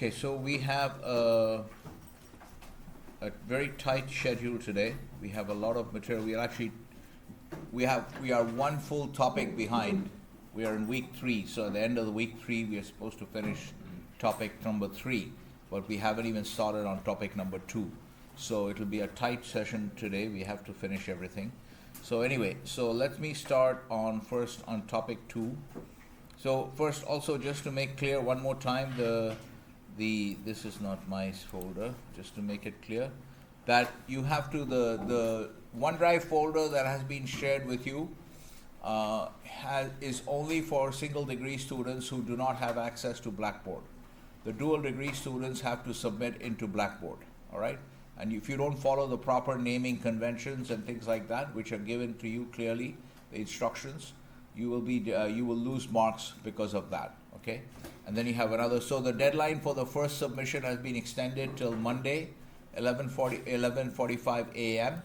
Okay, so we have a very tight schedule today. We have a lot of material. We are one full topic behind. We are in week 3, so at the end of the week 3, we are supposed to finish topic number 3, but we haven't even started on topic number 2. So it'll be a tight session today. We have to finish everything. So anyway, so let me start first on topic 2. So first, also just to make clear one more time, this is not my folder, just to make it clear, that you have to, the OneDrive folder that has been shared with you is only for single degree students who do not have access to Blackboard. The dual degree students have to submit into Blackboard, all right? And if you don't follow the proper naming conventions and things like that, which are given to you clearly, the instructions, you will lose marks because of that, okay? And then you have another, so the deadline for the first submission has been extended till Monday, 11:45 a.m.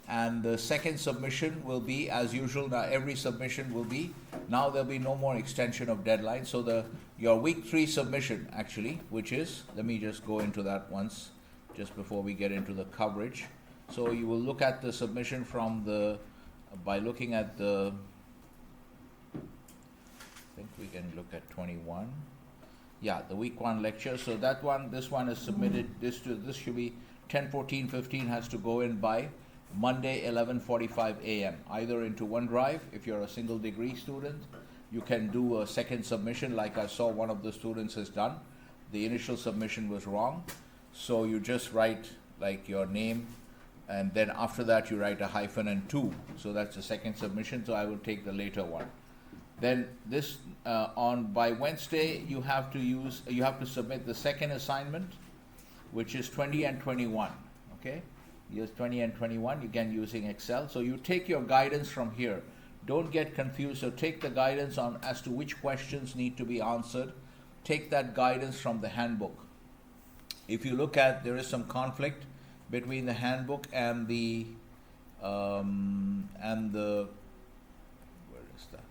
And the second submission will be, as usual, now every submission will be, now there'll be no more extension of deadline. So your week 3 submission, actually, which is, let me just go into that once, just before we get into the coverage. So you will look at the submission by looking at I think we can look at 21. Yeah, the week 1 lecture. So this one is submitted, this should be 10/14/15 has to go in by Monday 11:45 a.m. either into OneDrive. If you're a single degree student, you can do a second submission like I saw one of the students has done. The initial submission was wrong. So you just write like your name, and then after that you write a hyphen and 2. So that's the second submission. So I will take the later one. Then this by Wednesday you have to submit the second assignment, which is 20 and 21. Okay, use 20 and 21 again using Excel. So you take your guidance from here. Don't get confused. So take the guidance on as to which questions need to be answered. Take that guidance from the handbook. If you look at, there is some conflict between the handbook and the where is that?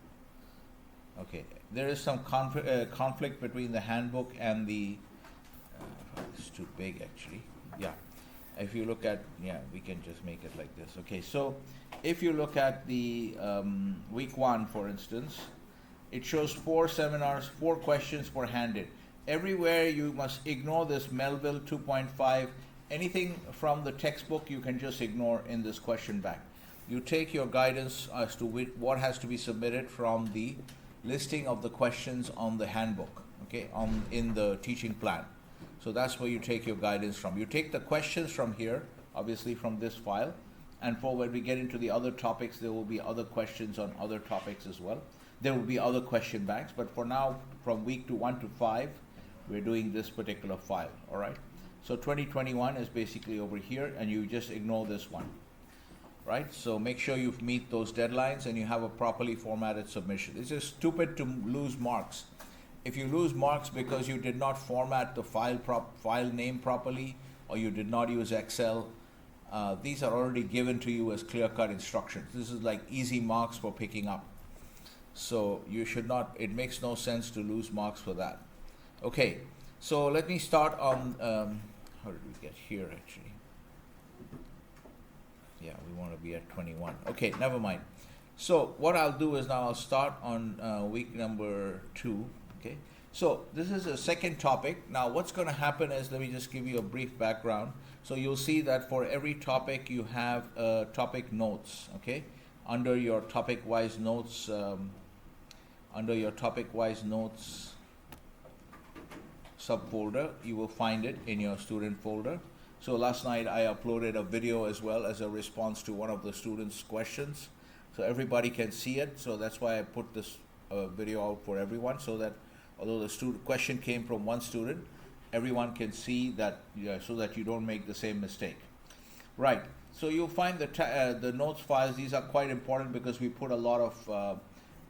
Okay, there is some conflict between the handbook and the. It's too big actually. Yeah, if you look at, we can just make it like this. Okay, so if you look at the week 1, for instance, it shows 4 seminars, 4 questions were handed. Everywhere you must ignore this Melville 2.5. Anything from the textbook you can just ignore in this question bank. You take your guidance as to what has to be submitted from the listing of the questions on the handbook, okay, in the teaching plan. So that's where you take your guidance from. You take the questions from here, obviously from this file, and for when we get into the other topics, there will be other questions on other topics as well. There will be other question banks, but for now, from week 1 to 5, we're doing this particular file, all right? So 2021 is basically over here, and you just ignore this one, right? So make sure you meet those deadlines and you have a properly formatted submission. It's just stupid to lose marks. If you lose marks because you did not format the file name properly, or you did not use Excel, these are already given to you as clear-cut instructions. This is like easy marks for picking up. So you should not, it makes no sense to lose marks for that. Okay, so let me start on, how did we get here actually? Yeah, we want to be at 21. Okay, never mind. So what I'll do is now I'll start on week number 2. Okay, so this is a second topic. Now what's going to happen is, let me just give you a brief background. So you'll see that for every topic you have topic notes, okay? Under your topic-wise notes, subfolder, you will find it in your student folder. So last night I uploaded a video as well as a response to one of the students' questions, so everybody can see it. So that's why I put this video out for everyone, so that although the question came from one student, everyone can see that, so that you don't make the same mistake. Right, so you'll find the notes files. These are quite important because we put a lot of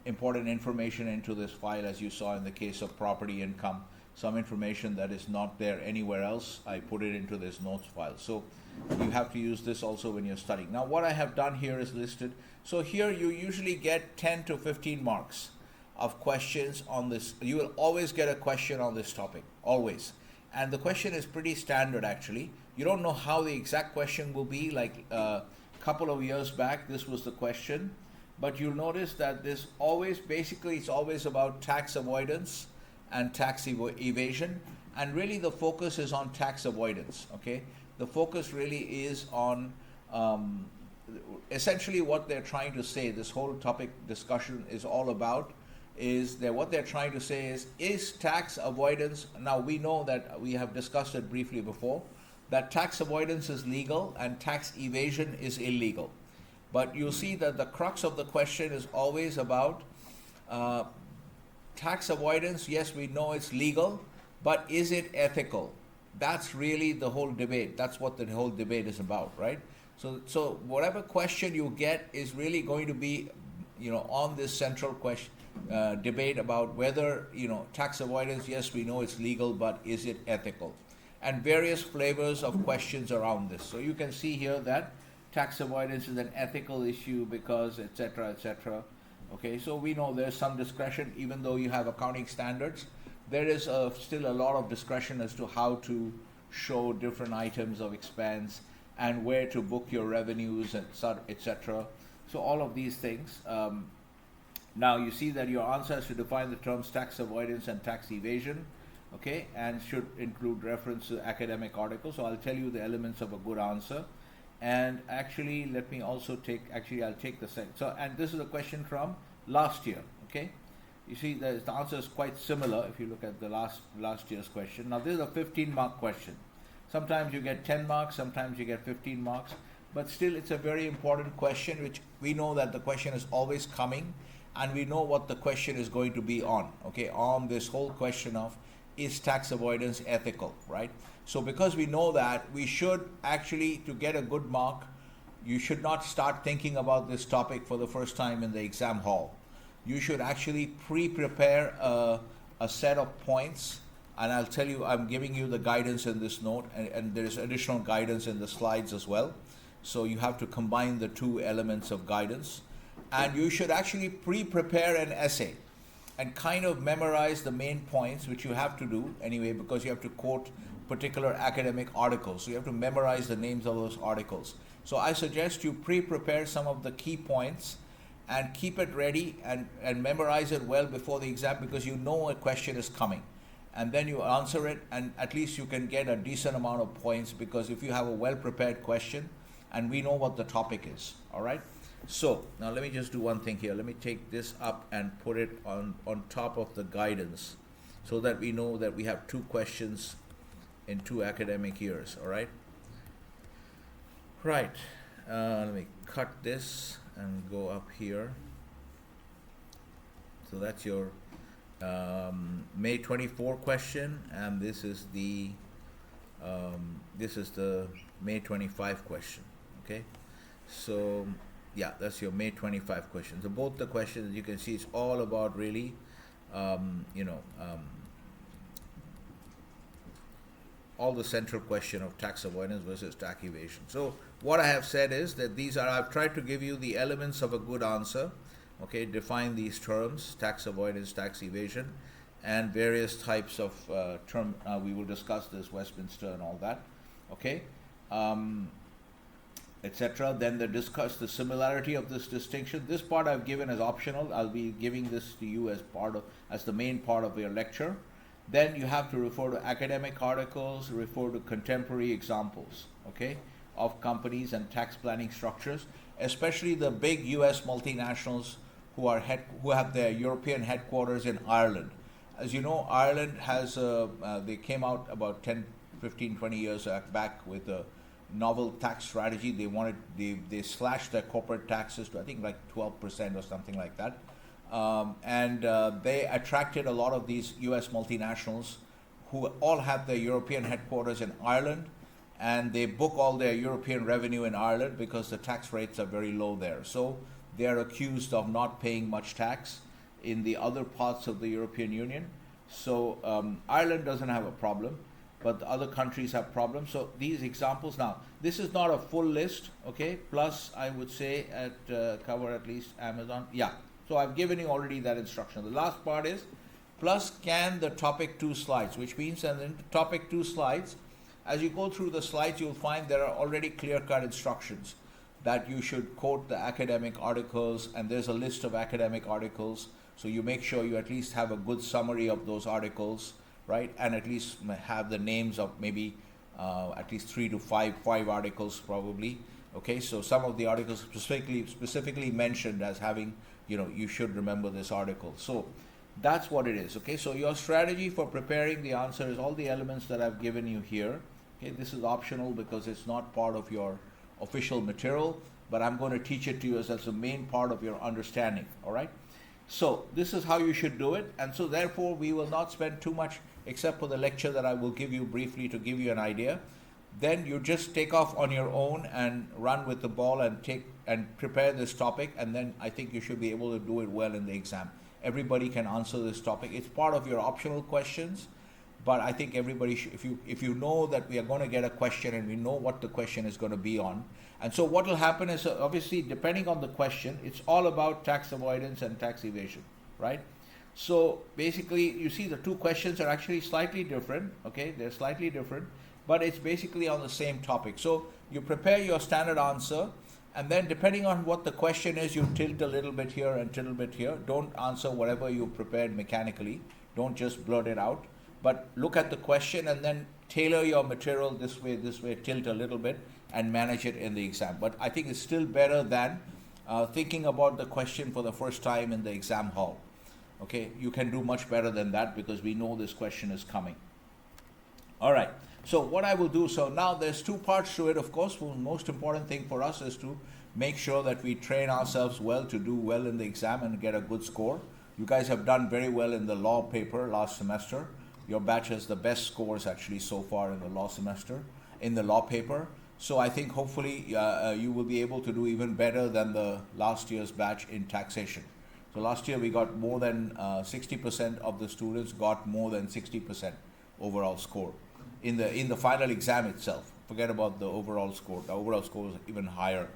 important information into this file, as you saw in the case of property income. Some information that is not there anywhere else, I put it into this notes file. So you have to use this also when you're studying. Now what I have done here is listed. So here you usually get 10 to 15 marks of questions on this. You will always get a question on this topic, always. And the question is pretty standard actually. You don't know how the exact question will be. Like a couple of years back, this was the question. But you'll notice that this always, basically, it's always about tax avoidance and tax evasion. And really the focus is on tax avoidance, okay? The focus really is on essentially what they're trying to say. This whole topic discussion is all about is that what they're trying to say is tax avoidance. Now we know that we have discussed it briefly before, that tax avoidance is legal and tax evasion is illegal. But you'll see that the crux of the question is always about tax avoidance. Yes, we know it's legal, but is it ethical? That's really the whole debate. That's what the whole debate is about, right? So whatever question you get is really going to be, on this central question, debate about whether, tax avoidance, yes, we know it's legal, but is it ethical? And various flavors of questions around this. So you can see here that tax avoidance is an ethical issue because, et cetera, et cetera. Okay, so we know there's some discretion, even though you have accounting standards. There is still a lot of discretion as to how to show different items of expense and where to book your revenues, et cetera. So all of these things. Now you see that your answer has to define the terms tax avoidance and tax evasion, okay, and should include reference to academic articles. So I'll tell you the elements of a good answer. And actually, let me also I'll take the second. So, and this is a question from last year, okay? You see, the answer is quite similar if you look at the last year's question. Now, this is a 15-mark question. Sometimes you get 10 marks, sometimes you get 15 marks, but still it's a very important question, which we know that the question is always coming, and we know what the question is going to be on, okay, on this whole question of, is tax avoidance ethical, right? So because we know that, we should actually, to get a good mark, you should not start thinking about this topic for the first time in the exam hall. You should actually pre-prepare a set of points, and I'll tell you, I'm giving you the guidance in this note, and there's additional guidance in the slides as well. So you have to combine the two elements of guidance, and you should actually pre-prepare an essay and kind of memorize the main points, which you have to do anyway, because you have to quote particular academic articles. So you have to memorize the names of those articles. So I suggest you pre-prepare some of the key points and keep it ready and memorize it well before the exam, because you know a question is coming. And then you answer it, and at least you can get a decent amount of points, because if you have a well-prepared question, and we know what the topic is, all right? So now let me just do one thing here. Let me take this up and put it on top of the guidance, so that we know that we have two questions in 2 academic years, all right? Right, let me cut this and go up here. So that's your May 24 question, and this is the May 25 question, okay? So yeah, that's your May 25 question. So both the questions, you can see, it's all about really, all the central question of tax avoidance versus tax evasion. So what I have said is that I've tried to give you the elements of a good answer, okay, define these terms, tax avoidance, tax evasion, and various types of we will discuss this, Westminster and all that, okay, etc. Then they discuss the similarity of this distinction. This part I've given as optional. I'll be giving this to you as the main part of your lecture. Then you have to refer to academic articles, refer to contemporary examples, okay, of companies and tax planning structures, especially the big US multinationals who have their European headquarters in Ireland. As you know, Ireland has they came out about 10, 15, 20 years back with a novel tax strategy. They slashed their corporate taxes to, I think, like 12% or something like that. They attracted a lot of these US multinationals who all have their European headquarters in Ireland, and they book all their European revenue in Ireland because the tax rates are very low there. So they are accused of not paying much tax in the other parts of the European Union. So Ireland doesn't have a problem, but the other countries have problems. So these examples, now this is not a full list, okay, plus I would say cover at least Amazon, yeah. So I've given you already that instruction. The last part is plus scan the topic 2 slides, which means that in the topic 2 slides, as you go through the slides, you'll find there are already clear-cut instructions that you should quote the academic articles, and there's a list of academic articles. So you make sure you at least have a good summary of those articles, right? And at least have the names of maybe at least 3 to 5 articles probably. Okay, so some of the articles specifically mentioned as having, you should remember this article. So that's what it is. Okay, so your strategy for preparing the answer is all the elements that I've given you here. Okay, this is optional because it's not part of your official material, but I'm going to teach it to you as that's the main part of your understanding. All right, so this is how you should do it, and so therefore we will not spend too much except for the lecture that I will give you briefly to give you an idea. Then you just take off on your own and run with the ball and prepare this topic, and then I think you should be able to do it well in the exam. Everybody can answer this topic. It's part of your optional questions, but I think everybody if you know that we are going to get a question and we know what the question is going to be on. And so what will happen is, obviously depending on the question, it's all about tax avoidance and tax evasion, right? So basically you see the two questions are actually slightly different. Okay, they're slightly different, but it's basically on the same topic. So you prepare your standard answer, and then depending on what the question is, you tilt a little bit here and tilt a bit here. Don't answer whatever you prepared mechanically. Don't just blurt it out, but look at the question and then tailor your material this way, tilt a little bit and manage it in the exam. But I think it's still better than thinking about the question for the first time in the exam hall. Okay, you can do much better than that because we know this question is coming. All right. So what I will do, so now there's two parts to it, of course. The most important thing for us is to make sure that we train ourselves well to do well in the exam and get a good score. You guys have done very well in the law paper last semester. Your batch has the best scores actually so far in the law semester, in the law paper. So I think hopefully you will be able to do even better than the last year's batch in taxation. So last year we got more than 60% of the students got more than 60% overall score in the final exam itself. Forget about the overall score. The overall score is even higher.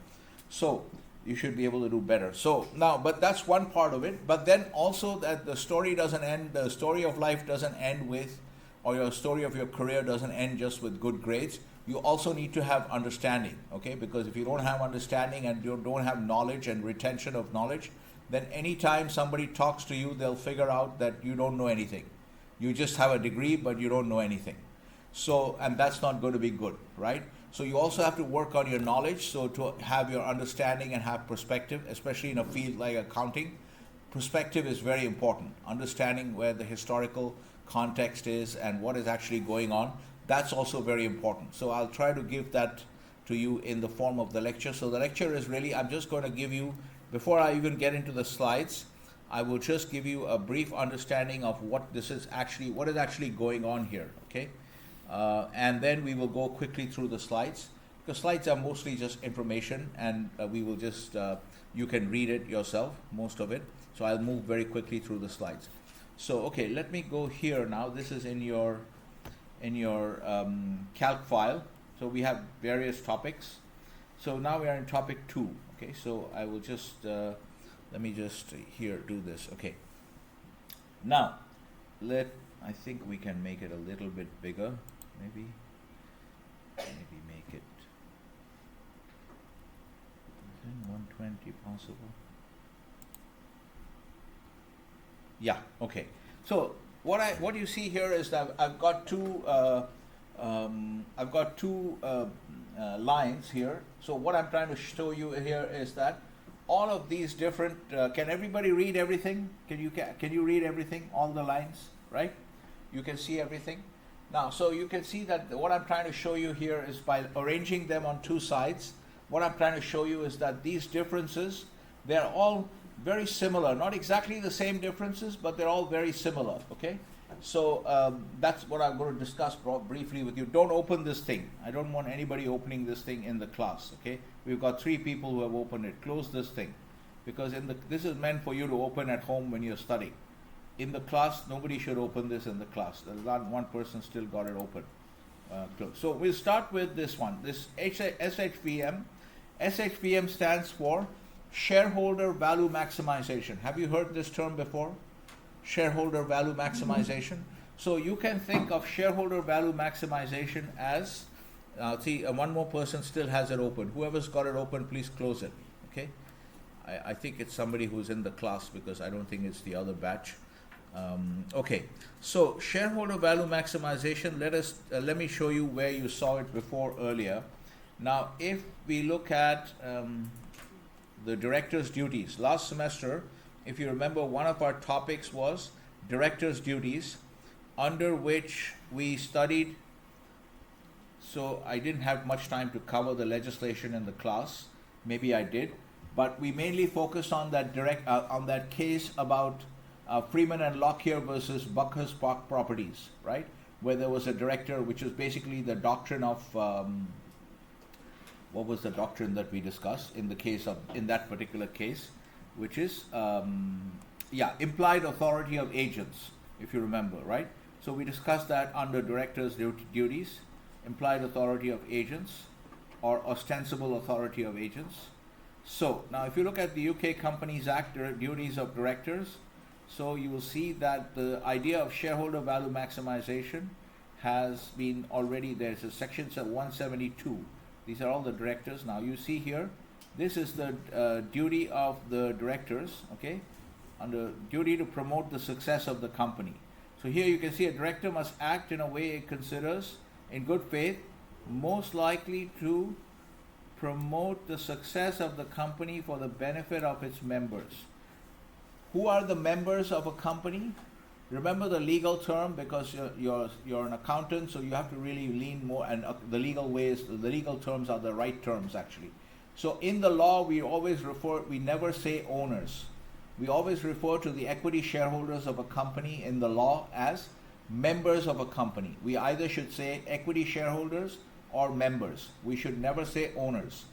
So you should be able to do better. So now, but that's one part of it. But then also that the story doesn't end, the story of life doesn't end with, or your story of your career doesn't end just with good grades. You also need to have understanding, okay? Because if you don't have understanding and you don't have knowledge and retention of knowledge, then anytime somebody talks to you, they'll figure out that you don't know anything. You just have a degree, but you don't know anything. So, and that's not going to be good, right? So you also have to work on your knowledge, so to have your understanding and have perspective, especially in a field like accounting. Perspective is very important. Understanding where the historical context is and what is actually going on, that's also very important. So I'll try to give that to you in the form of the lecture. So the lecture is really, I'm just going to give you, before I even get into the slides, I will just give you a brief understanding of what is actually going on here, okay? And then we will go quickly through the slides. The slides are mostly just information, and we will just, you can read it yourself, most of it. So I'll move very quickly through the slides. So, okay, let me go here now. This is in your calc file. So we have various topics. So now we are in topic 2. Okay, so I will just, let me just here do this. Okay. Now, I think we can make it a little bit bigger. Maybe make it 120 possible. Yeah. Okay. So what you see here is that I've got two lines here. So what I'm trying to show you here is that all of these different. Can everybody read everything? Can you read everything? All the lines, right? You can see everything. Now, so you can see that what I'm trying to show you here is by arranging them on two sides, what I'm trying to show you is that these differences, they're all very similar. Not exactly the same differences, but they're all very similar, okay? So that's what I'm going to discuss briefly with you. Don't open this thing. I don't want anybody opening this thing in the class, okay? We've got 3 people who have opened it. Close this thing, because this is meant for you to open at home when you're studying. In the class, nobody should open this in the class. There's not one person still got it open. So we'll start with this one, this SHVM. SHVM stands for Shareholder Value Maximization. Have you heard this term before? shareholder value maximization. So you can think of shareholder value maximization as, one more person still has it open. Whoever's got it open, please close it, okay? I think it's somebody who's in the class, because I don't think it's the other batch. Okay, so shareholder value maximization, let me show you where you saw it before earlier. Now, if we look at the director's duties, last semester, if you remember, one of our topics was director's duties, under which we studied, so I didn't have much time to cover the legislation in the class, maybe I did, but we mainly focused on that case about Freeman and Lockyer versus Buckhurst Park Properties, right? Where there was a director, which is basically the doctrine of, what was the doctrine that we discussed in that particular case, which is, implied authority of agents, if you remember, right? So we discussed that under director's duties, implied authority of agents, or ostensible authority of agents. So now if you look at the UK Companies Act, duties of directors, so you will see that the idea of shareholder value maximization has been already, there's a section 172. These are all the directors. Now you see here, this is the duty of the directors, okay, under duty to promote the success of the company. So here you can see a director must act in a way it considers in good faith, most likely to promote the success of the company for the benefit of its members. Who are the members of a company? Remember the legal term, because you're an accountant, so you have to really lean more, and the legal terms are the right terms actually. So in the law, we never say owners. We always refer to the equity shareholders of a company in the law as members of a company. We either should say equity shareholders or members. We should never say owners.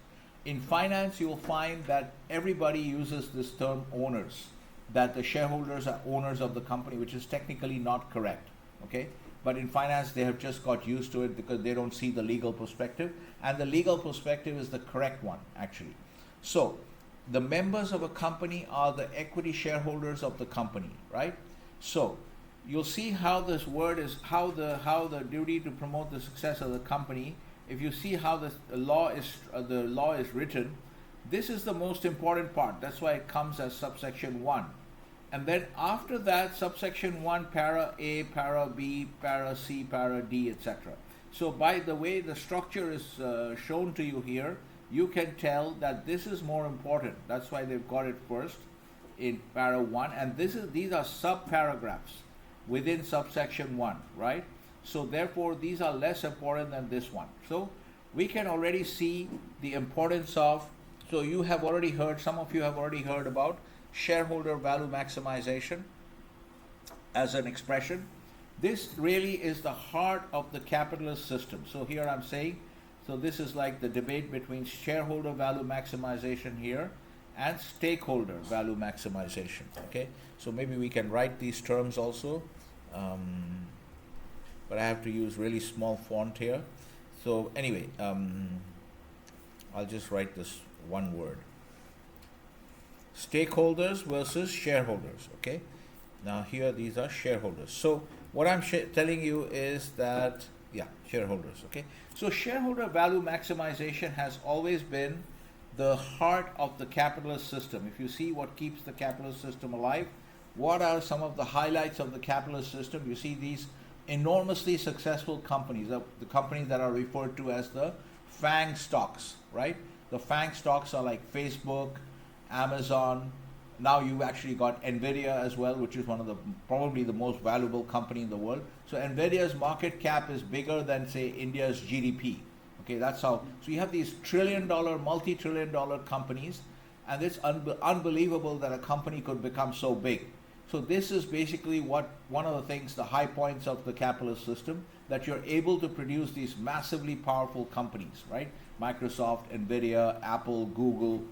In finance, you'll find that everybody uses this term owners, that the shareholders are owners of the company, which is technically not correct, okay? But in finance, they have just got used to it because they don't see the legal perspective, and the legal perspective is the correct one, actually. So, the members of a company are the equity shareholders of the company, right? So, you'll see how this word is, how the duty to promote the success of the company, if you see how the law is written, this is the most important part. That's why it comes as subsection 1. And then after that, subsection 1, para A, para B, para C, para D, etc. So by the way the structure is shown to you here, you can tell that this is more important. That's why they've got it first in para 1. And these are sub-paragraphs within subsection 1, right? So therefore, these are less important than this one. So we can already see the importance of, so you have already heard, some of you have already heard about shareholder value maximization as an expression. This really is the heart of the capitalist system. So here I'm saying, so this is like the debate between shareholder value maximization here and stakeholder value maximization, okay? So maybe we can write these terms also, but I have to use really small font here. So anyway, I'll just write this one word. Stakeholders versus shareholders, okay? Now here these are shareholders. So what I'm telling you is that, shareholders, okay? So shareholder value maximization has always been the heart of the capitalist system. If you see what keeps the capitalist system alive, what are some of the highlights of the capitalist system? You see these enormously successful companies, the companies that are referred to as the FANG stocks, right? The FANG stocks are like Facebook, Amazon. Now you've actually got NVIDIA as well, which is one of probably the most valuable company in the world. So NVIDIA's market cap is bigger than, say, India's GDP. Okay, that's how. So you have these trillion-dollar, multi-trillion-dollar companies, and it's unbelievable that a company could become so big. So this is basically one of the things, the high points of the capitalist system, that you're able to produce these massively powerful companies, right? Microsoft, NVIDIA, Apple, Google.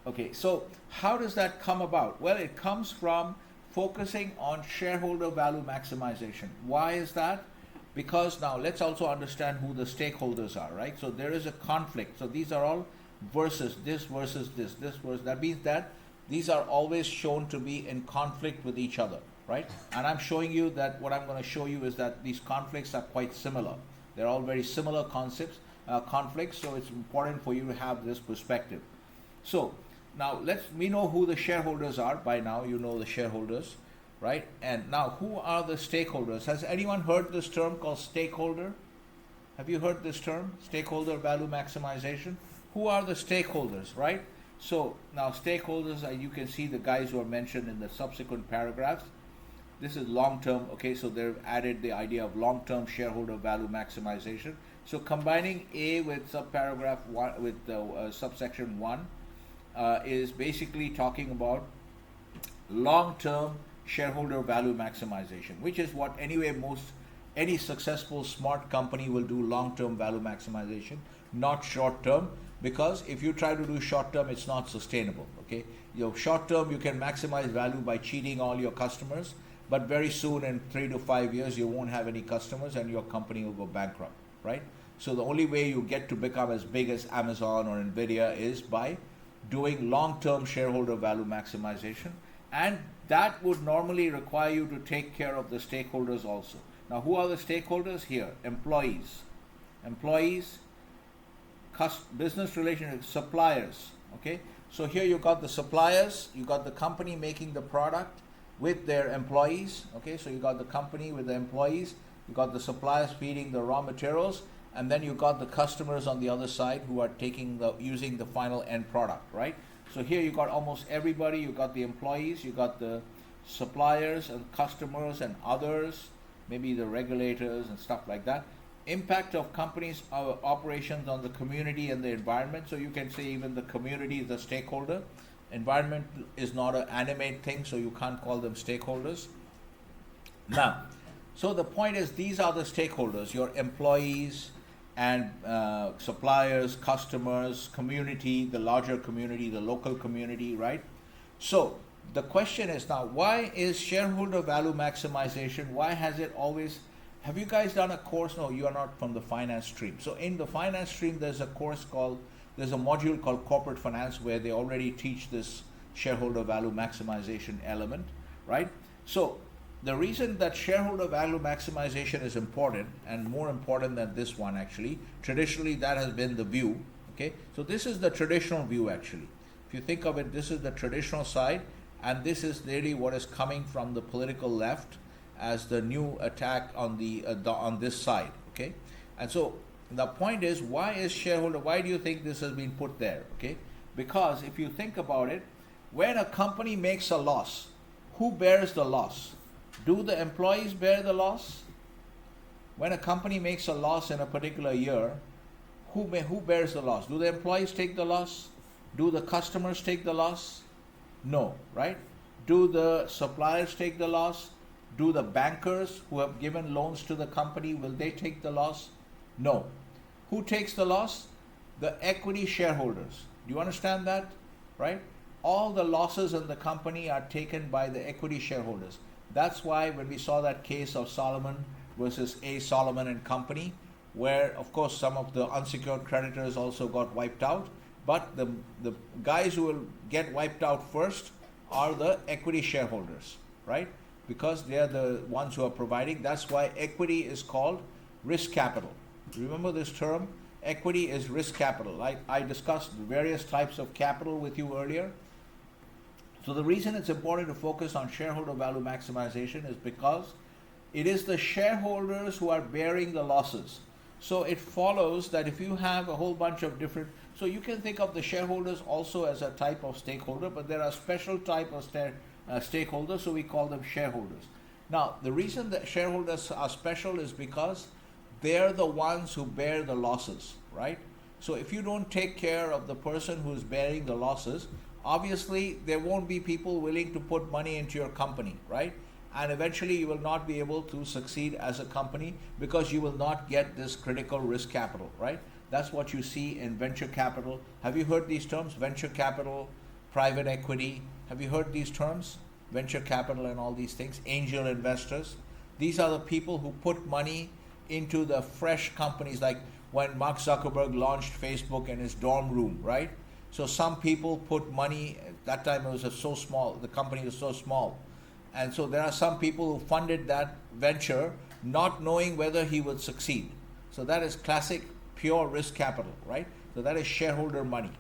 Okay, so how does that come about? Well, it comes from focusing on shareholder value maximization. Why is that? Because now let's also understand who the stakeholders are, right? So there is a conflict. So these are all versus this versus this versus that means that these are always shown to be in conflict with each other. right? And I'm showing you that what I'm going to show you is that these conflicts are quite similar. They're all very similar concepts, conflicts, so it's important for you to have this perspective. So now we know who the shareholders are. By now you know the shareholders, right? And now who are the stakeholders? Has anyone heard this term called stakeholder? Have you heard this term, stakeholder value maximization? Who are the stakeholders, right? So now stakeholders, you can see the guys who are mentioned in the subsequent paragraphs. This is long-term, okay, so they've added the idea of long-term shareholder value maximization. So combining A with subparagraph 1, with subsection 1, is basically talking about long-term shareholder value maximization, which is what anyway any successful smart company will do, long-term value maximization, not short-term, because if you try to do short-term, it's not sustainable, okay? Short-term, you can maximize value by cheating all your customers, but very soon in 3 to 5 years, you won't have any customers and your company will go bankrupt, right? So the only way you get to become as big as Amazon or Nvidia is by doing long-term shareholder value maximization, and that would normally require you to take care of the stakeholders also. Now, who are the stakeholders here? Employees, business relationships, suppliers, okay? So here you got the suppliers, you got the company making the product with their employees, okay? So you got the company with the employees, you got the suppliers feeding the raw materials, and then you got the customers on the other side who are using the final end product, right? So here you got almost everybody. You got the employees, you got the suppliers and customers and others, maybe the regulators and stuff like that. Impact of companies' operations on the community and the environment. So you can say even the community is a stakeholder. Environment is not an animate thing, so you can't call them stakeholders. Now, so the point is, these are the stakeholders, your employees and suppliers, customers, community, the larger community, the local community, right? So the question is now, why is shareholder value maximization, why has it always, have you guys done a course? No, you are not from the finance stream. So in the finance stream, there's a module called corporate finance where they already teach this shareholder value maximization element, right? So the reason that shareholder value maximization is important, and more important than this one actually, traditionally that has been the view, okay? So this is the traditional view actually. If you think of it, this is the traditional side, and this is really what is coming from the political left as the new attack on on this side, okay? And so the point is, why do you think this has been put there, okay? Because if you think about it, when a company makes a loss, who bears the loss? Do the employees bear the loss? When a company makes a loss in a particular year, who bears the loss? Do the employees take the loss? Do the customers take the loss? No, right? Do the suppliers take the loss? Do the bankers who have given loans to the company, will they take the loss? No. Who takes the loss? The equity shareholders. Do you understand that? Right? All the losses in the company are taken by the equity shareholders. That's why when we saw that case of Solomon versus A. Solomon and Company, where of course some of the unsecured creditors also got wiped out, but the guys who will get wiped out first are the equity shareholders, right? Because they are the ones who are providing. That's why equity is called risk capital. Remember this term? Equity is risk capital. I discussed various types of capital with you earlier. So the reason it's important to focus on shareholder value maximization is because it is the shareholders who are bearing the losses. So it follows that if you have a whole bunch of different, so you can think of the shareholders also as a type of stakeholder, but there are special type of stakeholders, so we call them shareholders. Now, the reason that shareholders are special is because they're the ones who bear the losses, right? So if you don't take care of the person who's bearing the losses, obviously there won't be people willing to put money into your company, right? And eventually you will not be able to succeed as a company because you will not get this critical risk capital, right? That's what you see in venture capital. Have you heard these terms? Venture capital, private equity. Have you heard these terms? Venture capital and all these things. Angel investors. These are the people who put money into the fresh companies, like when Mark Zuckerberg launched Facebook in his dorm room, right? So some people put money, at that time it was so small, the company was so small. And so there are some people who funded that venture not knowing whether he would succeed. So that is classic pure risk capital, right? So that is shareholder money.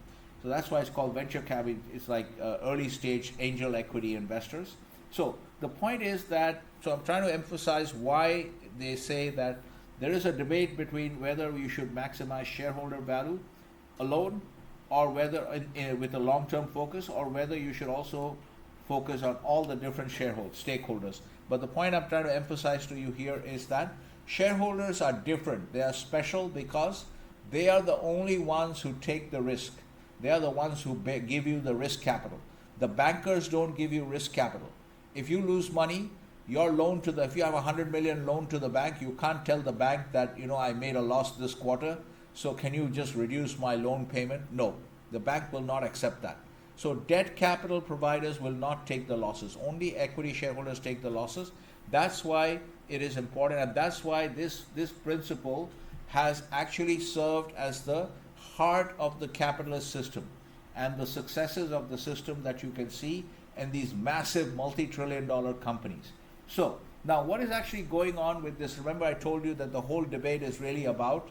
So that's why it's called venture capital. It's like early stage angel equity investors. So the point is that, so I'm trying to emphasize why they say that there is a debate between whether you should maximize shareholder value alone, or whether with a long-term focus, or whether you should also focus on all the different stakeholders. But the point I'm trying to emphasize to you here is that shareholders are different. They are special because they are the only ones who take the risk. They are the ones who give you the risk capital. The bankers don't give you risk capital. If you lose money, your loan to if you have 100 million loan to the bank, you can't tell the bank that, I made a loss this quarter, so can you just reduce my loan payment? No, the bank will not accept that. So debt capital providers will not take the losses. Only equity shareholders take the losses. That's why it is important, and that's why this principle has actually served as the heart of the capitalist system and the successes of the system that you can see in these massive multi-trillion-dollar companies. So now what is actually going on with this? Remember, I told you that the whole debate is really about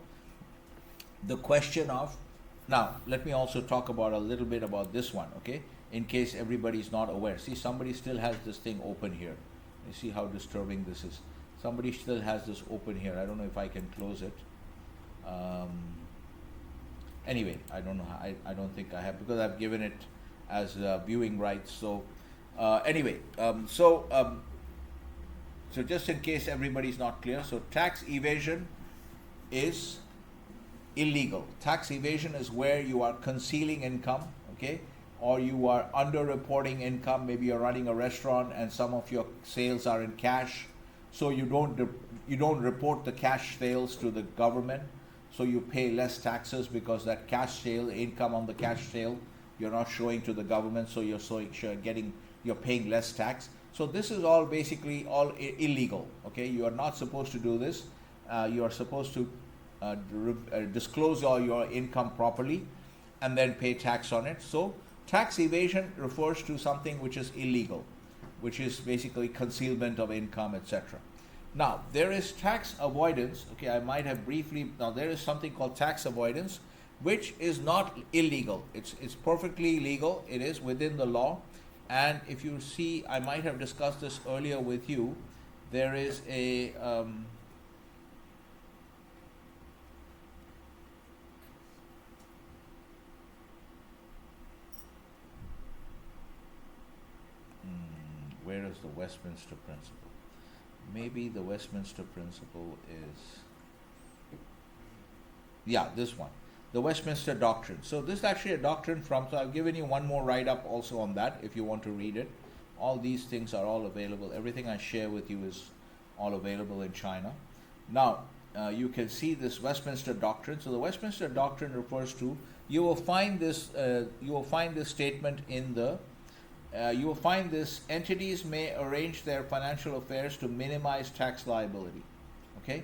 the question of, now let me also talk about a little bit about this one, okay, in case everybody's not aware. See, somebody still has this thing open here. You see how disturbing this is. Somebody still has this open here. I don't know if I can close it. Anyway, I don't know. I don't think I have, because I've given it as viewing rights. So anyway, so just in case everybody's not clear, so tax evasion is illegal. Tax evasion is where you are concealing income, okay, or you are underreporting income. Maybe you're running a restaurant and some of your sales are in cash, so you don't report the cash sales to the government, so you pay less taxes because that cash sale, income on the cash sale, you're not showing to the government, so you're paying less tax. So this is all basically all illegal, okay? You are not supposed to do this. You are supposed to disclose all your income properly and then pay tax on it. So tax evasion refers to something which is illegal, which is basically concealment of income, etc. Now, there is tax avoidance. Okay, I might have briefly, now there is something called tax avoidance, which is not illegal. It's perfectly legal. It is within the law. And if you see, I might have discussed this earlier with you, there is a where is the Westminster principle? Maybe the Westminster principle is, yeah, this one, the Westminster Doctrine. So this is actually a doctrine so I've given you one more write-up also on that if you want to read it. All these things are all available. Everything I share with you is all available in China. Now, you can see this Westminster Doctrine. So the Westminster Doctrine refers to, you will find this statement in the you will find this: entities may arrange their financial affairs to minimize tax liability. Okay,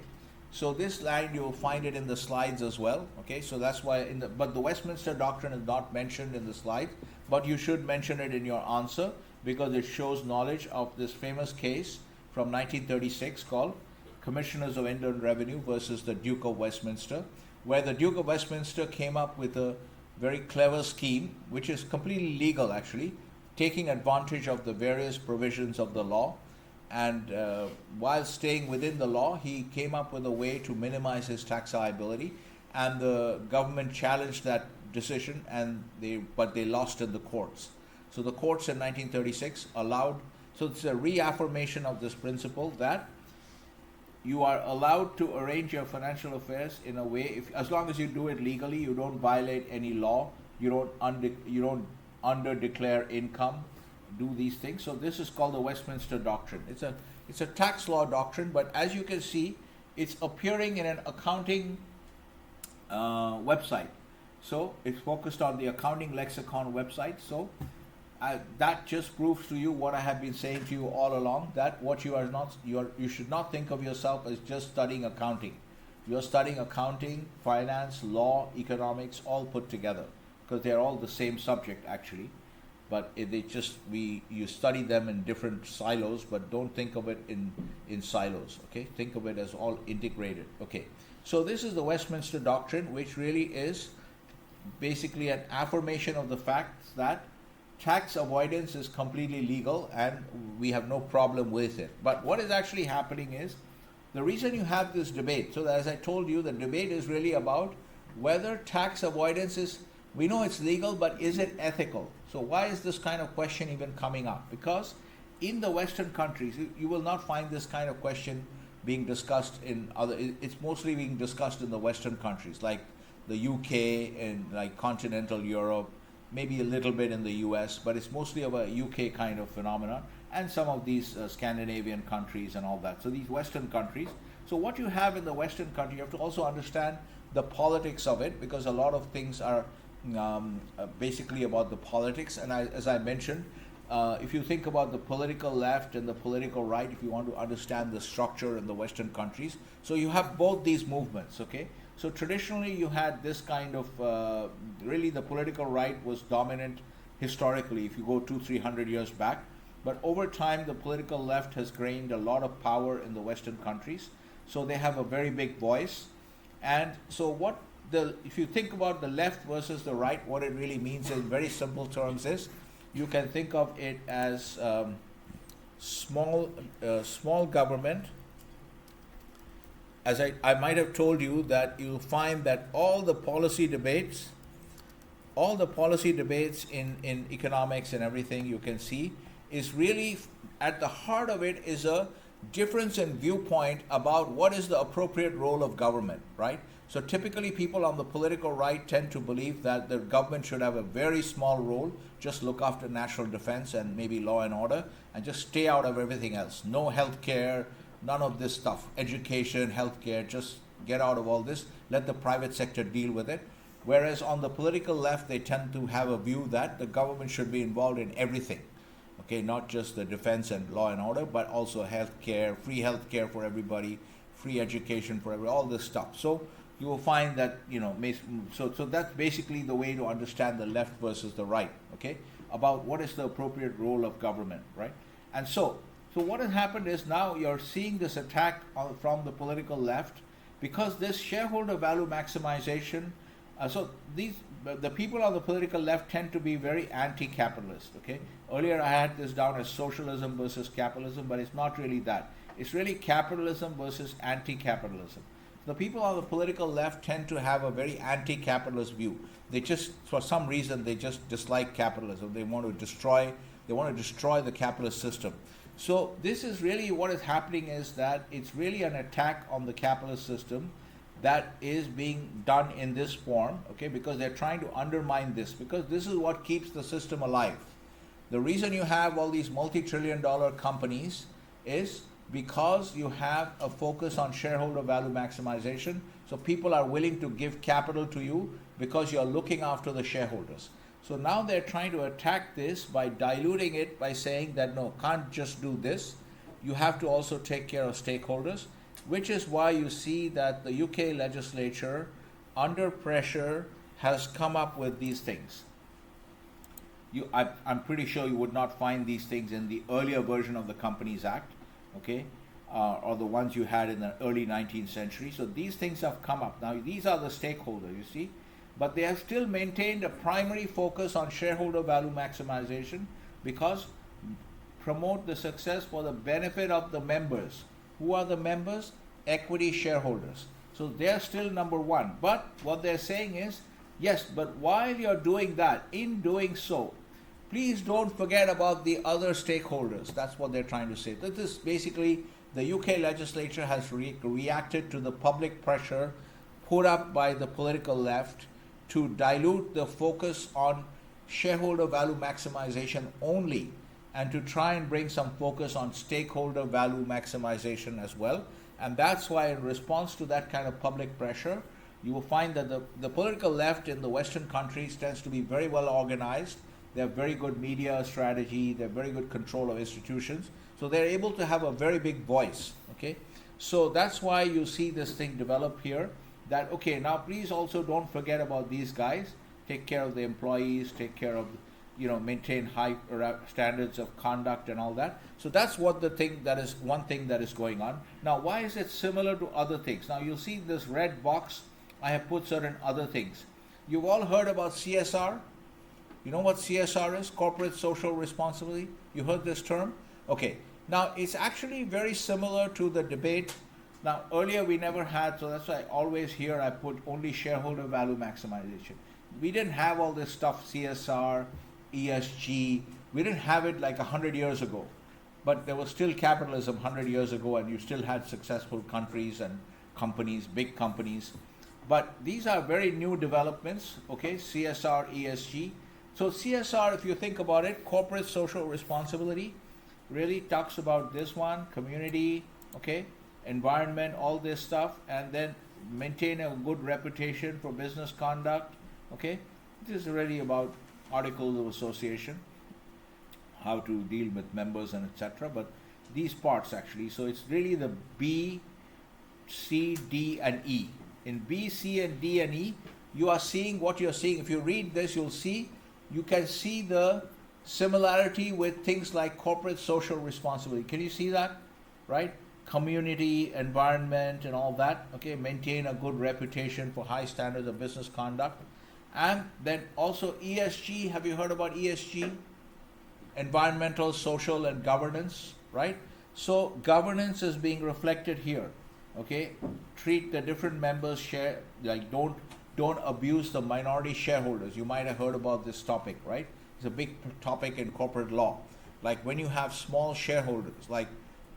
so this line you will find it in the slides as well. Okay, so that's why but the Westminster Doctrine is not mentioned in the slides, but you should mention it in your answer because it shows knowledge of this famous case from 1936 called Commissioners of Inland Revenue versus the Duke of Westminster, where the Duke of Westminster came up with a very clever scheme, which is completely legal actually, taking advantage of the various provisions of the law, and while staying within the law, he came up with a way to minimize his tax liability, and the government challenged that decision, but they lost in the courts. So the courts in 1936 allowed, so it's a reaffirmation of this principle that you are allowed to arrange your financial affairs in a way, as long as you do it legally, you don't violate any law, you don't under-declare income, do these things. So this is called the Westminster Doctrine. It's a tax law doctrine, but as you can see, it's appearing in an accounting website. So it's focused on the accounting lexicon website. So that just proves to you what I have been saying to you all along, that what you should not think of yourself as just studying accounting. You're studying accounting, finance, law, economics, all put together, because they're all the same subject actually. but you study them in different silos, but don't think of it in silos. Okay, think of it as all integrated. Okay, so this is the Westminster Doctrine, which really is basically an affirmation of the fact that tax avoidance is completely legal and we have no problem with it. But what is actually happening is, the reason you have this debate, so that, as I told you, the debate is really about whether tax avoidance is, we know it's legal, but is it ethical? So why is this kind of question even coming up? Because in the Western countries, you will not find this kind of question being discussed in other, it's mostly being discussed in the Western countries, like the UK and like continental Europe, maybe a little bit in the US, but it's mostly of a UK kind of phenomenon, and some of these Scandinavian countries and all that. So these Western countries. So what you have in the Western country, you have to also understand the politics of it, because a lot of things are basically about the politics. And as I mentioned, if you think about the political left and the political right, if you want to understand the structure in the Western countries, so you have both these movements, okay? So traditionally you had this kind of, really the political right was dominant historically, if you go 200-300 years back. But over time, the political left has gained a lot of power in the Western countries. So they have a very big voice. And so if you think about the left versus the right, what it really means in very simple terms is, you can think of it as small government. As I might have told you, that you'll find that all the policy debates in economics and everything you can see is really, at the heart of it is a difference in viewpoint about what is the appropriate role of government, right? So typically people on the political right tend to believe that the government should have a very small role, just look after national defense and maybe law and order, and just stay out of everything else. No health care, none of this stuff. Education, healthcare, just get out of all this. Let the private sector deal with it. Whereas on the political left, they tend to have a view that the government should be involved in everything. Okay, not just the defense and law and order, but also healthcare, free healthcare for everybody, free education for everybody, all this stuff. So you will find that, so that's basically the way to understand the left versus the right, okay, about what is the appropriate role of government, right? And so what has happened is, now you're seeing this attack from the political left, because this shareholder value maximization, the people on the political left tend to be very anti-capitalist, okay? Earlier I had this down as socialism versus capitalism, but it's not really that. It's really capitalism versus anti-capitalism. The people on the political left tend to have a very anti-capitalist view. They just, for some reason, they just dislike capitalism. They want to destroy the capitalist system. So this is really what is happening, is that it's really an attack on the capitalist system that is being done in this form, okay, because they're trying to undermine this, because this is what keeps the system alive. The reason you have all these multi-trillion-dollar companies is because you have a focus on shareholder value maximization. So people are willing to give capital to you because you're looking after the shareholders. So now they're trying to attack this by diluting it, by saying that no, can't just do this. You have to also take care of stakeholders, which is why you see that the UK legislature, under pressure, has come up with these things. I'm pretty sure you would not find these things in the earlier version of the Companies Act, okay, or the ones you had in the early 19th century. So these things have come up. Now these are the stakeholders, you see, but they have still maintained a primary focus on shareholder value maximization, because promote the success for the benefit of the members. Who are the members? Equity shareholders. So they're still number one. But what they're saying is, yes, but while you're doing that, in doing so, please don't forget about the other stakeholders. That's what they're trying to say. This is basically, the UK legislature has reacted to the public pressure put up by the political left to dilute the focus on shareholder value maximization only, and to try and bring some focus on stakeholder value maximization as well. And that's why, in response to that kind of public pressure, you will find that the political left in the Western countries tends to be very well organized. They have very good media strategy. They have very good control of institutions. So they're able to have a very big voice, okay? So that's why you see this thing develop here, that, okay, now please also don't forget about these guys. Take care of the employees, take care of maintain high standards of conduct and all that. So that's what one thing that is going on. Now, why is it similar to other things? Now, you'll see this red box, I have put certain other things. You've all heard about CSR. You know what CSR is? Corporate Social Responsibility. You heard this term? Okay. Now, it's actually very similar to the debate. Now, earlier we never had, so that's why always here I put only shareholder value maximization. We didn't have all this stuff, CSR, ESG. We didn't have it like 100 years ago. But there was still capitalism 100 years ago, and you still had successful countries and companies, big companies. But these are very new developments, okay, CSR, ESG. So CSR, if you think about it, corporate social responsibility, really talks about this one, community, okay, environment, all this stuff, and then maintain a good reputation for business conduct, okay. This is really about articles of association, how to deal with members and etc. But these parts actually, so it's really the B, C, D, and E. In B, C, and D, and E, you are seeing what you're seeing. If you read this, you can see the similarity with things like corporate social responsibility. Can you see that? Right? Community, environment, and all that. Okay, maintain a good reputation for high standards of business conduct. And then also ESG. Have you heard about ESG? Environmental, social, and governance, right? So governance is being reflected here. Okay, treat the different members share, like don't abuse the minority shareholders. You might have heard about this topic, right? It's a big topic in corporate law. Like when you have small shareholders, like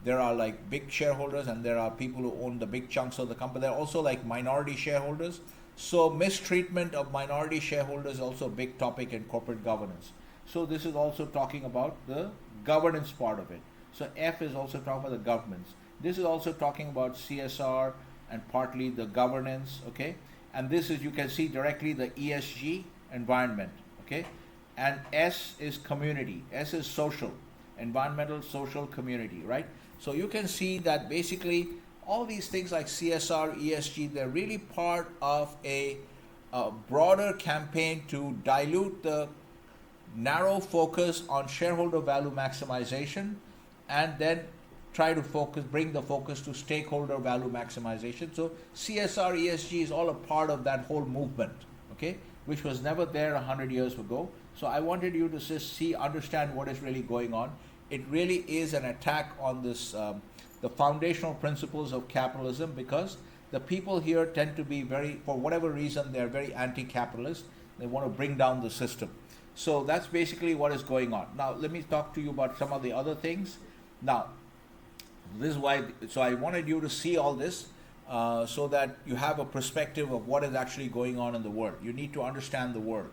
there are like big shareholders and there are people who own the big chunks of the company. There are also like minority shareholders. So mistreatment of minority shareholders is also a big topic in corporate governance. So this is also talking about the governance part of it. So F is also talking about the governance. This is also talking about CSR and partly the governance, okay? And this is, you can see directly the ESG, environment, okay? And S is community. S is social, environmental, social, community, right? So you can see that basically all these things like CSR, ESG, they're really part of a broader campaign to dilute the narrow focus on shareholder value maximization and then try to bring the focus to stakeholder value maximization. So CSR, ESG is all a part of that whole movement, okay, which was never there 100 years ago. So I wanted you to understand what is really going on. It really is an attack on this, the foundational principles of capitalism, because the people here tend to be for whatever reason, they're very anti-capitalist. They want to bring down the system. So that's basically what is going on. Now, let me talk to you about some of the other things. Now, this is why, so I wanted you to see all this so that you have a perspective of what is actually going on in the world. You need to understand the world.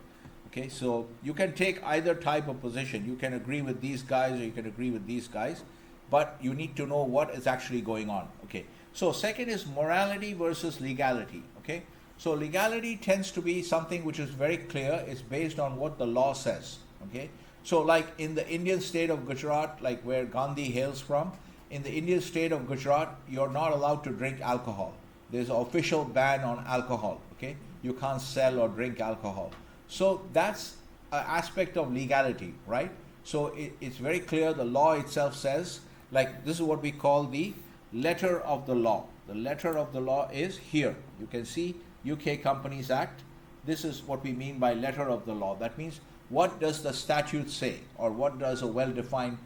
Okay, so you can take either type of position. You can agree with these guys or you can agree with these guys, but you need to know what is actually going on. Okay, so second is morality versus legality. Okay, so legality tends to be something which is very clear. It's based on what the law says. Okay, so like in the Indian state of Gujarat, like where Gandhi hails from, in the Indian state of Gujarat, you're not allowed to drink alcohol. There's an official ban on alcohol. Okay, you can't sell or drink alcohol. So that's an aspect of legality, right? So it's very clear. The law itself says, like, this is what we call the letter of the law. The letter of the law is here. You can see UK Companies Act. This is what we mean by letter of the law. That means what does the statute say, or what does well-defined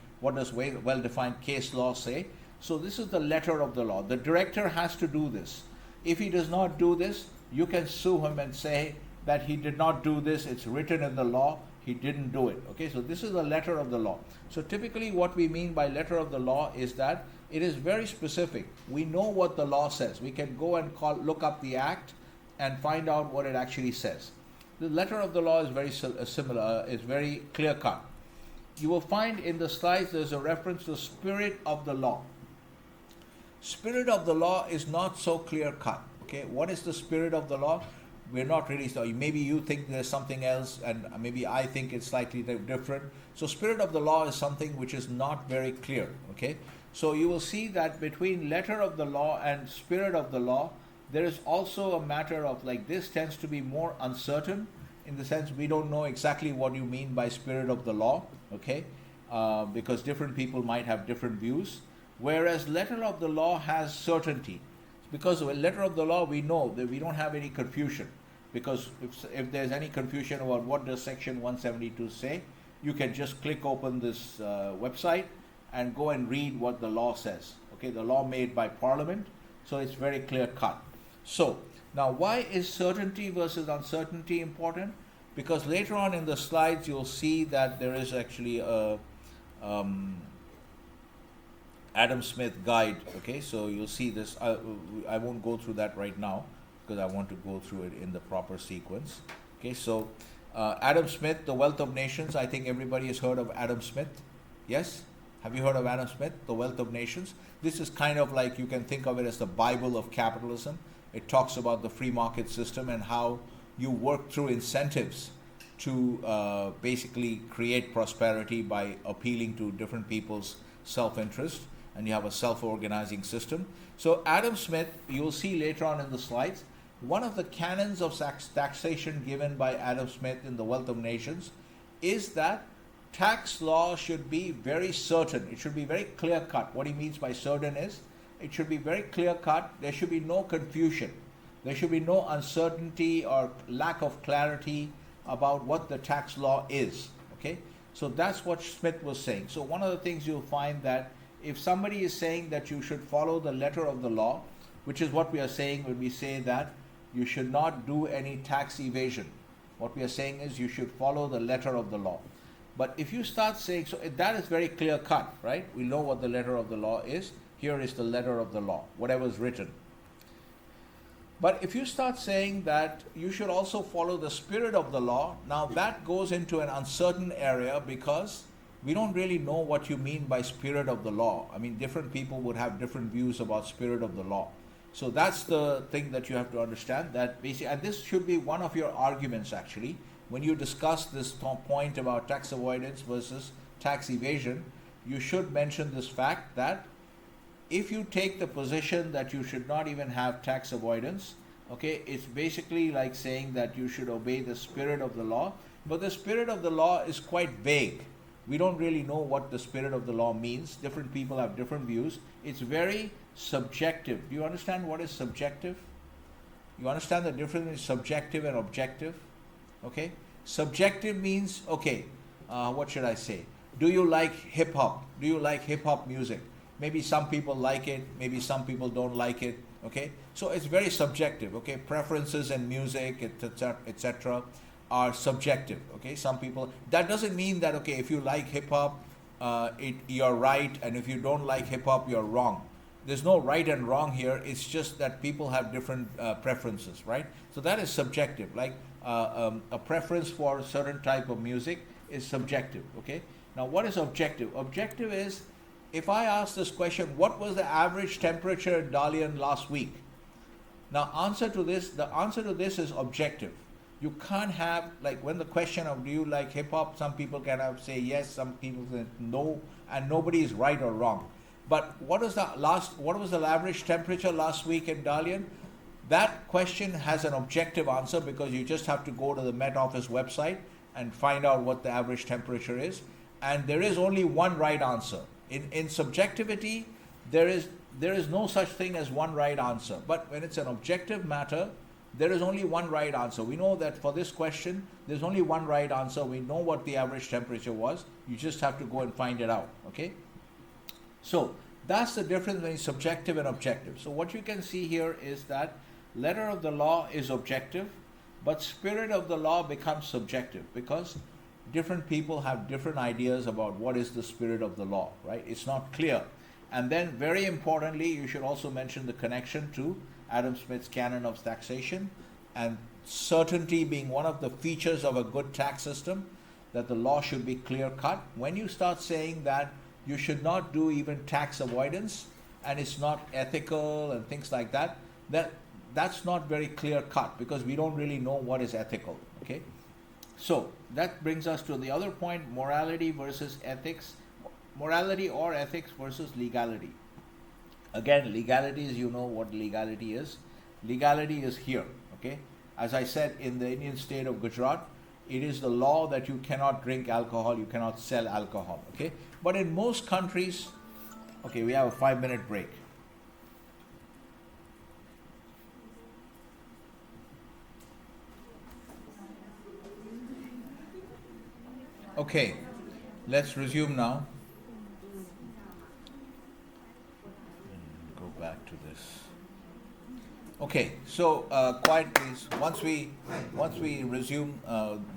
case law say? So this is the letter of the law. The director has to do this. If he does not do this, you can sue him and say that he did not do this. It's written in the law. He didn't do it. Okay, so this is the letter of the law. So typically what we mean by letter of the law is that it is very specific. We know what the law says. We can go and look up the act and find out what it actually says. The letter of the law is very similar, is very clear cut. You will find in the slides there's a reference to spirit of the law. Spirit of the law is not so clear cut. Okay, what is the spirit of the law? We're not really sure. Maybe you think there's something else, and maybe I think it's slightly different. So spirit of the law is something which is not very clear. Okay, so you will see that between letter of the law and spirit of the law, there is also a matter of, like, this tends to be more uncertain, in the sense we don't know exactly what you mean by spirit of the law, okay? Because different people might have different views. Whereas letter of the law has certainty. Because with letter of the law, we know that we don't have any confusion. Because if there's any confusion about what does section 172 say, you can just click open this website and go and read what the law says. Okay, the law made by Parliament, so it's very clear cut. So now, why is certainty versus uncertainty important? Because later on in the slides, you'll see that there is actually a Adam Smith guide. Okay, so you'll see this. I won't go through that right now because I want to go through it in the proper sequence. Okay, so Adam Smith, The Wealth of Nations. I think everybody has heard of Adam Smith. Yes? Have you heard of Adam Smith, The Wealth of Nations? This is kind of like, you can think of it as the Bible of capitalism. It talks about the free market system and how you work through incentives to basically create prosperity by appealing to different people's self-interest, and you have a self-organizing system. So Adam Smith, you'll see later on in the slides, one of the canons of taxation given by Adam Smith in The Wealth of Nations is that tax law should be very certain. It should be very clear-cut. What he means by certain is, it should be very clear-cut. There should be no confusion. There should be no uncertainty or lack of clarity about what the tax law is. Okay? So that's what Smith was saying. So one of the things you'll find that if somebody is saying that you should follow the letter of the law, which is what we are saying when we say that you should not do any tax evasion. What we are saying is you should follow the letter of the law. But if you start saying, so that is very clear cut, right? We know what the letter of the law is. Here is the letter of the law, whatever is written. But if you start saying that you should also follow the spirit of the law, now that goes into an uncertain area because we don't really know what you mean by spirit of the law. I mean, different people would have different views about spirit of the law. So that's the thing that you have to understand, that basically, and this should be one of your arguments actually, when you discuss this point about tax avoidance versus tax evasion, you should mention this fact that if you take the position that you should not even have tax avoidance, okay, it's basically like saying that you should obey the spirit of the law, but the spirit of the law is quite vague. We don't really know what the spirit of the law means. Different people have different views. It's very subjective. Do you understand what is subjective? You understand the difference between subjective and objective? Okay? Subjective means, okay, what should I say? Do you like hip-hop? Do you like hip-hop music? Maybe some people like it, maybe some people don't like it, okay? So it's very subjective, okay? Preferences in music, etc. are subjective, okay? Some people, that doesn't mean that, okay, if you like hip-hop, you're right, and if you don't like hip-hop, you're wrong. There's no right and wrong here. It's just that people have different preferences, right? So that is subjective. Like a preference for a certain type of music is subjective, okay? Now, what is objective? Objective is, if I ask this question, what was the average temperature in Dalian last week? Now, the answer to this is objective. You can't have, like, when the question of do you like hip-hop, some people can say yes, some people say no, and nobody is right or wrong. But what was the average temperature last week in Dalian? That question has an objective answer because you just have to go to the Met Office website and find out what the average temperature is. And there is only one right answer. In subjectivity, there is no such thing as one right answer. But when it's an objective matter, there is only one right answer. We know that for this question, there's only one right answer. We know what the average temperature was. You just have to go and find it out, okay? So that's the difference between subjective and objective. So what you can see here is that letter of the law is objective, but spirit of the law becomes subjective because different people have different ideas about what is the spirit of the law, right? It's not clear. And then very importantly, you should also mention the connection to Adam Smith's canon of taxation and certainty being one of the features of a good tax system, that the law should be clear cut. When you start saying that you should not do even tax avoidance and it's not ethical and things like that, that's not very clear cut because we don't really know what is ethical, okay? So that brings us to the other point, morality versus ethics, morality or ethics versus legality. Again, legality is, you know what legality is. Legality is here, okay? As I said, in the Indian state of Gujarat, it is the law that you cannot drink alcohol, you cannot sell alcohol, okay? But in most countries, okay, we have a 5-minute break. Okay, let's resume now. Go back to this. Okay, so quiet please. Once we resume,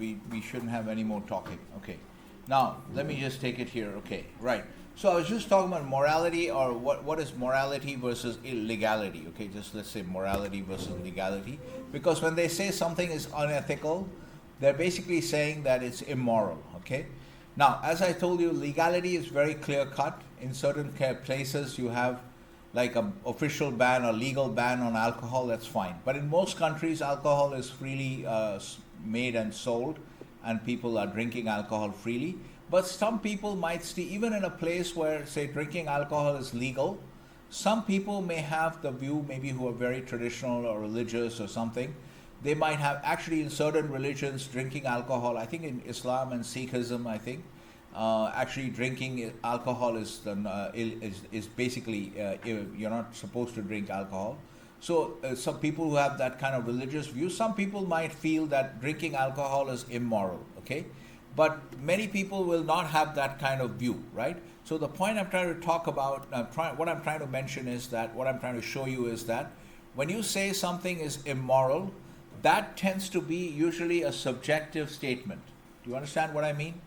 we shouldn't have any more talking. Okay, now let me just take it here. Okay, right. So I was just talking about morality, or what is morality versus illegality. Okay, just let's say morality versus legality, because when they say something is unethical, they're basically saying that it's immoral, okay? Now, as I told you, legality is very clear-cut. In certain places, you have like an official ban or legal ban on alcohol, that's fine. But in most countries, alcohol is freely made and sold, and people are drinking alcohol freely. But some people might still, even in a place where, say, drinking alcohol is legal, some people may have the view, maybe who are very traditional or religious or something, they might have, actually in certain religions, drinking alcohol, I think in Islam and Sikhism, I think, actually drinking alcohol is basically, you're not supposed to drink alcohol. So some people who have that kind of religious view, some people might feel that drinking alcohol is immoral, okay? But many people will not have that kind of view, right? So the point I'm trying to talk about, what I'm trying to mention is that, what I'm trying to show you is that when you say something is immoral, that tends to be usually a subjective statement. Do you understand what I mean?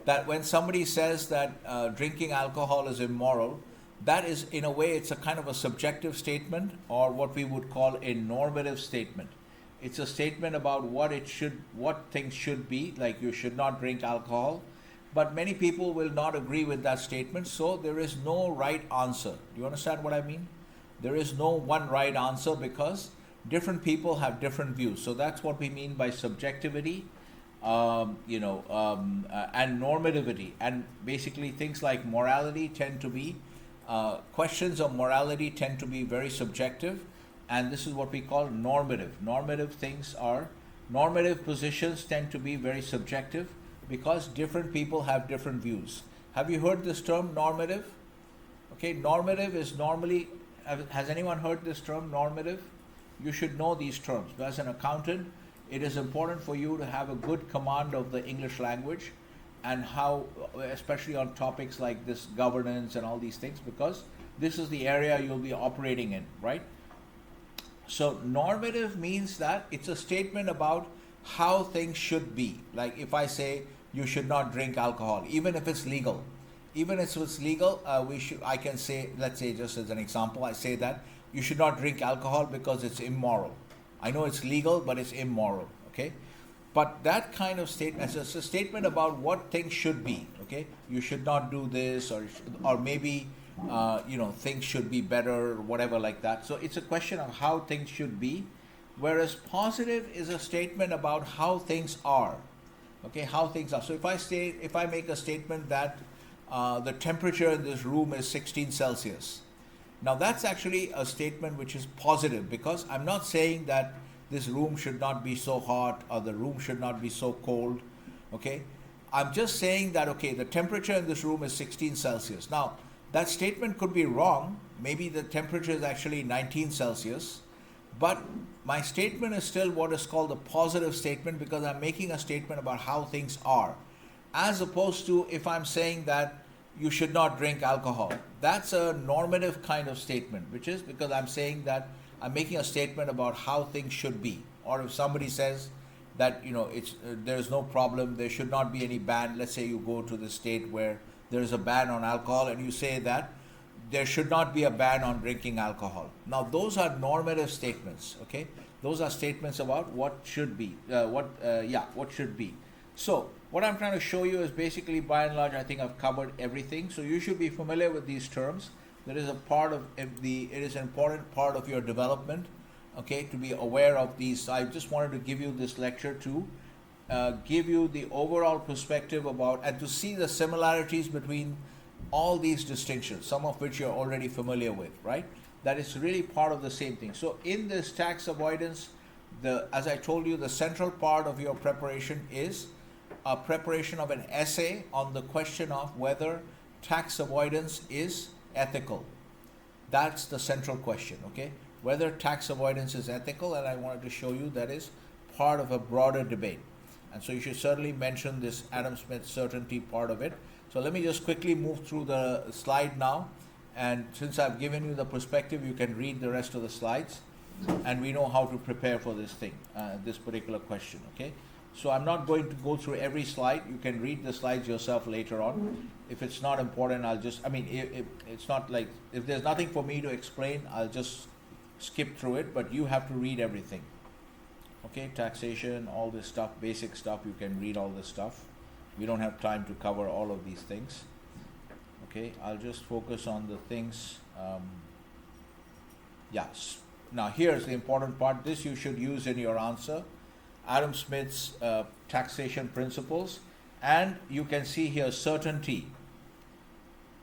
That when somebody says that drinking alcohol is immoral, that is, in a way, it's a kind of a subjective statement, or what we would call a normative statement. It's a statement about what things should be, like you should not drink alcohol. But many people will not agree with that statement, so there is no right answer. Do you understand what I mean? There is no one right answer, because different people have different views. So that's what we mean by subjectivity, and normativity. And basically things like morality tend to be, questions of morality tend to be very subjective, and this is what we call normative. Normative positions tend to be very subjective, because different people have different views. Have you heard this term, normative? Okay, normative is normally, has anyone heard this term, normative? You should know these terms. As an accountant, it is important for you to have a good command of the English language, and how, especially on topics like this, governance and all these things, because this is the area you'll be operating in, right? So normative means that it's a statement about how things should be. Like if I say you should not drink alcohol, even if it's legal. Even if it's legal, I can say, let's say, just as an example, I say that you should not drink alcohol because it's immoral. I know it's legal, but it's immoral, okay? But that kind of statement, it's a statement about what things should be, okay? You should not do this, or maybe, things should be better, or whatever like that. So it's a question of how things should be, whereas positive is a statement about how things are, okay? How things are. So if I make a statement that the temperature in this room is 16 Celsius, now that's actually a statement which is positive, because I'm not saying that this room should not be so hot or the room should not be so cold, okay? I'm just saying that, okay, the temperature in this room is 16 Celsius. Now, that statement could be wrong. Maybe the temperature is actually 19 Celsius, but my statement is still what is called a positive statement, because I'm making a statement about how things are, as opposed to if I'm saying that you should not drink alcohol. That's a normative kind of statement, which is because I'm saying that I'm making a statement about how things should be. Or if somebody says that, there's no problem, there should not be any ban. Let's say you go to the state where there is a ban on alcohol, and you say that there should not be a ban on drinking alcohol. Now, those are normative statements, okay? Those are statements about what should be, what should be. So, what I'm trying to show you is basically, by and large, I think I've covered everything. So you should be familiar with these terms. That is it is an important part of your development, okay, to be aware of these. So I just wanted to give you this lecture to give you the overall perspective about, and to see the similarities between all these distinctions, some of which you're already familiar with, right? That is really part of the same thing. So in this tax avoidance, as I told you, the central part of your preparation is a preparation of an essay on the question of whether tax avoidance is ethical. That's the central question, okay? Whether tax avoidance is ethical, and I wanted to show you that is part of a broader debate. And so you should certainly mention this Adam Smith certainty part of it. So let me just quickly move through the slide now. And since I've given you the perspective, you can read the rest of the slides. And we know how to prepare for this thing, this particular question, okay? So I'm not going to go through every slide. You can read the slides yourself later on. If it's not important, I'll just, it's not like, if there's nothing for me to explain, I'll just skip through it, but you have to read everything. Okay, taxation, all this stuff, basic stuff, you can read all this stuff. We don't have time to cover all of these things. Okay, I'll just focus on the things. Yes. Now here's the important part. This you should use in your answer. Adam Smith's taxation principles. And you can see here certainty.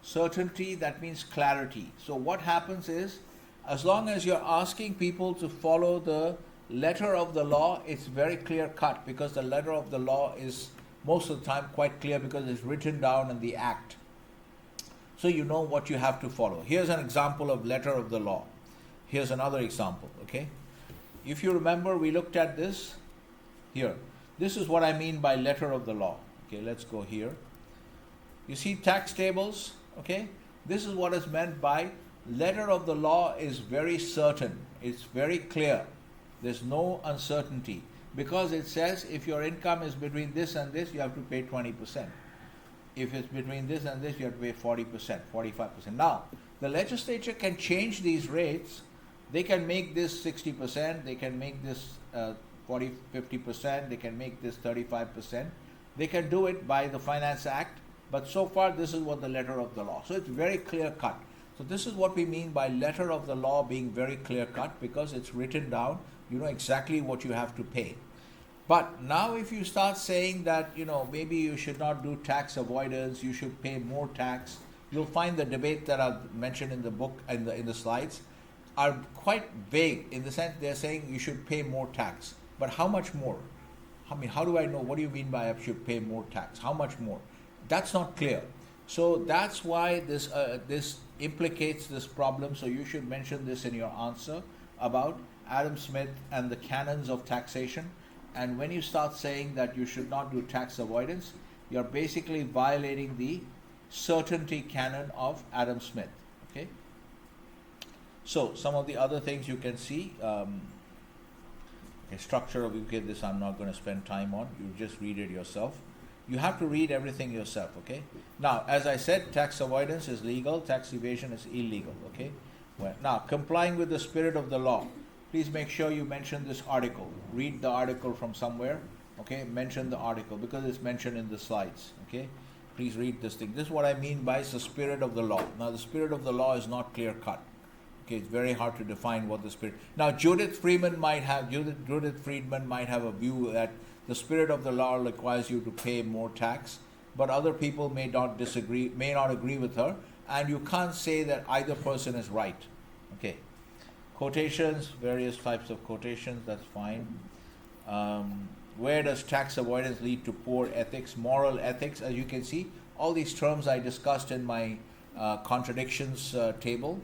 Certainty, that means clarity. So what happens is, as long as you're asking people to follow the letter of the law, it's very clear cut, because the letter of the law is most of the time quite clear because it's written down in the act. So you know what you have to follow. Here's an example of letter of the law. Here's another example, okay? If you remember, we looked at this here. This is what I mean by letter of the law. Okay, let's go here. You see tax tables, okay? This is what is meant by letter of the law is very certain. It's very clear. There's no uncertainty, because it says if your income is between this and this, you have to pay 20%. If it's between this and this, you have to pay 40%, 45%. Now, the legislature can change these rates. They can make this 60%, they can make this 50%, they can make this 35%. They can do it by the Finance Act, but so far this is what the letter of the law. So it's very clear cut. So this is what we mean by letter of the law being very clear cut, because it's written down, you know exactly what you have to pay. But now if you start saying that, maybe you should not do tax avoidance, you should pay more tax, you'll find the debate that I've mentioned in the book and in the slides are quite vague, in the sense they're saying you should pay more tax. But how much more? How do I know? What do you mean by I should pay more tax? How much more? That's not clear. So that's why this implicates this problem. So you should mention this in your answer about Adam Smith and the canons of taxation. And when you start saying that you should not do tax avoidance, you're basically violating the certainty canon of Adam Smith. Okay. So some of the other things you can see. Structure of UK, this I'm not going to spend time on. You just read it yourself. You have to read everything yourself, okay? Now, as I said, tax avoidance is legal, tax evasion is illegal, okay? Well, now, complying with the spirit of the law. Please make sure you mention this article. Read the article from somewhere, okay? Mention the article, because it's mentioned in the slides, okay? Please read this thing. This is what I mean by the spirit of the law. Now, the spirit of the law is not clear cut. Okay, it's very hard to define what the spirit. Now, Judith Friedman might have a view that the spirit of the law requires you to pay more tax, but other people may not agree with her, and you can't say that either person is right. Okay, quotations, various types of quotations. That's fine. Where does tax avoidance lead to poor ethics, moral ethics? As you can see, all these terms I discussed in my contradictions table.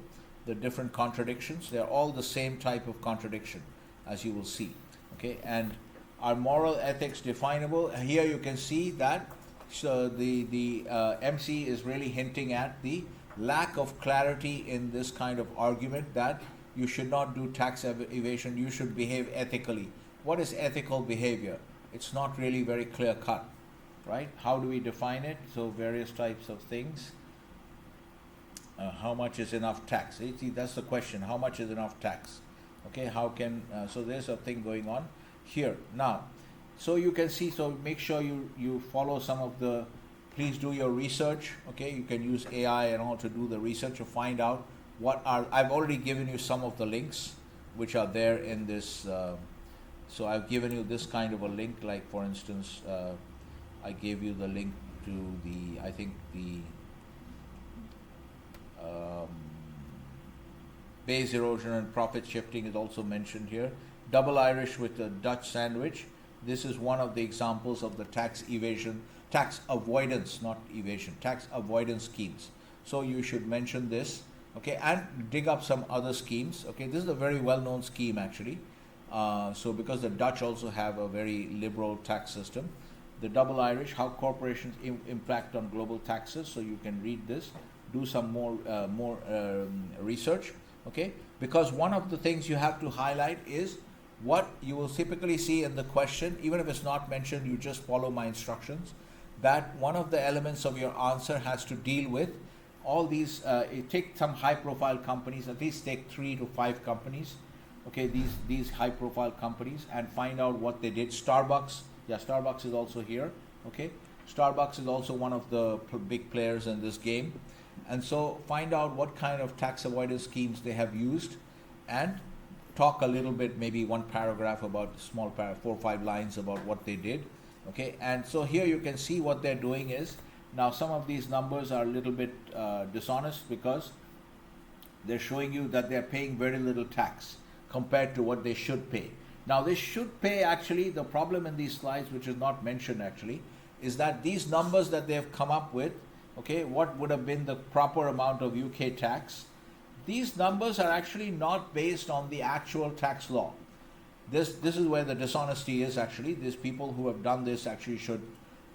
The different contradictions, they're all the same type of contradiction, as you will see. Okay, and are moral ethics definable? Here you can see that the MC is really hinting at the lack of clarity in this kind of argument that you should not do tax evasion, you should behave ethically. What is ethical behavior? It's not really very clear cut, right? How do we define it? So various types of things. How much is enough tax? See, that's the question. How much is enough tax? Okay, how can, so there's a thing going on here. Now, so you can see, so make sure you follow some of the, please do your research. Okay, you can use AI and all to do the research to find out I've already given you some of the links which are there in this. So I've given you this kind of a link, like for instance, I gave you the link to the base erosion and profit shifting is also mentioned here. double Irish with a Dutch sandwich. This is one of the examples of the tax evasion, tax avoidance, not evasion, tax avoidance schemes. So you should mention this, okay, and dig up some other schemes. Okay, this is a very well-known scheme actually. So because the Dutch also have a very liberal tax system. The double Irish, how corporations impact on global taxes. So you can read this, do some more research. Okay, because one of the things you have to highlight is what you will typically see in the question, even if it's not mentioned, you just follow my instructions, that one of the elements of your answer has to deal with all these, take some high profile companies, at least take 3 to 5 companies, okay, these high profile companies, and find out what they did. Starbucks, yeah, Starbucks is also here, okay. Starbucks is also one of the big players in this game. And so find out what kind of tax avoidance schemes they have used and talk a little bit, maybe one paragraph about, small paragraph, 4 or 5 lines about what they did, okay. And so here you can see what they're doing is, now some of these numbers are a little bit dishonest because they're showing you that they're paying very little tax compared to what they should pay. Now they should pay, actually, the problem in these slides, which is not mentioned actually, is that these numbers that they have come up with, okay, what would have been the proper amount of UK tax, these numbers are actually not based on the actual tax law. This is where the dishonesty is actually. These people who have done this actually should,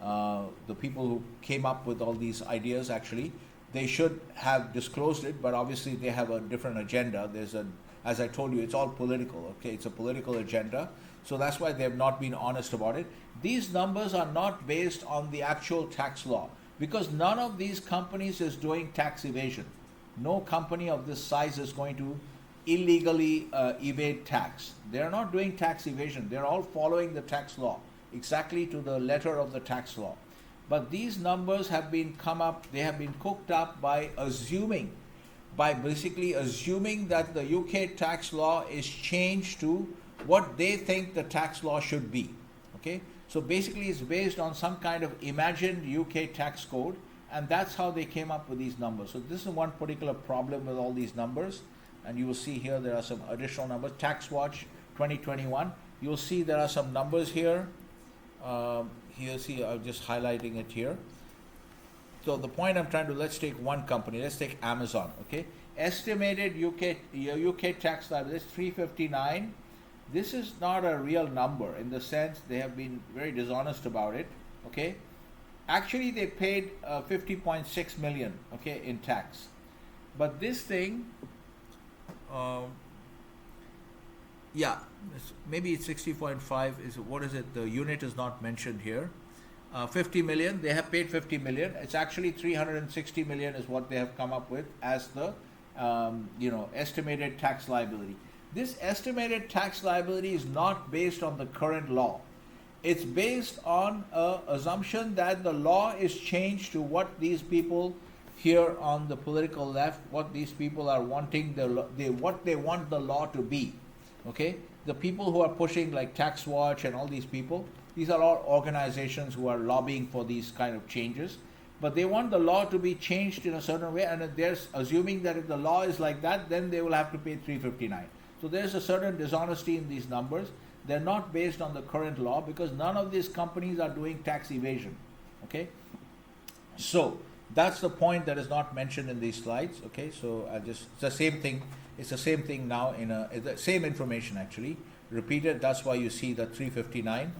the people who came up with all these ideas actually, they should have disclosed it, but obviously they have a different agenda. There's a, as I told you, it's all political, okay? It's a political agenda. So that's why they have not been honest about it. These numbers are not based on the actual tax law because none of these companies is doing tax evasion. No company of this size is going to illegally evade tax. They're not doing tax evasion. They're all following the tax law, exactly to the letter of the tax law. But these numbers have been come up, they have been cooked up by assuming, by basically assuming that the UK tax law is changed to what they think the tax law should be, okay? So basically it's based on some kind of imagined UK tax code, and that's how they came up with these numbers. So this is one particular problem with all these numbers, and you will see here there are some additional numbers. Tax Watch 2021, you'll see there are some numbers here. Here, see, I'm just highlighting it here. So the point I'm trying to, let's take one company, let's take Amazon, okay? Estimated UK tax liability is 359. This is not a real number in the sense they have been very dishonest about it, okay? Actually, they paid 50.6 million, okay, in tax. But this thing, yeah, maybe it's 60.5. Is what is it? The unit is not mentioned here. 50 million. They have paid 50 million. It's actually 360 million is what they have come up with as the estimated tax liability. This estimated tax liability is not based on the current law. It's based on an assumption that the law is changed to what these people here on the political left, what these people are wanting, what they want the law to be. Okay, the people who are pushing like Tax Watch and all these people, these are all organizations who are lobbying for these kind of changes, but they want the law to be changed in a certain way, and they're assuming that if the law is like that, then they will have to pay 359. So there's a certain dishonesty in these numbers. They're not based on the current law because none of these companies are doing tax evasion. Okay, so that's the point that is not mentioned in these slides. Okay, so it's the same thing. It's the same thing now it's the same information actually repeated. That's why you see the 359,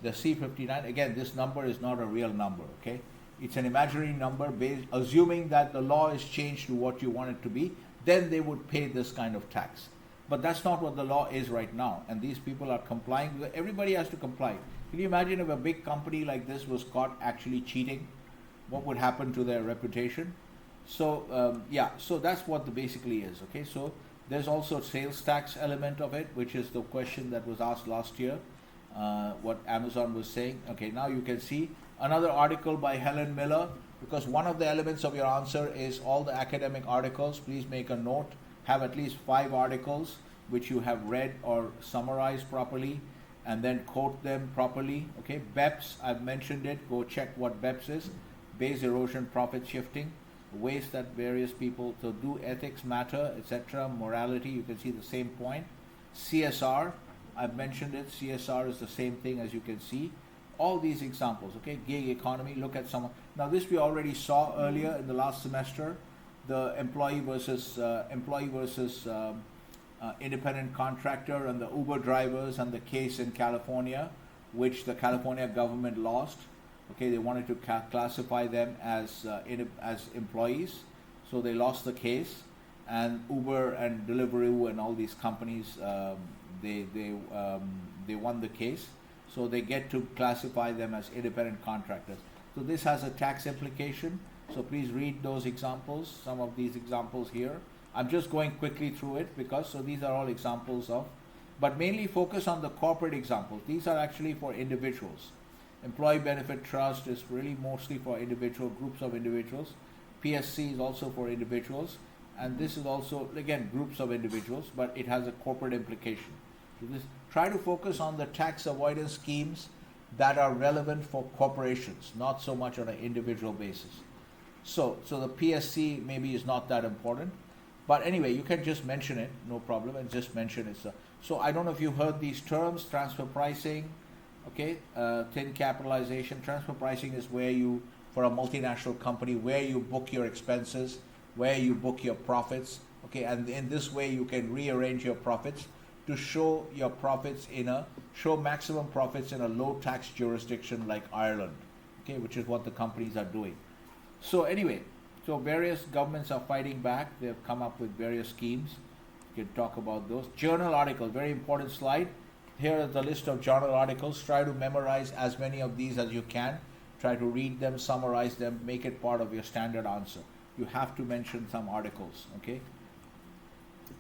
the C59. Again, this number is not a real number. Okay, it's an imaginary number based, assuming that the law is changed to what you want it to be. Then they would pay this kind of tax. But that's not what the law is right now, and these people are complying. Everybody has to comply. Can you imagine if a big company like this was caught actually cheating? What would happen to their reputation? So so that's what the basically is. Okay, so there's also sales tax element of it, which is the question that was asked last year, what Amazon was saying. Okay, now you can see another article by Helen Miller, because one of the elements of your answer is all the academic articles. Please make a note, have at least 5 articles which you have read or summarized properly, and then quote them properly. Okay, BEPS, I've mentioned it. Go check what BEPS is. Base erosion, profit shifting, ways that various people, so do ethics matter, etc., morality, you can see the same point. CSR, I've mentioned it. CSR is the same thing, as you can see. All these examples, okay? Gig economy, look at some. Now this we already saw earlier in the last semester, the employee versus independent contractor and the Uber drivers and the case in California, which the California government lost. Okay, they wanted to classify them as employees, so they lost the case. And Uber and Deliveroo and all these companies, they won the case, so they get to classify them as independent contractors. So this has a tax implication. So please read those examples, some of these examples here. I'm just going quickly through it because, so these are all examples of, but mainly focus on the corporate examples. These are actually for individuals. Employee Benefit Trust is really mostly for individual groups of individuals. PSC is also for individuals. And this is also, again, groups of individuals, but it has a corporate implication. So this, try to focus on the tax avoidance schemes that are relevant for corporations, not so much on an individual basis. So the PSC maybe is not that important, but anyway, you can just mention it, no problem, and just mention it. So I don't know if you heard these terms, transfer pricing, okay, thin capitalization. Transfer pricing is where you, for a multinational company, where you book your expenses, where you book your profits, okay, and in this way you can rearrange your profits to show your profits show maximum profits in a low tax jurisdiction like Ireland, okay, which is what the companies are doing. So anyway, so various governments are fighting back. They've come up with various schemes. You can talk about those. Journal articles, very important slide. Here is the list of journal articles. Try to memorize as many of these as you can. Try to read them, summarize them, make it part of your standard answer. You have to mention some articles, okay?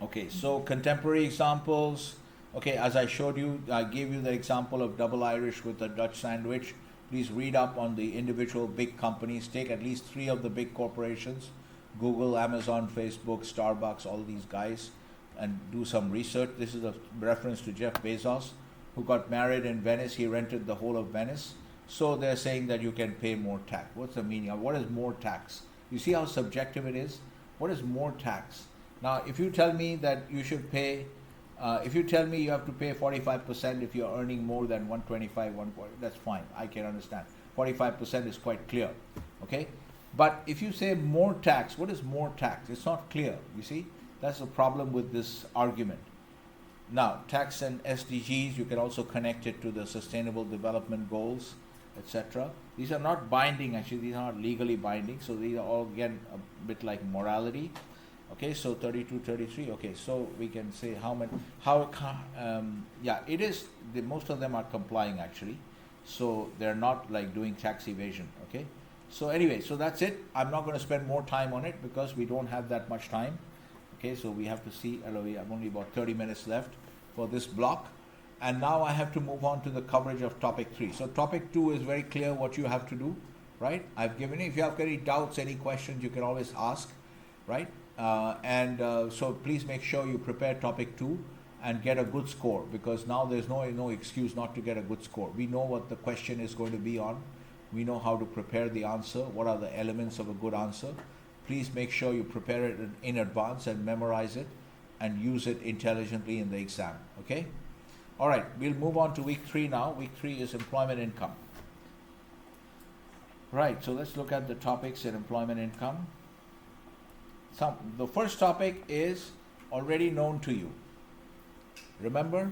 Okay, so contemporary examples. Okay, as I showed you, I gave you the example of double Irish with a Dutch sandwich. Please read up on the individual big companies. Take at least 3 of the big corporations, Google, Amazon, Facebook, Starbucks, all these guys, and do some research. This is a reference to Jeff Bezos, who got married in Venice. He rented the whole of Venice. So they're saying that you can pay more tax. What's the meaning of what is more tax? You see how subjective it is? What is more tax? Now, if you tell me that you should pay, if you tell me you have to pay 45% if you're earning more than 125, 140, that's fine. I can understand. 45% is quite clear, okay? But if you say more tax, what is more tax? It's not clear, you see? That's the problem with this argument. Now, tax and SDGs, you can also connect it to the Sustainable Development Goals, etc. These are not binding, actually. These are not legally binding. So these are all, again, a bit like morality. Okay, so 32, 33. Okay, so we can say yeah, it is, most of them are complying, actually. So they're not like doing tax evasion, okay? So anyway, so that's it. I'm not going to spend more time on it because we don't have that much time. Okay, so we have to see, we have only about 30 minutes left for this block. And now I have to move on to the coverage of topic 3. So topic 2 is very clear what you have to do, right? I've given it. If you have any doubts, any questions, you can always ask, right? So please make sure you prepare topic 2 and get a good score, because now there's no excuse not to get a good score. We know what the question is going to be on. We know how to prepare the answer. What are the elements of a good answer? Please make sure you prepare it in advance and memorize it and use it intelligently in the exam, okay? All right, we'll move on to week 3 now. Week 3 is employment income. Right, so let's look at the topics in employment income. The first topic is already known to you. Remember?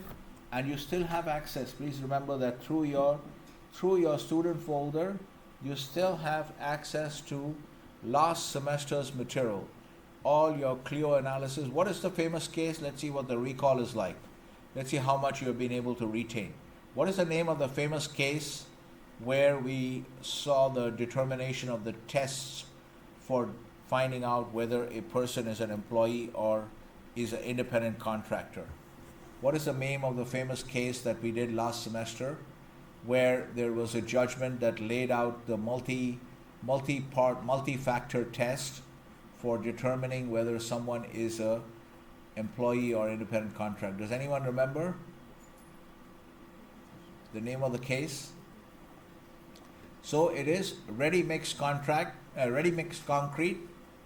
And you still have access. Please remember that through your student folder, you still have access to last semester's material. All your Clio analysis. What is the famous case? Let's see what the recall is like. Let's see how much you have been able to retain. What is the name of the famous case where we saw the determination of the tests for finding out whether a person is an employee or is an independent contractor? What is the name of the famous case that we did last semester where there was a judgment that laid out the multi-factor test for determining whether someone is a employee or independent contractor? Does anyone remember the name of the case? So it is ready mixed concrete,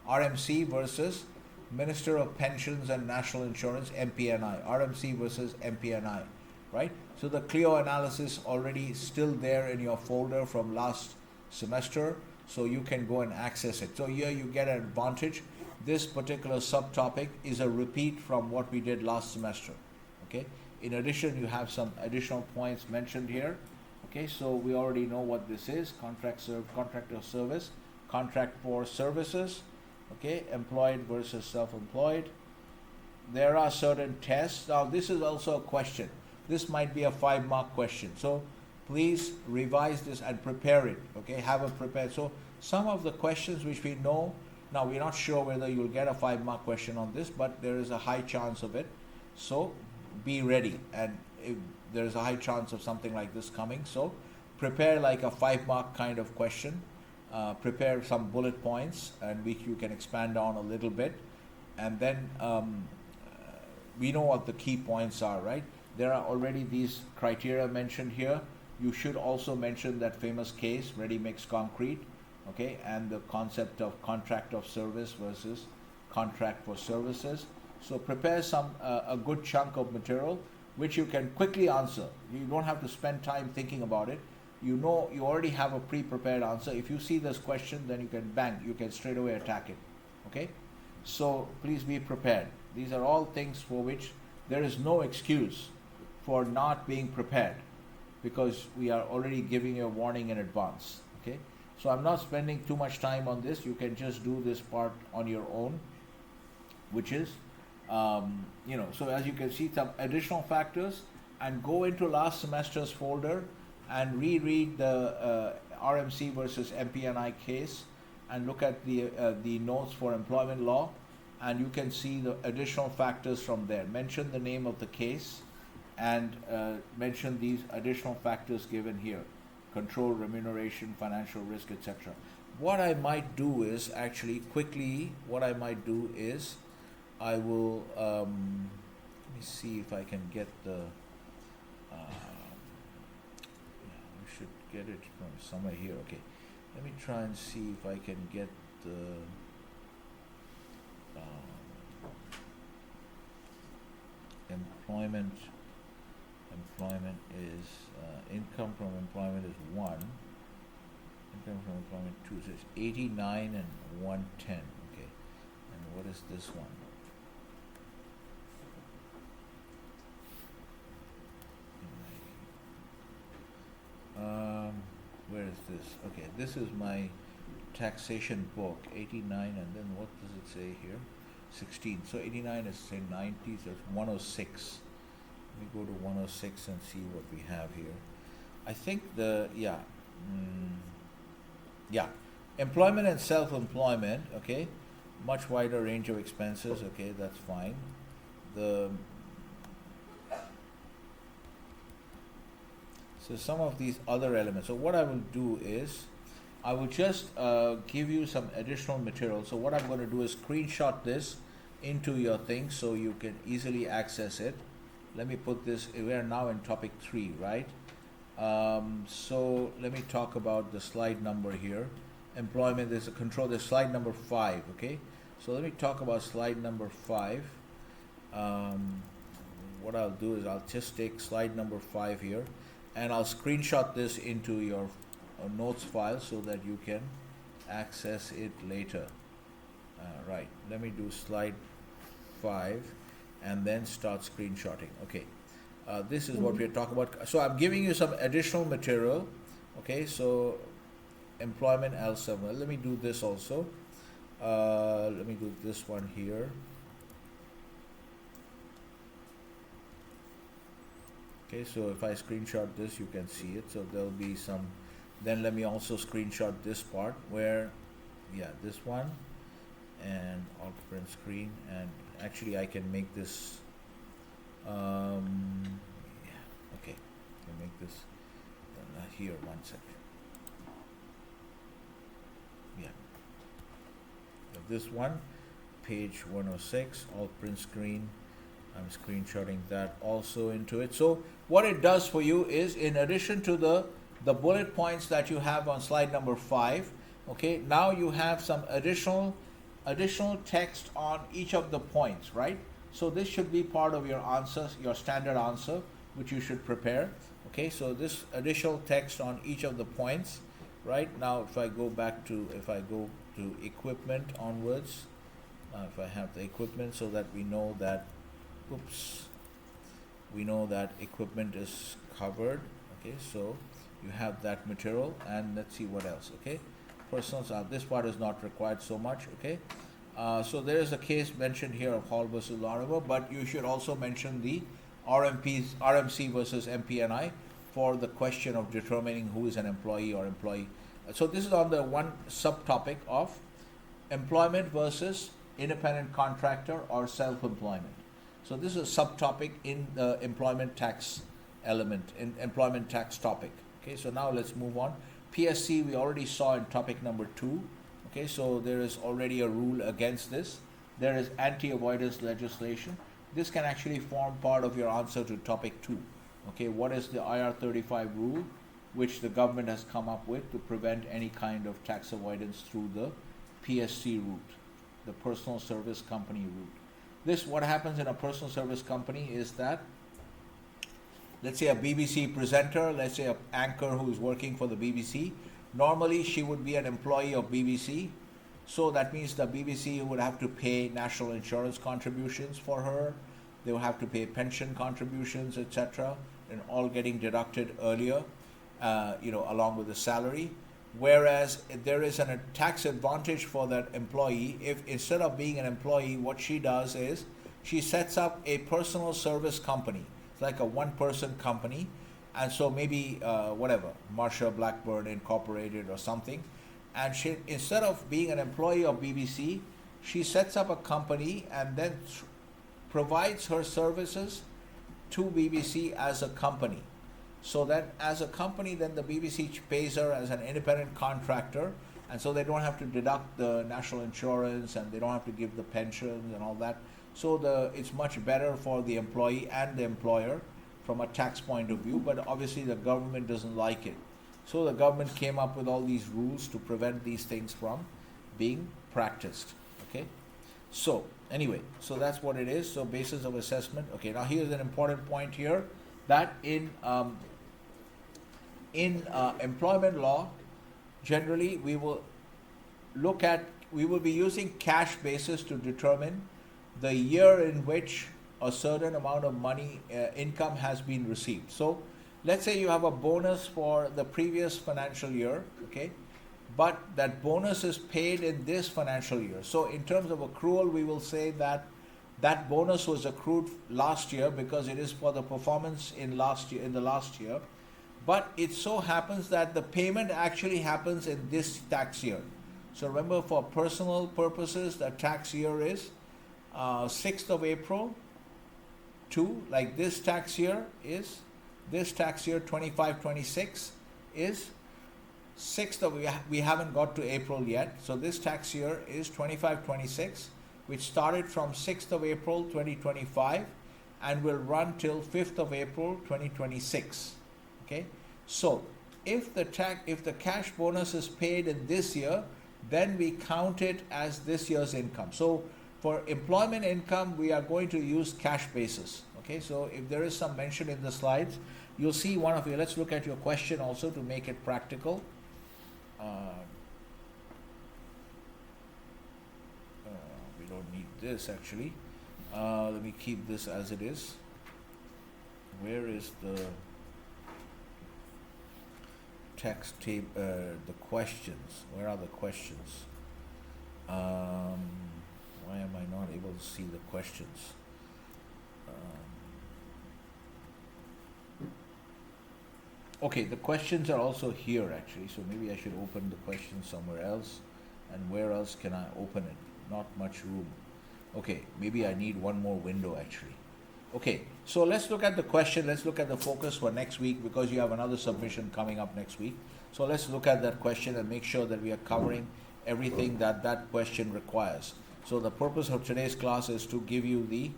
RMC versus Minister of Pensions and National Insurance, MPNI. RMC versus MPNI. right? So the Clio analysis already still there in your folder from last semester, so you can go and access it. So here you get an advantage. This particular subtopic is a repeat from what we did last semester, okay? In addition, you have some additional points mentioned here, okay? So we already know what this is: contractor service, contract for services, okay? Employed versus self-employed. There are certain tests. Now this is also a question. This might be a 5-mark question. So please revise this and prepare it, okay? Have it prepared. So some of the questions which we know, now we're not sure whether you'll get a 5-mark question on this, but there is a high chance of it. So be ready, and if there's a high chance of something like this coming, so prepare like a 5-mark kind of question. Prepare some bullet points and which you can expand on a little bit, and then we know what the key points are, right? There are already these criteria mentioned here. You should also mention that famous case, ready mix concrete, okay, and the concept of contract of service versus contract for services. So prepare some a good chunk of material which you can quickly answer. You don't have to spend time thinking about it. You know, you already have a pre-prepared answer. If you see this question, then you can straight away attack it, okay? So please be prepared. These are all things for which there is no excuse for not being prepared, because we are already giving you a warning in advance, okay? So I'm not spending too much time on this. You can just do this part on your own, which is, so as you can see, some additional factors, and go into last semester's folder and reread the RMC versus MPNI case, and look at the notes for employment law, and you can see the additional factors from there. Mention the name of the case, and mention these additional factors given here: control, remuneration, financial risk, etc. What I might do is, actually quickly, I will, let me see if I can get the, I should get it from somewhere here, okay. Let me try and see if I can get the, employment is, income from employment is 1, income from employment 2, so it's 89 and 110, okay. And what is this one? Where is this? Okay, this is my taxation book, 89, and then what does it say here? 16. So 89 is, say, 90, so it's 106. Let me go to 106 and see what we have here. I think employment and self-employment, okay, much wider range of expenses, okay, that's fine. So some of these other elements. So what I will do is, I will just give you some additional material. So what I'm going to do is screenshot this into your thing so you can easily access it. Let me put this, we are now in topic 3, right? So let me talk about the slide number here. Employment, there's a control, there's slide number 5, okay? So let me talk about slide number 5. What I'll do is I'll just take slide number 5 here, and I'll screenshot this into your notes file so that you can access it later. Right, let me do slide 5 and then start screenshotting. Okay, this is what we're talking about. So I'm giving you some additional material. Okay, so employment L7. Let me do this also. Let me do this one here. Okay, so if I screenshot this, you can see it. So there'll be some. Then let me also screenshot this part where, this one, and Alt print screen, and actually I can make this, okay, I can make this here, 1 second. This one, page 106, Alt print screen, I'm screenshotting that also into it. So what it does for you is, in addition to the bullet points that you have on slide number 5, okay, now you have some additional text on each of the points, right? So this should be part of your answer, your standard answer, which you should prepare. Okay, so this additional text on each of the points. Right now, if I go to equipment onwards, if I have the equipment, so that we know that, we know that equipment is covered. Okay, so you have that material, and let's see what else. Okay, personals, this part is not required so much. Okay, so there is a case mentioned here of Hall versus Larimer, but you should also mention the RMC versus MPNI for the question of determining who is an employee or employee. So this is on the one subtopic of employment versus independent contractor or self-employment. So this is a subtopic in the employment tax element, in employment tax topic. Okay, so now let's move on. PSC we already saw in topic number 2. Okay, so there is already a rule against this. There is anti-avoidance legislation. This can actually form part of your answer to topic 2. Okay, what is the IR35 rule which the government has come up with to prevent any kind of tax avoidance through the PSC route, the personal service company route. This, what happens in a personal service company is that, let's say a BBC presenter, let's say an anchor who is working for the BBC, normally she would be an employee of BBC, so that means the BBC would have to pay national insurance contributions for her, they will have to pay pension contributions, etc., and all getting deducted earlier, along with the salary. Whereas there is a tax advantage for that employee if instead of being an employee, what she does is she sets up a personal service company. It's like a one-person company, and so maybe Marsha Blackburn Incorporated or something, and she, instead of being an employee of BBC, she sets up a company and then provides her services to BBC as a company. So that as a company, then the BBC pays her as an independent contractor, and so they don't have to deduct the national insurance and they don't have to give the pensions and all that. So it's much better for the employee and the employer from a tax point of view, but obviously the government doesn't like it. So the government came up with all these rules to prevent these things from being practiced. Okay, so anyway, so that's what it is. So basis of assessment. Okay, now here's an important point here, that in employment law, generally we will be using cash basis to determine the year in which a certain amount of money, income has been received. So let's say you have a bonus for the previous financial year, okay, but that bonus is paid in this financial year. So in terms of accrual, we will say that that bonus was accrued last year because it is for the performance in the last year. But it so happens that the payment actually happens in this tax year. So remember, for personal purposes, the tax year is 6th of April to, like this tax year 25-26 is 6th of, we haven't got to April yet. So this tax year is 25-26, which started from 6th of April 2025 and will run till 5th of April 2026. Okay, so if the cash bonus is paid in this year, then we count it as this year's income. So for employment income, we are going to use cash basis. Okay, so if there is some mention in the slides, you'll see one of you. Let's look at your question also to make it practical. We don't need this actually. Let me keep this as it is. Where is the text tape, the questions? Where are the questions? Why am I not able to see the questions? Okay, the questions are also here actually, so maybe I should open the questions somewhere else. And where else can I open it? Not much room. Okay, maybe I need one more window actually. Okay, so let's look at the question, let's look at the focus for next week, because you have another submission coming up next week. So let's look at that question and make sure that we are covering everything that that question requires. So the purpose of today's class is to give you the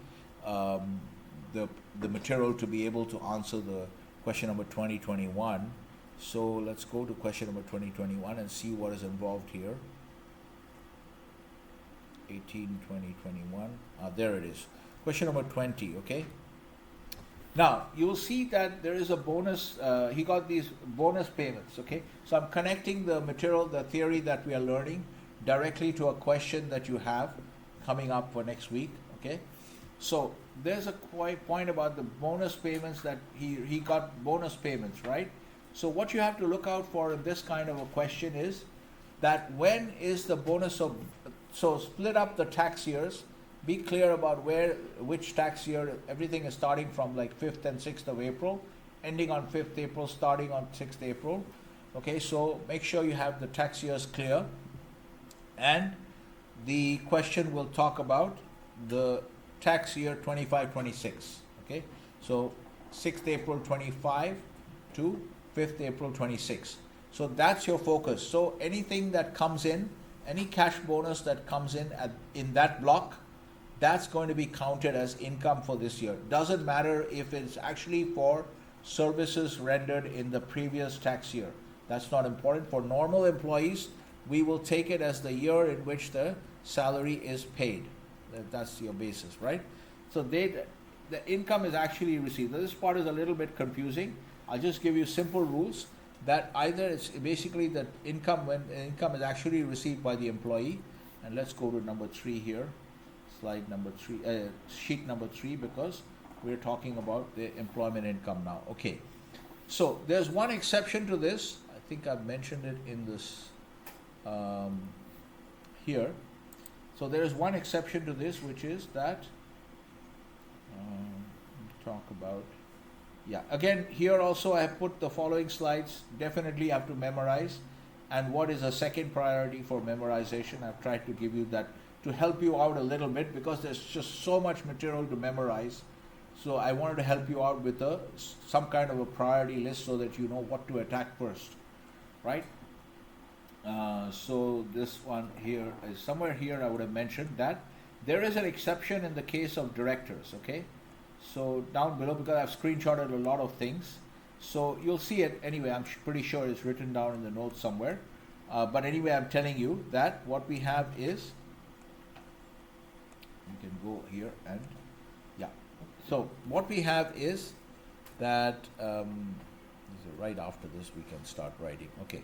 material to be able to answer the question number 2021. So let's go to question number 2021 and see what is involved here. 18, 20, 21. There it is. Question number 20, okay? Now, you will see that there is a bonus, he got these bonus payments, okay? So I'm connecting the material, the theory that we are learning directly to a question that you have coming up for next week, okay? So there's a point about the bonus payments that he got bonus payments, right? So what you have to look out for in this kind of a question is that when is the bonus of, so split up the tax years, be clear about which tax year, everything is starting from like 5th and 6th of April, ending on 5th April, starting on 6th April. Okay, so make sure you have the tax years clear. And the question will talk about the tax year 25-26. Okay, so 6th April 25 to 5th April 26. So that's your focus. So anything that comes in, any cash bonus that comes in that block, that's going to be counted as income for this year. Doesn't matter if it's actually for services rendered in the previous tax year. That's not important. For normal employees, we will take it as the year in which the salary is paid. That's your basis, right? So the income is actually received. This part is a little bit confusing. I'll just give you simple rules that either it's basically the income when income is actually received by the employee. And let's go to number 3 here. Slide number 3, sheet number 3, because we're talking about the employment income now. Okay, so there's one exception to this. I think I've mentioned it in this here. So there is one exception to this, which is that talk about, yeah, again here also I have put the following slides. Definitely have to memorize, and what is a second priority for memorization. I've tried to give you that to help you out a little bit, because there's just so much material to memorize. So I wanted to help you out with some kind of a priority list so that you know what to attack first, right? So this one here is somewhere here. I would have mentioned that there is an exception in the case of directors, okay? So down below, because I've screenshotted a lot of things, so you'll see it anyway. I'm pretty sure it's written down in the notes somewhere. But anyway, I'm telling you that what we have is, you can go here and, yeah. So what we have is that, right after this we can start writing, okay.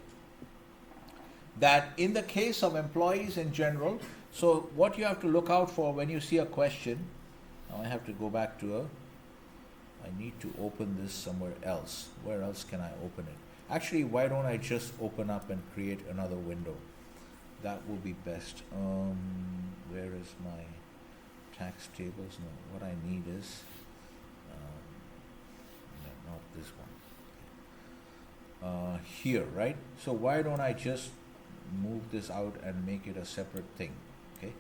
That in the case of employees in general, so what you have to look out for when you see a question, now I have to go back to I need to open this somewhere else. Where else can I open it? Actually, why don't I just open up and create another window? That will be best. Where is my tax tables? No, what I need is, no, not this one. Here, right? So why don't I just move this out and make it a separate thing, okay?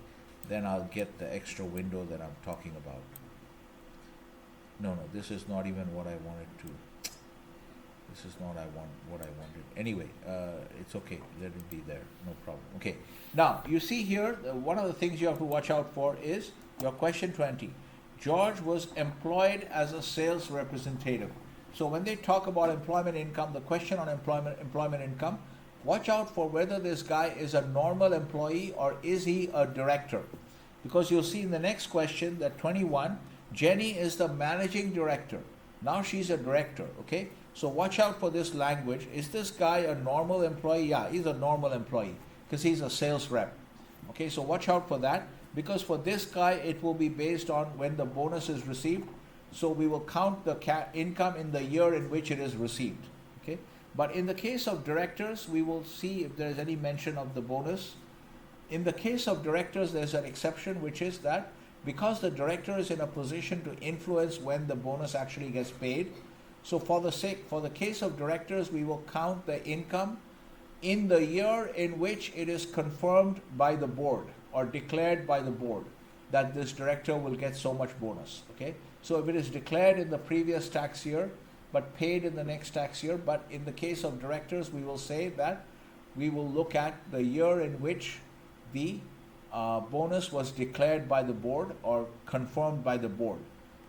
Then I'll get the extra window that I'm talking about. No, this is not even what I wanted to. This is not what I wanted. Anyway, it's okay. Let it be there. No problem. Okay. Now, you see here, one of the things you have to watch out for is your question 20. George was employed as a sales representative. So when they talk about employment income, the question on employment income, watch out for whether this guy is a normal employee or is he a director. Because you'll see in the next question that 21, Jenny is the managing director. Now she's a director, okay? So watch out for this language. Is this guy a normal employee? Yeah, he's a normal employee because he's a sales rep. Okay, so watch out for that, because for this guy, it will be based on when the bonus is received. So we will count the income in the year in which it is received, okay? But in the case of directors, we will see if there is any mention of the bonus. In the case of directors, there's an exception, which is that because the director is in a position to influence when the bonus actually gets paid. So for the case of directors, we will count the income in the year in which it is confirmed by the board or declared by the board that this director will get so much bonus, okay? So if it is declared in the previous tax year but paid in the next tax year, but in the case of directors, we will say that we will look at the year in which the bonus was declared by the board or confirmed by the board,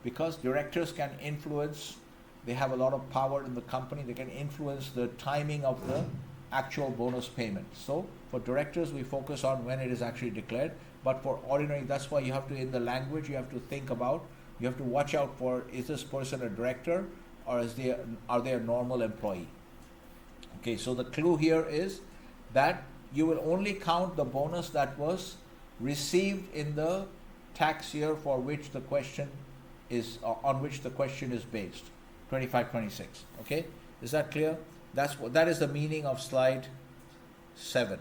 because directors can influence, they have a lot of power in the company, they can influence the timing of the actual bonus payment. So for directors, we focus on when it is actually declared, but for ordinary, that's why you have to, in the language, you have to think about You have to watch out for, is this person a director or are they a normal employee? Okay, so the clue here is that you will only count the bonus that was received in the tax year for which the question is, on which the question is based, 25-26. Okay, is that clear? That is the meaning of slide 7.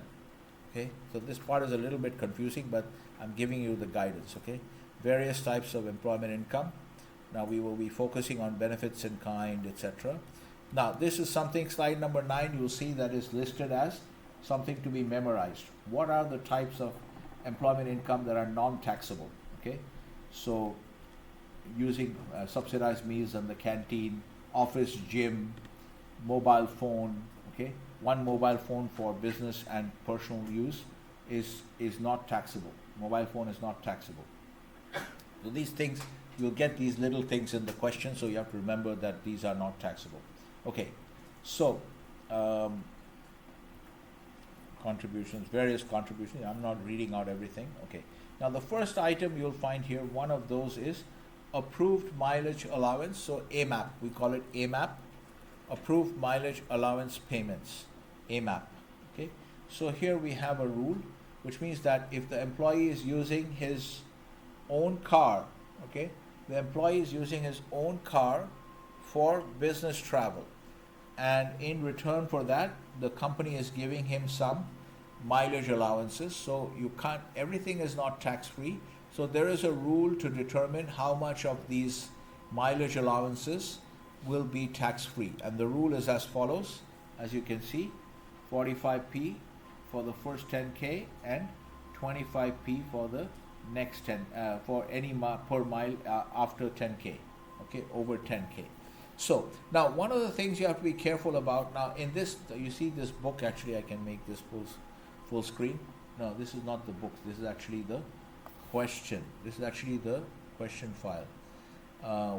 Okay, so this part is a little bit confusing, but I'm giving you the guidance. Okay, various types of employment income. Now we will be focusing on benefits in kind, etc. Now this is something, slide number 9, you'll see that is listed as something to be memorized. What are the types of employment income that are non-taxable? Okay, so using subsidized meals in the canteen, office gym, mobile phone. Okay, one mobile phone for business and personal use is not taxable. Mobile phone is not taxable. So these things, you'll get these little things in the question, so you have to remember that these are not taxable. Okay, so contributions, various contributions. I'm not reading out everything. Okay, now the first item you'll find here, one of those is approved mileage allowance. So AMAP, we call it AMAP, approved mileage allowance payments, AMAP. Okay, so here we have a rule, which means that if the employee is using his own car, okay, the employee is using his own car for business travel, and in return for that, the company is giving him some mileage allowances. So you can't, everything is not tax-free. So there is a rule to determine how much of these mileage allowances will be tax-free, and the rule is as follows. As you can see, 45p for the first 10k and 25p for the next 10 for any per mile after 10k. Okay, over 10k. So now one of the things you have to be careful about, now in this, you see this book, actually I can make this full screen. No, this is not the book, this is actually the question. This is actually the question file.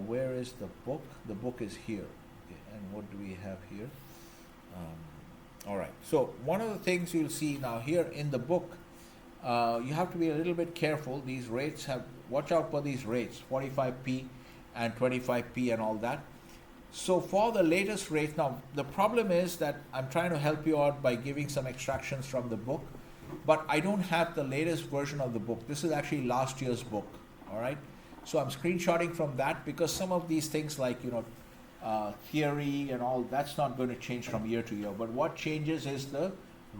Where is the book? The book is here. Okay, and what do we have here? All right, so one of the things you'll see now here in the book, you have to be a little bit careful. These rates have, watch out for these rates, 45p and 25p and all that. So for the latest rate, now the problem is that I'm trying to help you out by giving some extractions from the book, but I don't have the latest version of the book. This is actually last year's book. All right, so I'm screenshotting from that because some of these things like, you know, theory and all, that's not going to change from year to year, but what changes is the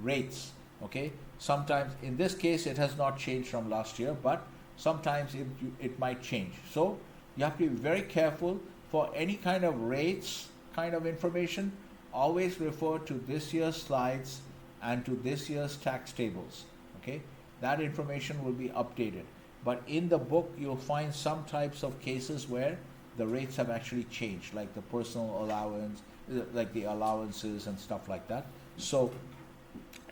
rates. Okay, sometimes in this case it has not changed from last year, but sometimes it might change. So you have to be very careful. For any kind of rates kind of information, always refer to this year's slides and to this year's tax tables. Okay, that information will be updated, but in the book you'll find some types of cases where the rates have actually changed, like the personal allowance, like the allowances and stuff like that. So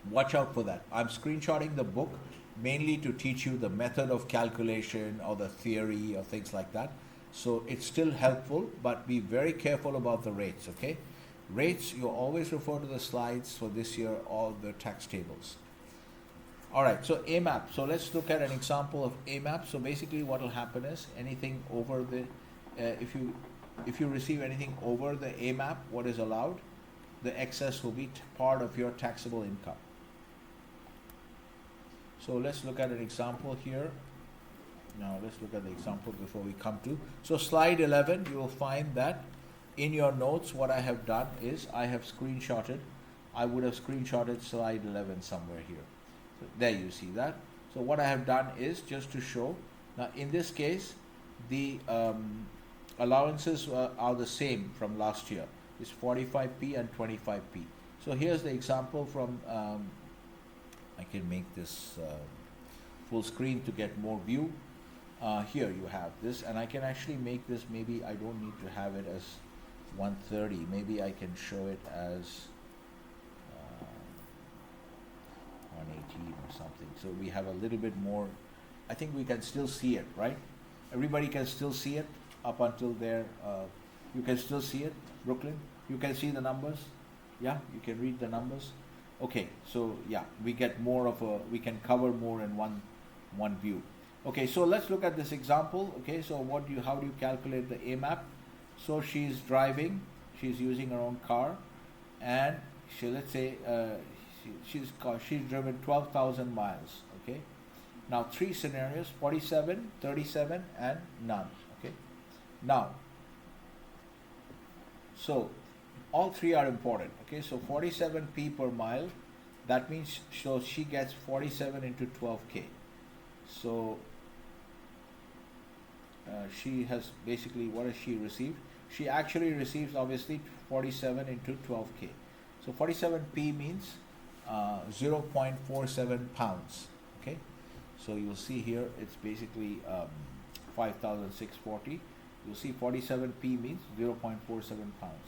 watch out for that. I'm screenshotting the book mainly to teach you the method of calculation or the theory or things like that. So it's still helpful, but be very careful about the rates. Okay, rates, you always refer to the slides for this year or the tax tables. All right, so AMAP. So let's look at an example of AMAP. So basically what will happen is anything over the, if you receive anything over the AMAP, what is allowed, the excess will be part of your taxable income. So let's look at an example here. Now let's look at the example before we come to. So slide 11, you will find that in your notes what I have done is I have screenshotted. I would have screenshotted slide 11 somewhere here. So there you see that. So what I have done is just to show. Now in this case, the allowances are the same from last year. It's 45p and 25p. So here's the example from, I can make this full screen to get more view. Here you have this, and I can actually make this, maybe I don't need to have it as 130, maybe I can show it as 118 or something. So we have a little bit more, I think we can still see it, right? Everybody can still see it up until there. You can still see it, Brooklyn? You can see the numbers? Yeah, you can read the numbers? Okay, so yeah, we get more of a, we can cover more in one view. Okay, so let's look at this example. Okay, so how do you calculate the AMAP? So she's driving, she's using her own car, and let's say she's driven 12,000 miles. Okay, now three scenarios: 47, 37, and none. Okay, now so all three are important. Okay, so 47p per mile, that means so she gets 47 into 12k. So she has basically, what has she received? She actually receives obviously 47 into 12k. So 47p means 0.47 pounds. Okay, so you'll see here it's basically 5,640. You'll see 47p means 0.47 pounds.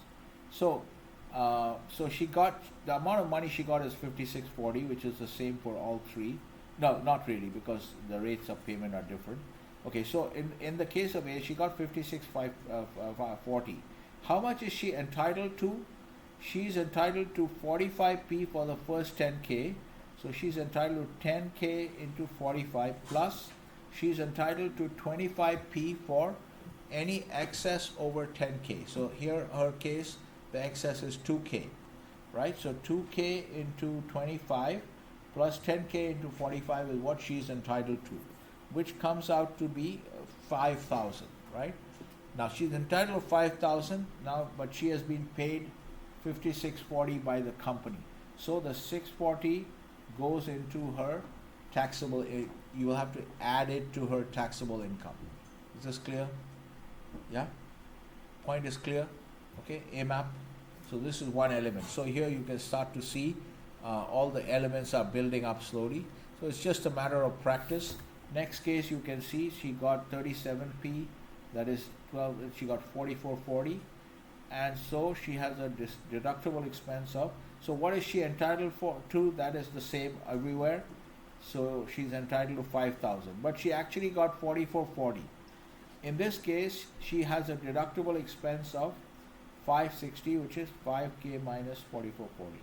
So so she got, the amount of money she got is 5640, which is the same for all three. No, not really, because the rates of payment are different. Okay, so in the case of A, she got 5640. How much is she entitled to? She's entitled to 45p for the first 10k. So she's entitled to 10k into 45, plus she's entitled to 25p for any excess over 10k. So here her case, the excess is 2k, right? So 2k into 25 plus 10k into 45 is what she's entitled to, which comes out to be 5,000, right? Now she's entitled to 5,000 now, but she has been paid 5640 by the company. So the 640 goes into her taxable. You will have to add it to her taxable income. Is this clear? Yeah. Point is clear. Okay. AMAP. So this is one element. So here you can start to see all the elements are building up slowly. So it's just a matter of practice. Next case, you can see she got 37p, that is 12, she got 4440, and so she has a deductible expense of, so what is she entitled to? That is the same everywhere. So she's entitled to 5,000, but she actually got 4440. In this case, she has a deductible expense of 560, which is 5k minus 4440.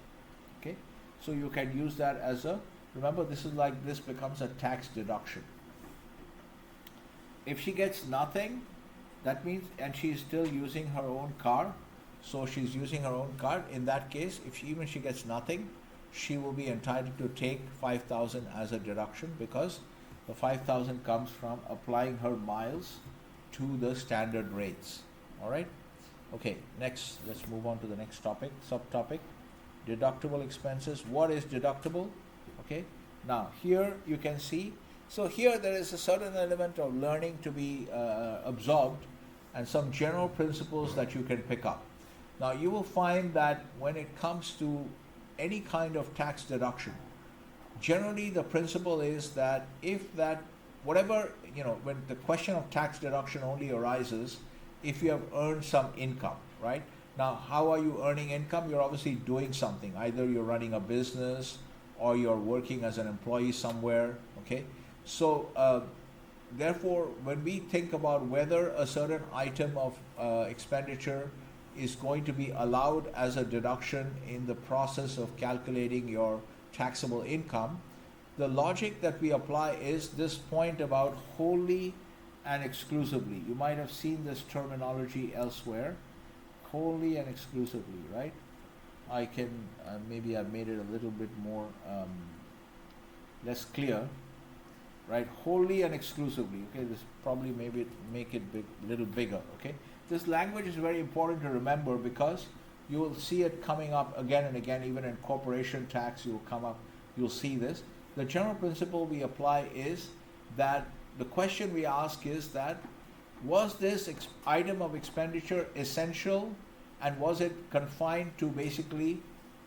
Okay, so you can use that as a, remember, this is like, this becomes a tax deduction. If she gets nothing, that means, and she's still using her own car, so she's using her own car, in that case, if she, even she gets nothing, she will be entitled to take 5,000 as a deduction, because the 5,000 comes from applying her miles to the standard rates. All right. Okay, next, let's move on to the next topic, subtopic, deductible expenses. What is deductible? Okay, now here you can see, so here there is a certain element of learning to be absorbed, and some general principles that you can pick up. Now you will find that when it comes to any kind of tax deduction, generally the principle is that if that, whatever, you know, when the question of tax deduction only arises if you have earned some income, right? Now, how are you earning income? You're obviously doing something. Either you're running a business or you're working as an employee somewhere, okay? So, therefore, when we think about whether a certain item of expenditure is going to be allowed as a deduction in the process of calculating your taxable income, the logic that we apply is this point about wholly and exclusively. You might have seen this terminology elsewhere, wholly and exclusively, right? I can, maybe I've made it a little bit more less clear, right? Wholly and exclusively, okay? This probably maybe make it little bigger, okay? This language is very important to remember, because you will see it coming up again and again, even in corporation tax, you will come up, you'll see this. The general principle we apply is that the question we ask is that, was this item of expenditure essential, and was it confined to basically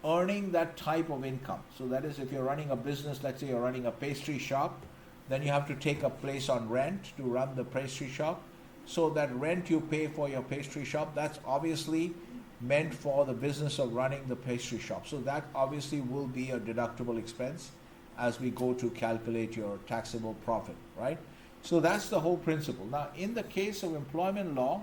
earning that type of income? So that is, if you're running a business, let's say you're running a pastry shop, then you have to take a place on rent to run the pastry shop. So that rent you pay for your pastry shop, that's obviously meant for the business of running the pastry shop. So that obviously will be a deductible expense as we go to calculate your taxable profit, right? So that's the whole principle. Now, in the case of employment law,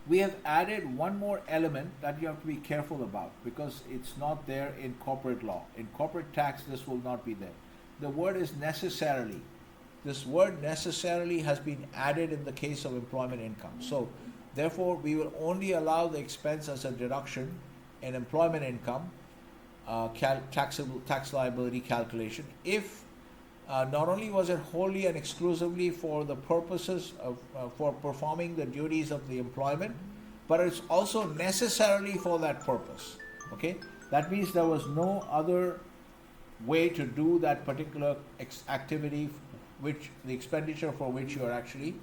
we have added one more element that you have to be careful about, because it's not there in corporate law. In corporate tax, this will not be there. The word is necessarily. this word necessarily has been added in the case of employment income. So therefore, we will only allow the expense as a deduction in employment income taxable tax liability calculation if not only was it wholly and exclusively for the purposes of for performing the duties of the employment, but it's also necessarily for that purpose. Okay, that means there was no other way to do that particular activity, which the expenditure for which you are actually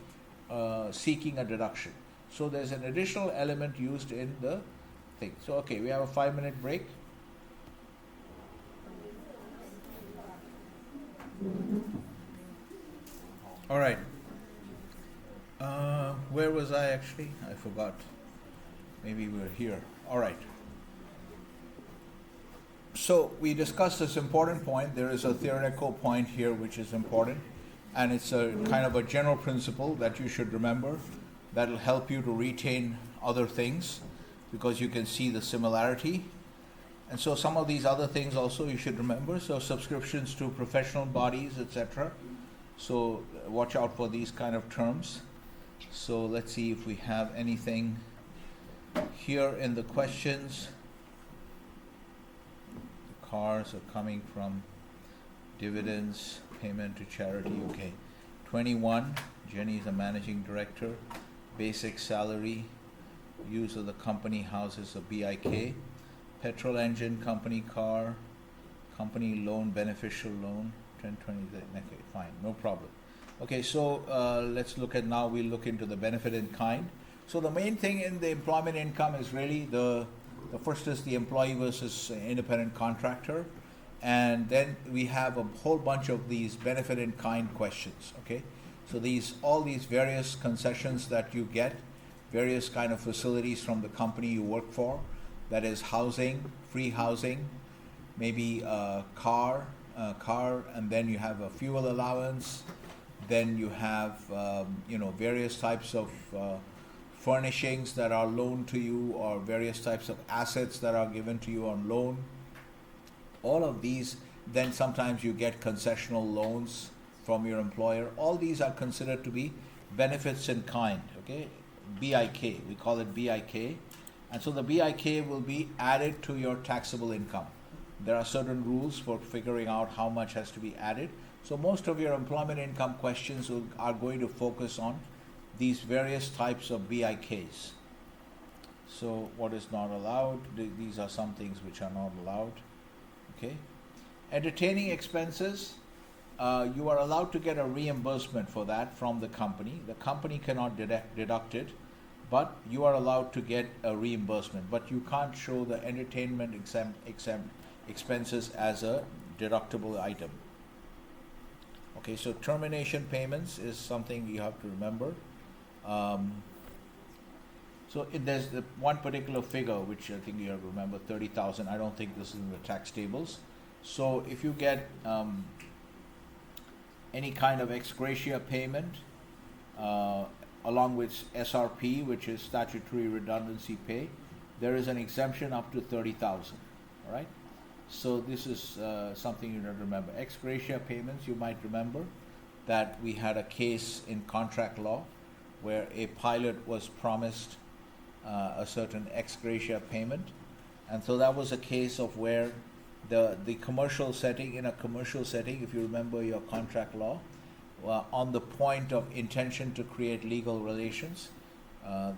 seeking a deduction. So there's an additional element used in the thing. So okay, we have a 5-minute break. All right. Where was I actually? I forgot. Maybe we're here. All right. So we discussed this important point. There is a theoretical point here which is important, and it's a kind of a general principle that you should remember that will help you to retain other things because you can see the similarity. And so some of these other things also you should remember. So subscriptions to professional bodies, etc. So watch out for these kind of terms. So let's see if we have anything here in the questions. The cars are coming from dividends, payment to charity. Okay. 21, Jenny is a managing director. Basic salary, use of the company houses, a BIK. Petrol engine, company car, company loan, beneficial loan, 1020, okay, fine, no problem. Okay, so let's look at now, we'll look into the benefit in kind. So the main thing in the employment income is really the first is the employee versus independent contractor, and then we have a whole bunch of these benefit in kind questions, okay? So all these various concessions that you get, various kind of facilities from the company you work for, that is housing, free housing, maybe a car, and then you have a fuel allowance, then you have various types of furnishings that are loaned to you, or various types of assets that are given to you on loan. All of these, then sometimes you get concessional loans from your employer. All these are considered to be benefits in kind, okay? BIK, we call it BIK. And so the BIK will be added to your taxable income. There are certain rules for figuring out how much has to be added. So most of your employment income questions are going to focus on these various types of BIKs. So what is not allowed? These are some things which are not allowed. Okay. Entertaining expenses, you are allowed to get a reimbursement for that from the company. The company cannot deduct it, but you are allowed to get a reimbursement. But you can't show the entertainment exempt expenses as a deductible item. Okay, so termination payments is something you have to remember. There's the one particular figure which I think you have to remember, 30,000. I don't think this is in the tax tables. So if you get any kind of ex gratia payment along with SRP, which is statutory redundancy pay, there is an exemption up to 30,000. All right. So this is something you need to remember. Ex gratia payments, you might remember that we had a case in contract law where a pilot was promised a certain ex gratia payment, and so that was a case of where the commercial setting, in a commercial setting, if you remember your contract law, on the point of intention to create legal relations,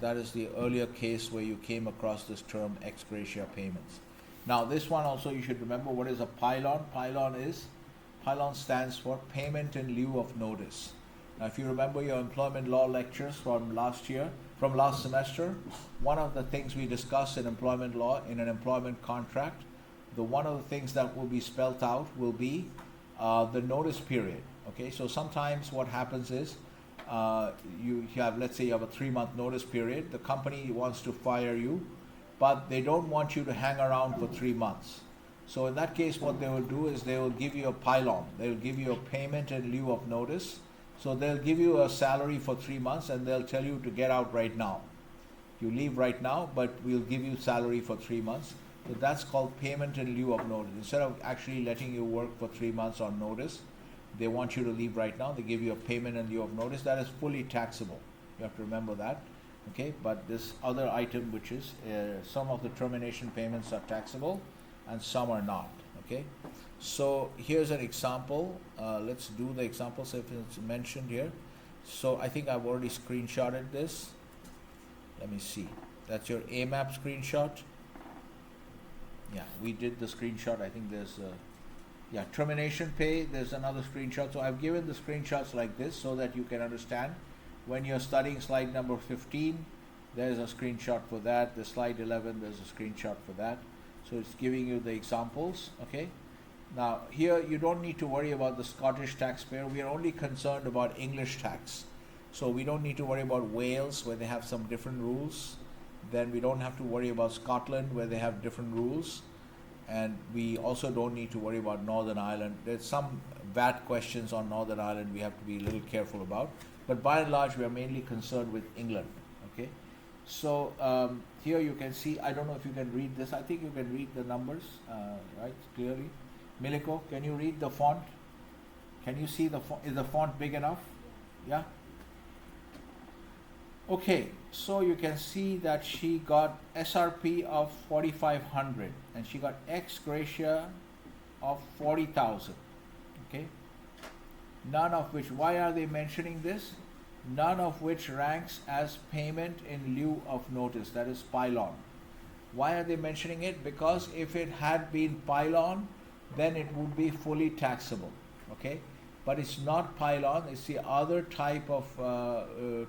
that is the earlier case where you came across this term ex gratia payments. Now this one also you should remember, what is a pylon? Pylon stands for payment in lieu of notice. Now if you remember your employment law lectures from last semester, one of the things we discussed in employment law, in an employment contract, one of the things that will be spelt out will be the notice period. Okay, so sometimes what happens is you have, let's say you have a 3-month notice period. The company wants to fire you, but they don't want you to hang around for 3 months. So in that case, what they will do is they will give you a pylon. They will give you a payment in lieu of notice. So they'll give you a salary for 3 months and they'll tell you to get out right now. You leave right now, but we'll give you salary for 3 months. So that's called payment in lieu of notice. Instead of actually letting you work for 3 months on notice, they want you to leave right now, they give you a payment in lieu of notice, that is fully taxable. You have to remember that. Okay, but this other item, which is some of the termination payments are taxable and some are not. Okay, so here's an example. Let's do the example, so if it's mentioned here. So I think I've already screenshotted this. Let me see. That's your AMAP screenshot. Yeah, we did the screenshot. I think there's yeah, termination pay, there's another screenshot. So I've given the screenshots like this so that you can understand. When you're studying slide number 15, there's a screenshot for that. The slide 11, there's a screenshot for that. So it's giving you the examples. Okay. Now here you don't need to worry about the Scottish taxpayer. We are only concerned about English tax. So we don't need to worry about Wales, where they have some different rules. Then we don't have to worry about Scotland, where they have different rules. And we also don't need to worry about Northern Ireland. There's some VAT questions on Northern Ireland we have to be a little careful about. But by and large, we are mainly concerned with England. Okay. So here you can see, I don't know if you can read this. I think you can read the numbers, right, clearly. Miliko, can you read the font? Can you see the font? Is the font big enough? Yeah? Okay, so you can see that she got SRP of 4,500 and she got ex gratia of 40,000. Okay? None of which, why are they mentioning this? None of which ranks as payment in lieu of notice, that is pile-on. Why are they mentioning it? Because if it had been pile-on, then it would be fully taxable. Okay? But it's not pile-on, it's the other type of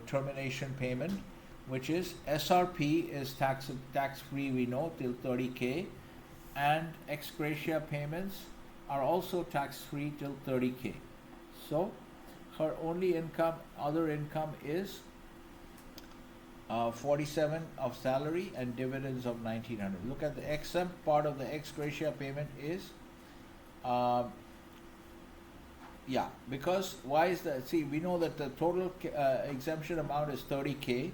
termination payment, which is SRP is tax-free, we know, till 30K, and ex gratia payments are also tax-free till 30K. So her only income, other income, is 47 of salary and dividends of 1,900. Look at the exempt part of the ex gratia payment is yeah, because why is that? See, we know that the total exemption amount is 30K.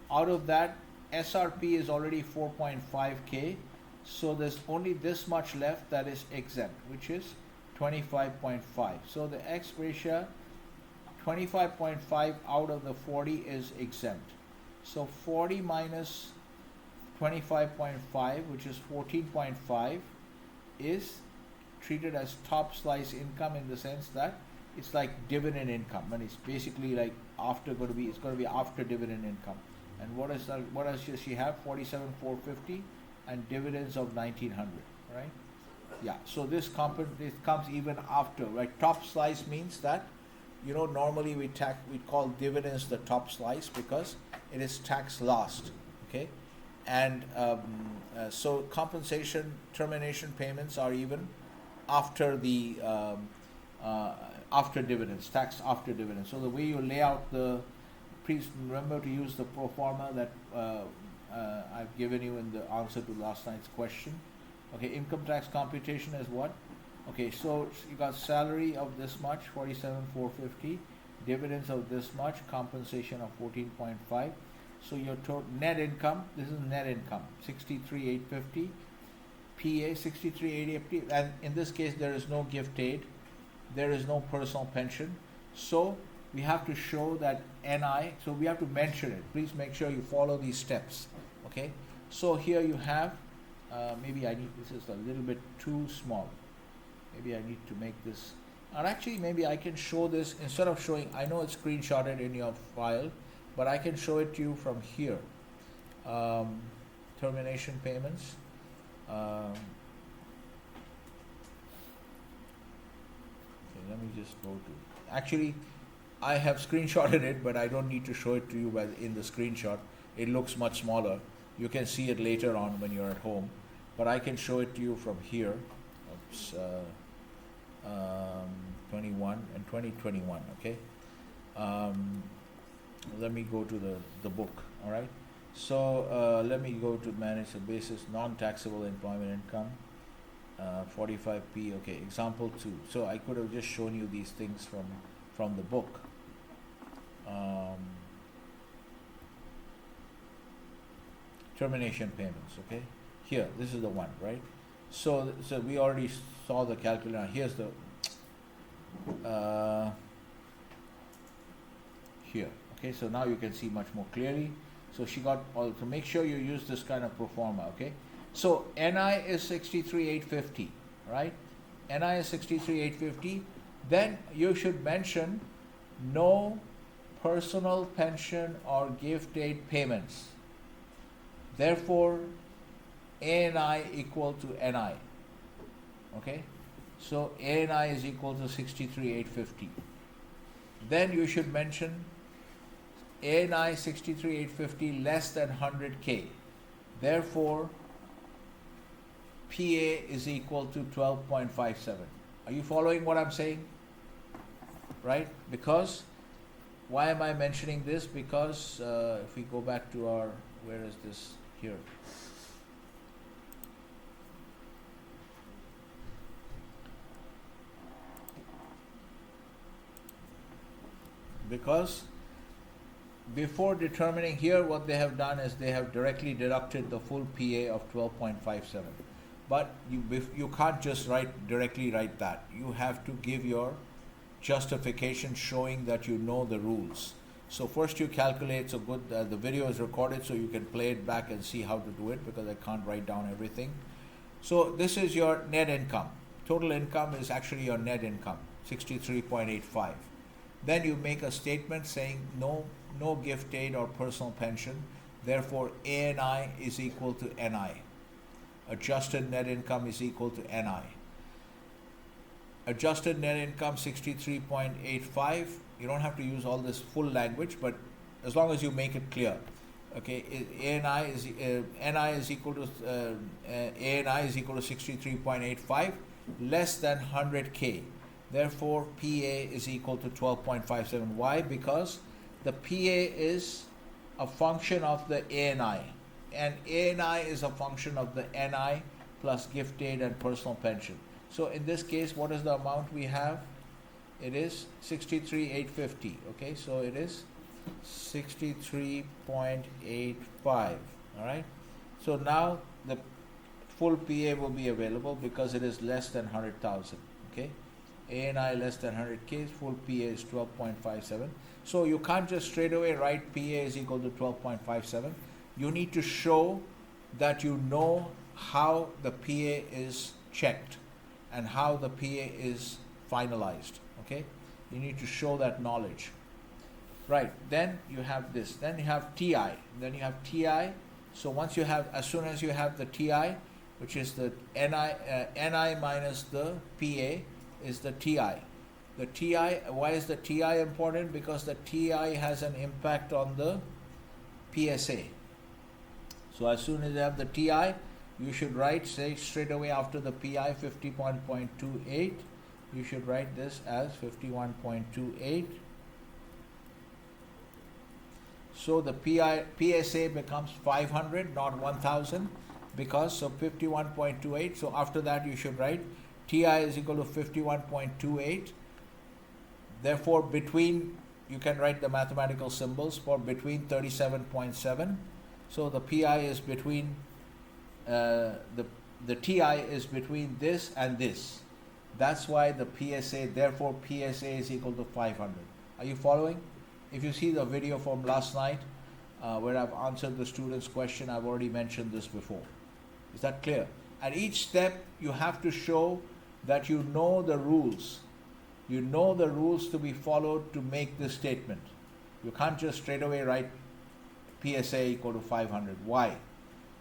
Out of that, SRP is already 4.5K. So there's only this much left that is exempt, which is 25.5. So the ex gratia, 25.5 out of the 40 is exempt. So 40 minus 25.5, which is 14.5, is treated as top slice income, in the sense that it's like dividend income, and it's basically like it's going to be after dividend income. And what does she have? 47,450 and dividends of 1,900, right? Yeah. So this comes even after, right? Top slice means that, you know, normally we call dividends the top slice because it is tax last. Okay, and so compensation termination payments are even after the after dividends, tax after dividends. So the way you lay out please remember to use the pro forma that I've given you in the answer to last night's question. Okay, income tax computation is what? Okay, so you got salary of this much, 47,450, dividends of this much, compensation of 14.5. So your total net income, this is net income, 63,850. PA 63,850, and in this case there is no gift aid, there is no personal pension, so we have to show that NI, so we have to mention it. Please make sure you follow these steps. Okay, so here you have maybe this is a little bit too small, maybe I need to make this, or actually maybe I can show this instead of showing, I know it's screenshotted in your file, but I can show it to you from here. Termination payments. Okay, let me just go to, actually I have screenshotted it, but I don't need to show it to you in the screenshot. It looks much smaller. You can see it later on when you're at home, but I can show it to you from here. Oops, 21 and 2021. Okay, let me go to the book. All right. So let me go to manage the basis, non-taxable employment income, 45P. Okay, example 2. So I could have just shown you these things from the book. Termination payments. Okay, here this is the one, right? So we already saw the calculator. Here's the here. Okay, so now you can see much more clearly. So she got all, so make sure you use this kind of pro forma, okay? So NI is 63,850, right? NI is 63,850. Then you should mention no personal pension or gift aid payments. Therefore, ANI equal to NI. Okay? So ANI is equal to 63,850. Then you should mention ANI 63,850 less than 100K. Therefore, PA is equal to 12.57. Are you following what I'm saying? Right? Because, why am I mentioning this? Because if we go back to our, where is this? Here. Because before determining here, what they have done is they have directly deducted the full PA of 12.57. But you can't just directly write that. You have to give your justification showing that you know the rules. So first you calculate, so good, the video is recorded so you can play it back and see how to do it, because I can't write down everything. So this is your net income. Total income is actually your net income, 63.85. Then you make a statement saying no gift aid or personal pension. Therefore, ANI is equal to NI. Adjusted net income is equal to NI. Adjusted net income 63.85. You don't have to use all this full language, but as long as you make it clear. Okay, ANI is NI is equal to ANI is equal to 63.85 less than 100K. Therefore, PA is equal to 12.57. Why? Because the PA is a function of the ANI, and ANI is a function of the NI plus gift aid and personal pension. So in this case, what is the amount we have? It is 63,850. Okay, so it is 63.85. All right. So now the full PA will be available because it is less than 100,000. Okay. ANI less than 100K, full PA is 12.57. So you can't just straight away write PA is equal to 12.57. You need to show that you know how the PA is checked and how the PA is finalized. Okay, you need to show that knowledge. Right, then you have this, then you have TI, then you have TI. So once you have, as soon as you have the TI, which is the NI minus the PA, is the TI. The TI, why is the TI important? Because the TI has an impact on the PSA. So as soon as you have the TI, you should write, say straight away after the PI 51.28, you should write this as 51.28. So the PSA becomes 500, not 1000, because so 51.28. So after that you should write TI is equal to 51.28. Therefore, between, you can write the mathematical symbols for between 37.7. So the PI is between, the TI is between this and this. That's why the PSA, therefore PSA is equal to 500. Are you following? If you see the video from last night, where I've answered the student's question, I've already mentioned this before. Is that clear? At each step, you have to show that you know the rules. You know the rules to be followed to make this statement. You can't just straight away write PSA equal to 500. Why?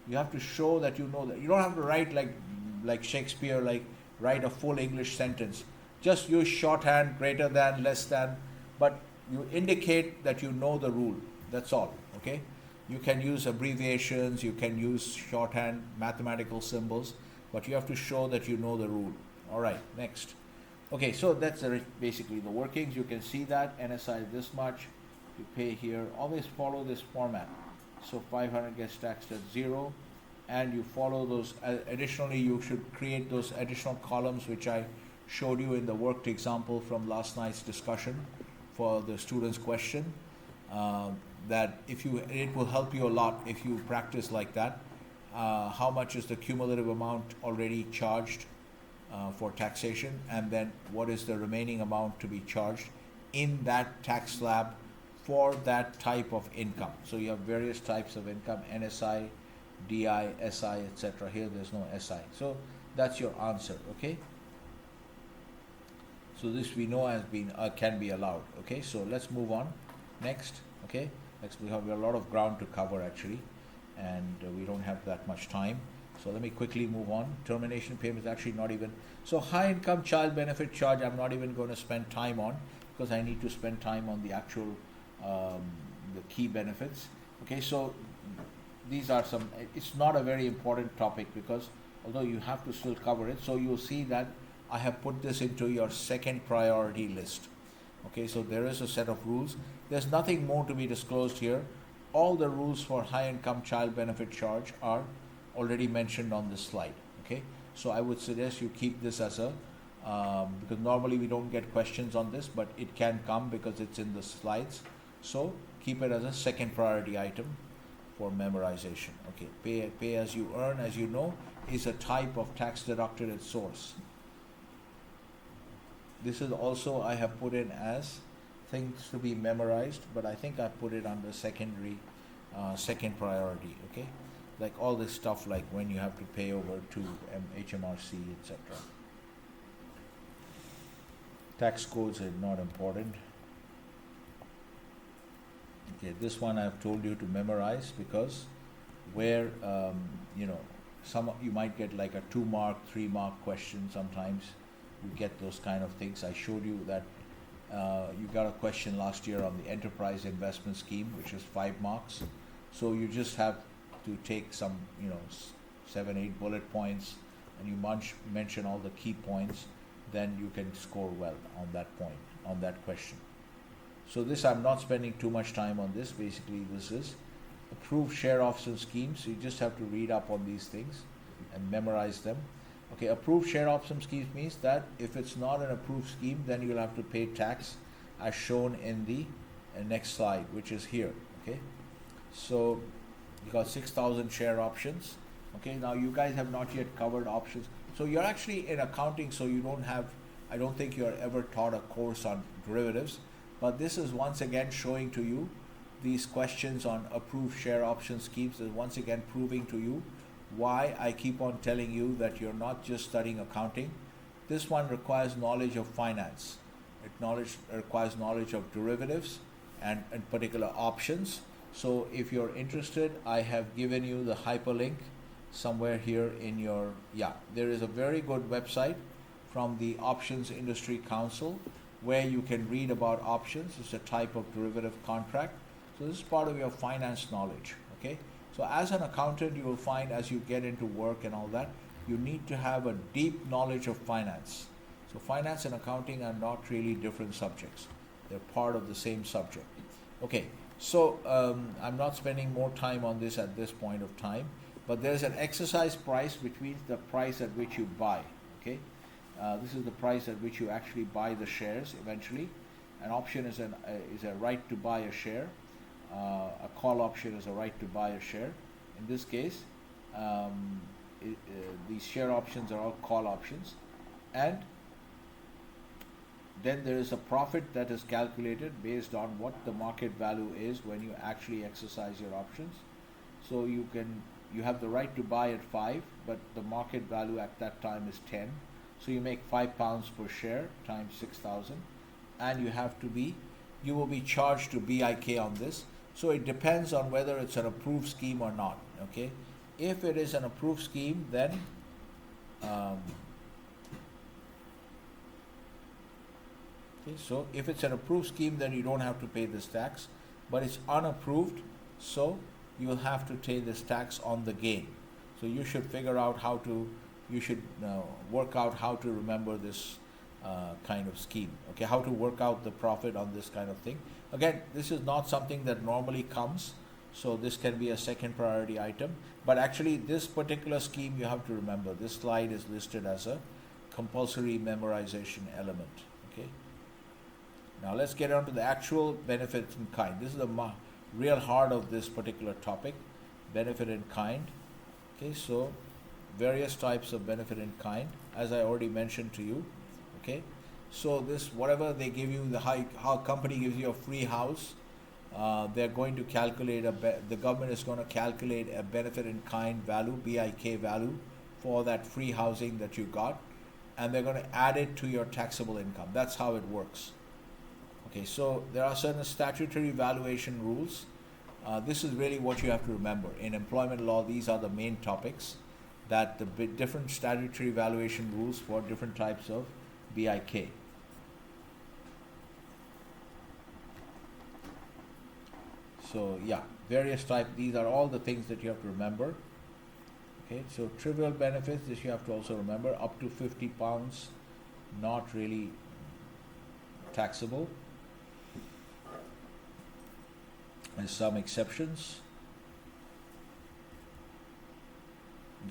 You have to show that you know that. You don't have to write like Shakespeare, like write a full English sentence. Just use shorthand, greater than, less than, but you indicate that you know the rule. That's all. Okay? You can use abbreviations, you can use shorthand, mathematical symbols, but you have to show that you know the rule. All right, next. Okay, so that's basically the workings. You can see that NSI is this much. You pay here. Always follow this format. So 500 gets taxed at 0, and you follow those. Additionally, you should create those additional columns which I showed you in the worked example from last night's discussion for the student's question. That it will help you a lot if you practice like that. How much is the cumulative amount already charged for taxation, and then what is the remaining amount to be charged in that tax slab for that type of income. So you have various types of income, NSI, DI, SI, etc. Here there's no SI. So that's your answer, okay? So this we know has been can be allowed, okay? So let's move on. Next, okay? Next we have a lot of ground to cover actually, and we don't have that much time. So let me quickly move on. Termination payment is actually not even, so high income child benefit charge I'm not even going to spend time on, because I need to spend time on the actual the key benefits. Okay, so these are some, it's not a very important topic because although you have to still cover it, so you'll see that I have put this into your second priority list. Okay, so there is a set of rules. There's nothing more to be disclosed here. All the rules for high income child benefit charge are already mentioned on this slide. Okay, so I would suggest you keep this as a because normally we don't get questions on this, but it can come because it's in the slides. So keep it as a second priority item for memorization. Okay, pay as you earn, as you know, is a type of tax deducted at source. This is also I have put in as things to be memorized, but I think I put it under secondary, second priority. Okay, like all this stuff, like when you have to pay over to HMRC, etc. Tax codes are not important. Okay, this one I've told you to memorize because where you know, some you might get like a 2-mark, 3-mark question. Sometimes you get those kind of things. I showed you that you got a question last year on the enterprise investment scheme, which is 5 marks. So you just have to take some, you know, 7, 8 bullet points, and you mention all the key points. Then you can score well on that point, on that question. So this, I'm not spending too much time on this. Basically, this is approved share option schemes. So you just have to read up on these things and memorize them. Okay, approved share option schemes means that if it's not an approved scheme, then you'll have to pay tax as shown in the next slide, which is here. Okay, so you got 6,000 share options. Okay, now you guys have not yet covered options. So you're actually in accounting, so you don't have, I don't think you're ever taught a course on derivatives, but this is once again showing to you these questions on approved share option schemes is once again proving to you why I keep on telling you that you're not just studying accounting. This one requires knowledge of finance. It requires knowledge of derivatives and particular options. So if you're interested, I have given you the hyperlink somewhere here in your, there is a very good website from the Options Industry Council where you can read about options. It's a type of derivative contract. So this is part of your finance knowledge. Okay, so as an accountant, you will find as you get into work and all that, you need to have a deep knowledge of finance. So finance and accounting are not really different subjects. They're part of the same subject. Okay, so I'm not spending more time on this at this point of time, but there's an exercise price, which means the price at which you buy. Okay, this is the price at which you actually buy the shares eventually. An option is a right to buy a share. A call option is a right to buy a share. In this case, these share options are all call options, and then there is a profit that is calculated based on what the market value is when you actually exercise your options. So you have the right to buy at 5, but the market value at that time is 10. So you make £5 per share times 6,000, and you will be charged to BIK on this. So it depends on whether it's an approved scheme or not. Okay, if it is an approved scheme, then so if it's an approved scheme, then you don't have to pay this tax, but it's unapproved, so you will have to pay this tax on the gain. So you should figure out how to, work out how to remember this kind of scheme. Okay, how to work out the profit on this kind of thing. Again, this is not something that normally comes, so this can be a second priority item, but actually this particular scheme you have to remember. This slide is listed as a compulsory memorization element. Okay, now let's get on to the actual benefit in kind. This is the real heart of this particular topic, benefit in kind. Okay, so various types of benefit in kind. as I already mentioned to you. Okay, so this, whatever they give you, how company gives you a free house, they're going to calculate the government is going to calculate a benefit in kind value, BIK value, for that free housing that you got, and they're going to add it to your taxable income. That's how it works. Okay, so there are certain statutory valuation rules. This is really what you have to remember. In employment law, these are the main topics, that the different statutory valuation rules for different types of BIK. So yeah, various types, these are all the things that you have to remember. Okay, so trivial benefits, this you have to also remember, up to £50, not really taxable. There's some exceptions.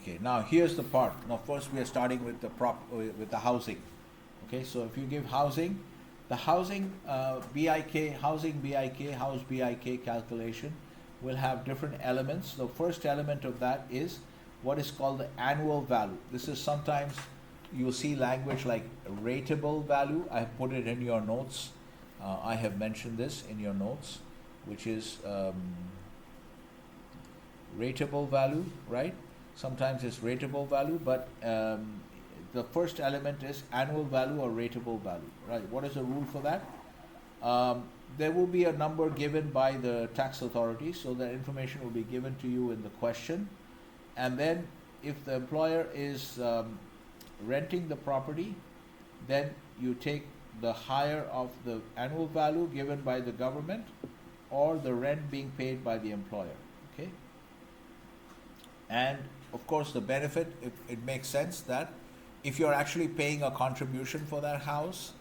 Okay, now here's the part. Now first we are starting with the housing. Okay, so if you give housing, the housing BIK, house BIK calculation will have different elements. The first element of that is what is called the annual value. This is, sometimes you'll see language like rateable value. I have put it in your notes. I have mentioned this in your notes, which is rateable value, right? Sometimes it's rateable value, but the first element is annual value or rateable value, right? What is the rule for that? There will be a number given by the tax authority, so that information will be given to you in the question. And then if the employer is renting the property, then you take the higher of the annual value given by the government, or the rent being paid by the employer. Okay, and of course the benefit, it makes sense that if you're actually paying a contribution for that house,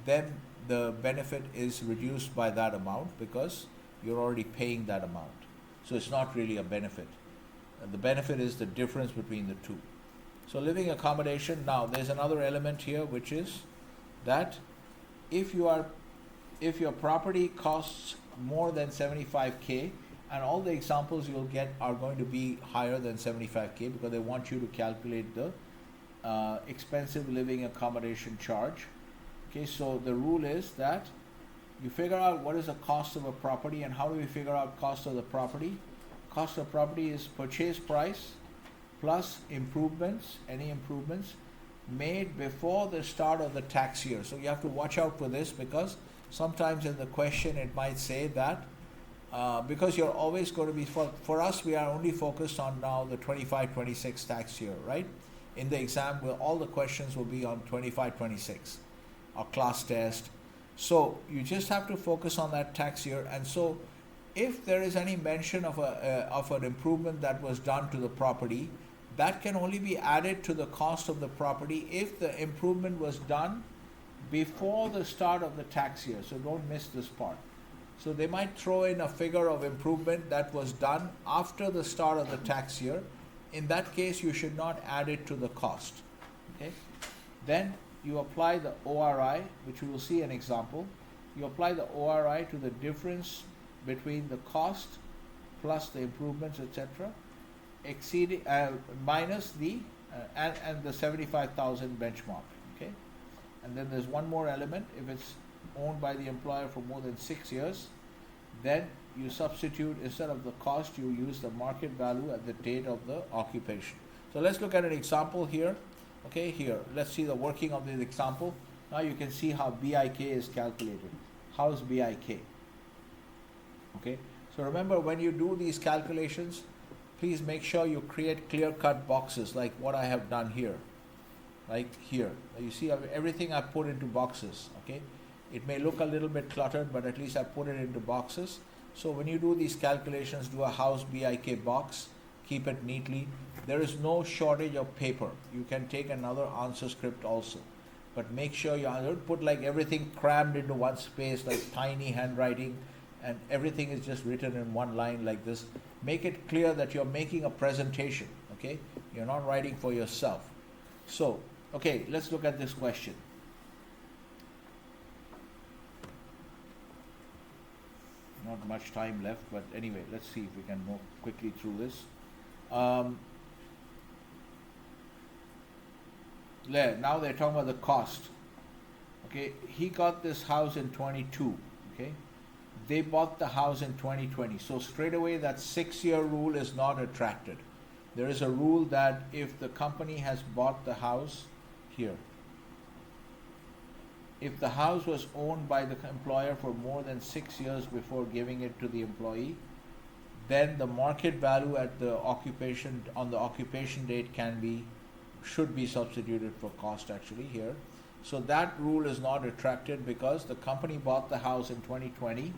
then the benefit is reduced by that amount, because you're already paying that amount. So it's not really a benefit. The benefit is the difference between the two. So living accommodation, now there's another element here, which is that if your property costs more than 75K, and all the examples you'll get are going to be higher than 75K, because they want you to calculate the expensive living accommodation charge. Okay, so the rule is that you figure out what is the cost of a property. And how do we figure out cost of the property? Cost of property is purchase price plus improvements, any improvements made before the start of the tax year. So you have to watch out for this, because sometimes in the question it might say that because you're always going to be, for us, we are only focused on now the 25-26 tax year, right? In the exam, all the questions will be on 25-26, or class test. So you just have to focus on that tax year. And so if there is any mention of an improvement that was done to the property, that can only be added to the cost of the property if the improvement was done before the start of the tax year. So don't miss this part. So they might throw in a figure of improvement that was done after the start of the tax year. In that case, you should not add it to the cost. Okay? Then you apply the ORI, which we will see an example. You apply the ORI to the difference between the cost plus the improvements, etc., exceeding minus the and the 75,000 benchmark. Okay, and then there's one more element. If it's owned by the employer for more than 6 years, then you substitute, instead of the cost, you use the market value at the date of the occupation. So let's look at an example here. Okay, here let's see the working of this example. Now you can see how BIK is calculated. How is BIK? Okay, so remember, when you do these calculations, please make sure you create clear-cut boxes like what I have done here. Like here, you see everything I put into boxes. Okay, it may look a little bit cluttered, but at least I put it into boxes. So when you do these calculations, do a house BIK box, keep it neatly. There is no shortage of paper. You can take another answer script also, but make sure you don't put like everything crammed into one space, like tiny handwriting, and everything is just written in one line like this. Make it clear that you're making a presentation. Okay, you're not writing for yourself. So okay, let's look at this question. Not much time left, but anyway, let's see if we can move quickly through this. now they're talking about the cost. Okay, he got this house in 22. Okay, they bought the house in 2020. So straight away, that 6-year rule is not attracted. There is a rule that if the company has bought the house here, if the house was owned by the employer for more than 6 years before giving it to the employee, then the market value at the occupation on the occupation date should be substituted for cost actually here. So that rule is not attracted because the company bought the house in 2020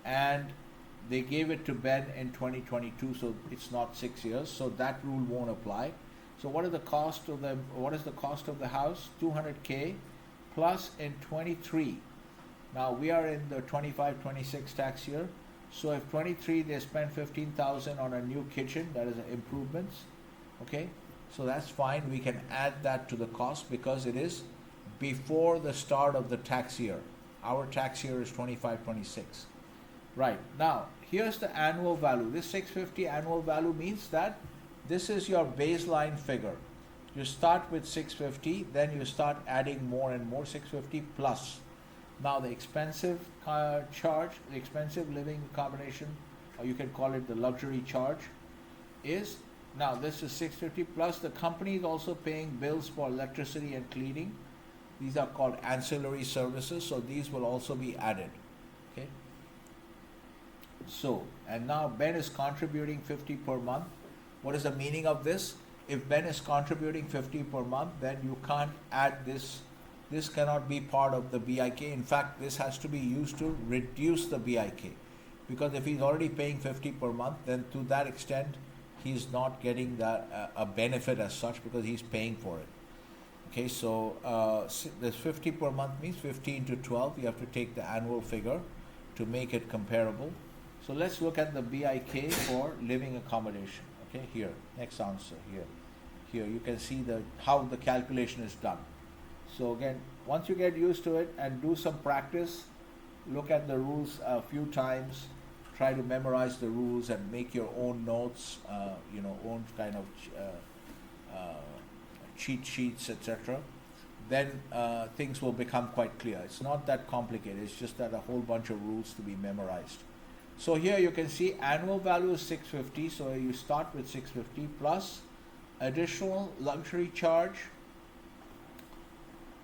and they gave it to Ben in 2022, so it's not 6 years, so that rule won't apply. So what is the cost of the house? 200K plus in 23. Now we are in the 25-26 tax year. So if 23 they spend 15,000 on a new kitchen, that is improvements. Okay, so that's fine. We can add that to the cost because it is before the start of the tax year. Our tax year is 25-26. Right, now here's the annual value. This 650 annual value means that this is your baseline figure. You start with 650, then you start adding more and more 650 plus. Now the expensive charge, the expensive living accommodation, or you can call it the luxury charge, is, now this is 650 plus the company is also paying bills for electricity and cleaning. These are called ancillary services, so these will also be added. Okay. So, and now Ben is contributing 50 per month. What is the meaning of this? If Ben is contributing 50 per month, then you can't add this. This cannot be part of the BIK. In fact, this has to be used to reduce the BIK. Because if he's already paying 50 per month, then to that extent, he's not getting that a benefit as such because he's paying for it. Okay, so this 50 per month means 15 to 12. You have to take the annual figure to make it comparable. So let's look at the BIK for living accommodation. Okay, here, next answer here. Here you can see how the calculation is done. So again, once you get used to it and do some practice, look at the rules a few times, try to memorize the rules and make your own notes, own kind of cheat sheets, etc. Then things will become quite clear. It's not that complicated. It's just that a whole bunch of rules to be memorized. So here you can see annual value is 650. So you start with 650 plus additional luxury charge,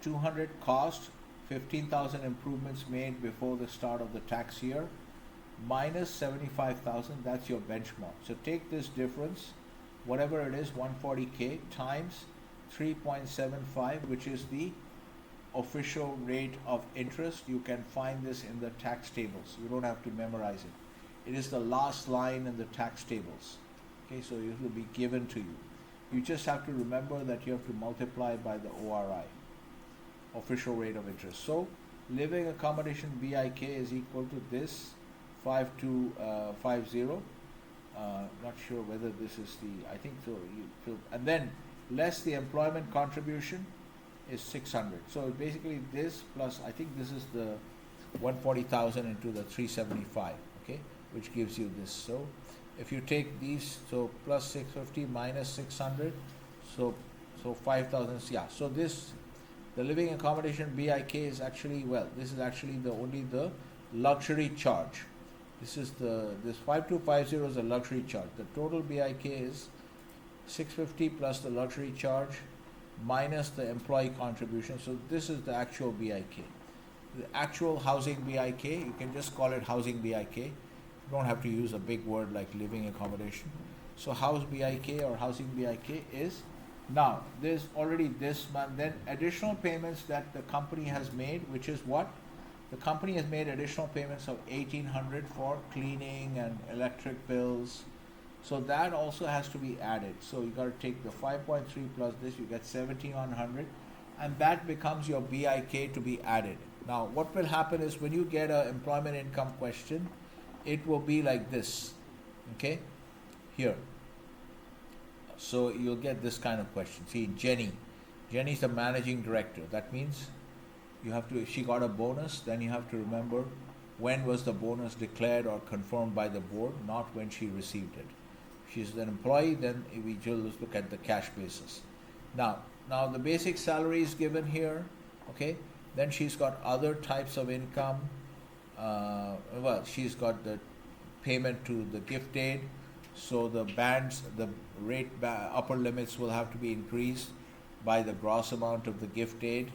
200 cost, 15,000 improvements made before the start of the tax year, minus 75,000, that's your benchmark. So take this difference, whatever it is, 140K times 3.75, which is the official rate of interest. You can find this in the tax tables. You don't have to memorize it. It is the last line in the tax tables. Okay, so it will be given to you. You just have to remember that you have to multiply by the ORI, official rate of interest. So living accommodation BIK is equal to this 5250. Not sure whether this is the, I think so. And then less the employment contribution is 600. So basically this plus, I think this is the 140,000 into the 375. Okay, which gives you this. So if you take these, so plus 650 minus 600, so 5,000. Yeah. So this, the living accommodation BIK is actually, well, this is actually only the luxury charge. This 5250 is a luxury charge. The total BIK is 650 plus the luxury charge minus the employee contribution. So this is the actual BIK. The actual housing BIK, you can just call it housing BIK. You don't have to use a big word like living accommodation. So house BIK or housing BIK is, now there's already this month, then additional payments that the company has made, which is what? The company has made additional payments of 1,800 for cleaning and electric bills. So that also has to be added. So you got to take the 5.3 plus this, you get 1,700, and that becomes your BIK to be added. Now what will happen is when you get an employment income question, it will be like this. Okay, here. So you'll get this kind of question. See, Jenny's the managing director. That means you have to, if she got a bonus, then you have to remember when was the bonus declared or confirmed by the board, not when she received it. If she's an employee, then we just look at the cash basis. Now, now the basic salary is given here, okay? Then she's got other types of income. Well, she's got the payment to the gift aid, so the bands, the upper limits will have to be increased by the gross amount of the gift aid.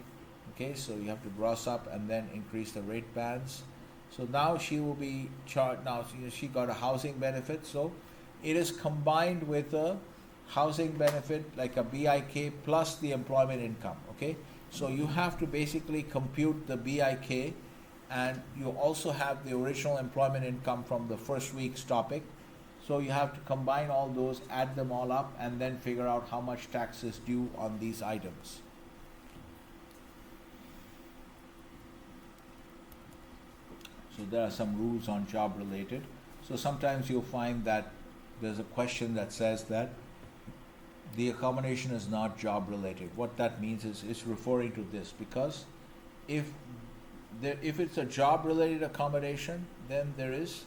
Okay, so you have to gross up and then increase the rate bands. So now she will be charged. Now she got a housing benefit, so it is combined with a housing benefit like a BIK plus the employment income. Okay, so you have to basically compute the BIK, and you also have the original employment income from the first week's topic. So you have to combine all those, add them all up, and then figure out how much tax is due on these items. So there are some rules on job related. So sometimes you'll find that there's a question that says that the accommodation is not job related. What that means is it's referring to this, because if it's a job related accommodation, then there is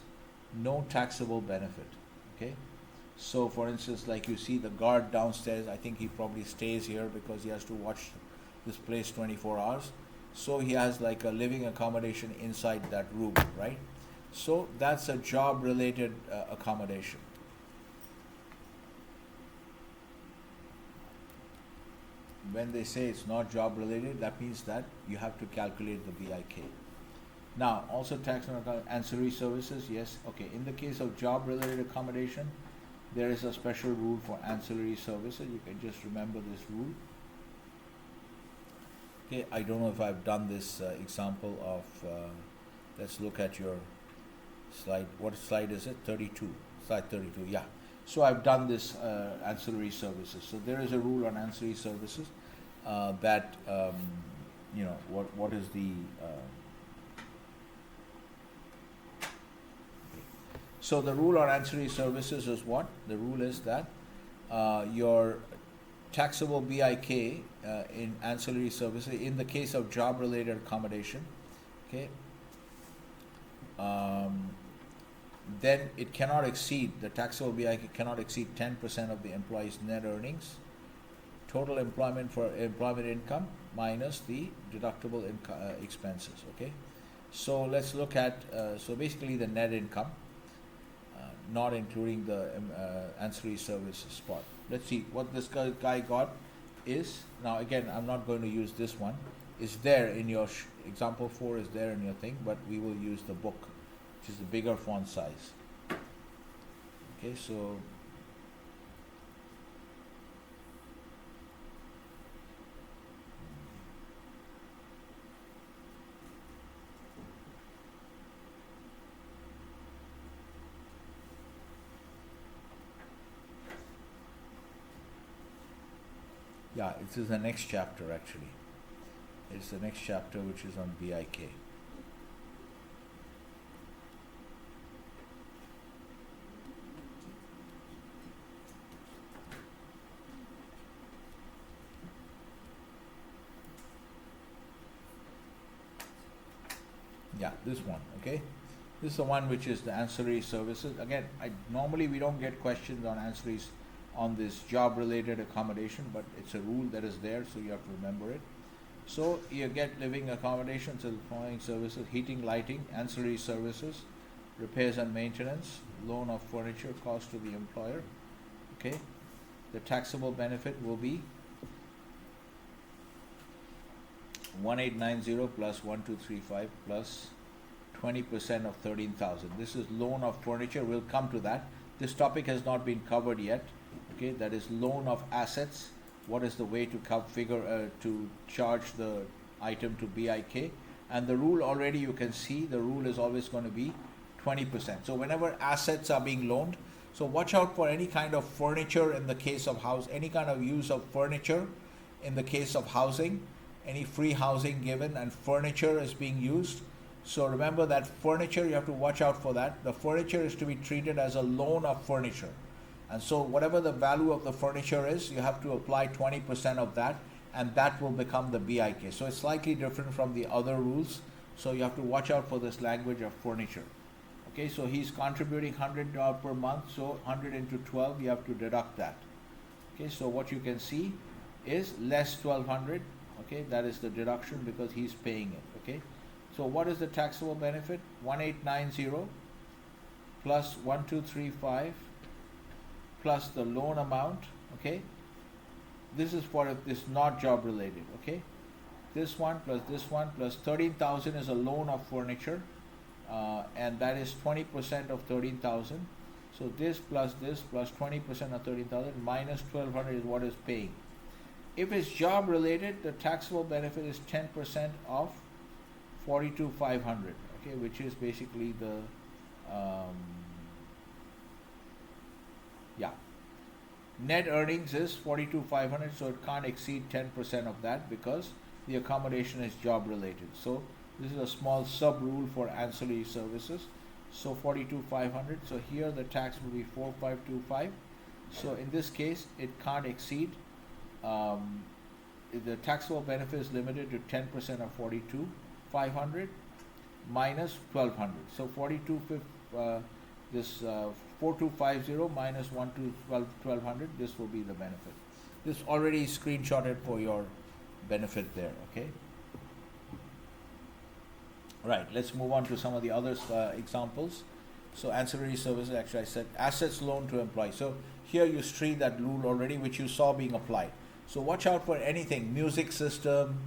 no taxable benefit. Okay, so for instance, like you see the guard downstairs, I think he probably stays here because he has to watch this place 24 hours. So he has like a living accommodation inside that room, right? So that's a job related accommodation. When they say it's not job related, that means that you have to calculate the BIK. Now, also tax on ancillary services, yes, okay. In the case of job related accommodation, there is a special rule for ancillary services. You can just remember this rule. Okay, I don't know if I've done this example of, let's look at your slide. What slide is it? 32. Slide 32, yeah. So I've done this ancillary services. So there is a rule on ancillary services that, you know, what is the... So the rule on ancillary services is what? The rule is that your taxable BIK in ancillary services, in the case of job-related accommodation, okay, then it cannot exceed, the taxable BIK cannot exceed 10% of the employee's net earnings, total employment for employment income minus the deductible expenses, okay? So let's look at, so basically the net income, not including the ancillary services part. Let's see what this guy got is. Now again, I'm not going to use this one. It's there in your example 4 is there in your thing, but we will use the book, which is the bigger font size. Okay, so yeah, this is the next chapter actually. It's the next chapter which is on BIK. Yeah, this one, okay? This is the one which is the ancillary services. Again, normally we don't get questions on ancillaries on this job-related accommodation, but it's a rule that is there, so you have to remember it. So you get living accommodations and following services: heating, lighting, ancillary services, repairs and maintenance, loan of furniture cost to the employer. Okay, the taxable benefit will be 1890 plus 1235 plus 20% of 13,000. This is loan of furniture. We'll come to that. This topic has not been covered yet. Okay, that is loan of assets. What is the way to figure to charge the item to BIK? And the rule already you can see the rule is always going to be 20%. So whenever assets are being loaned, so watch out for any kind of furniture in the case of house, any kind of use of furniture in the case of housing, any free housing given and furniture is being used. So remember that furniture, you have to watch out for that. The furniture is to be treated as a loan of furniture. And so whatever the value of the furniture is, you have to apply 20% of that, and that will become the BIK. So it's slightly different from the other rules. So you have to watch out for this language of furniture. Okay, so he's contributing $100 per month, so 100 into 12, you have to deduct that. Okay, so what you can see is less 1200. Okay, that is the deduction because he's paying it. Okay, so what is the taxable benefit? 1890 plus 1235 plus the loan amount. Okay, this is for if this not job related. Okay, this one plus 13,000 is a loan of furniture, and that is 20% of 13,000. So this plus 20% of 13,000 minus 1200 is what is paying. If it's job related, the taxable benefit is 10% of 42,500. Okay, which is basically the net earnings is 42,500, so it can't exceed 10% of that because the accommodation is job related. So this is a small sub rule for ancillary services. So 42,500. So here the tax will be 4,525. So in this case, it can't exceed. The taxable benefit is limited to 10% of 42,500 minus 1,200. So 4250 minus 1,200. This will be the benefit. This already screenshotted for your benefit there. Okay. Right, let's move on to some of the other examples. So ancillary services, actually I said assets loan to employee. So here you see that rule already, which you saw being applied. So watch out for anything, music system,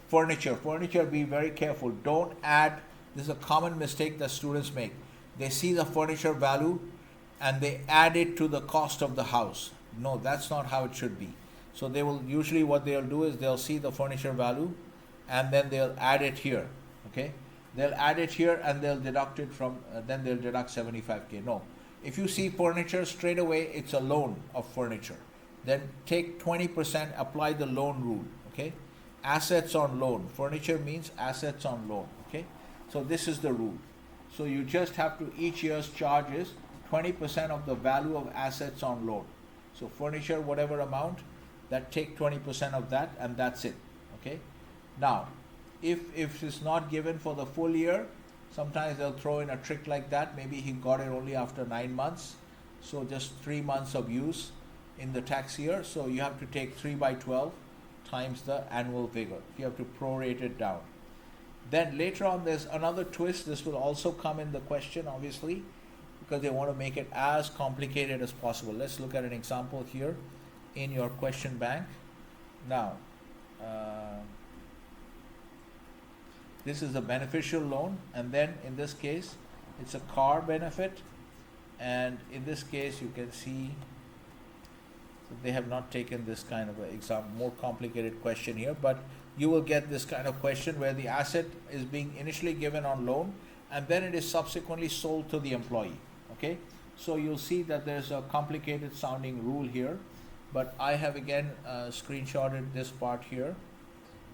furniture. Furniture, be very careful. Don't add, this is a common mistake that students make. They see the furniture value and they add it to the cost of the house. No, that's not how it should be. So they will, usually what they'll do is they'll see the furniture value and then they'll add it here, okay? They'll add it here and they'll deduct it from, then they'll deduct 75K. No, if you see furniture straight away, it's a loan of furniture. Then take 20%, apply the loan rule, okay? Assets on loan. Furniture means assets on loan, okay? So this is the rule. So you just have to, each year's charge is 20% of the value of assets on loan. So furniture, whatever amount, that take 20% of that and that's it, okay? Now, if it's not given for the full year, sometimes they'll throw in a trick like that. Maybe he got it only after 9 months. So just 3 months of use in the tax year. So you have to take 3 by 12 times the annual figure. You have to prorate it down. Then later on, there's another twist. This will also come in the question, obviously, because they want to make it as complicated as possible. Let's look at an example here in your question bank. Now, this is a beneficial loan, and then in this case, it's a car benefit, and in this case, you can see so they have not taken this kind of example, more complicated question here, but you will get this kind of question where the asset is being initially given on loan, and then it is subsequently sold to the employee. Okay, so you'll see that there's a complicated sounding rule here, but I have again screenshotted this part here,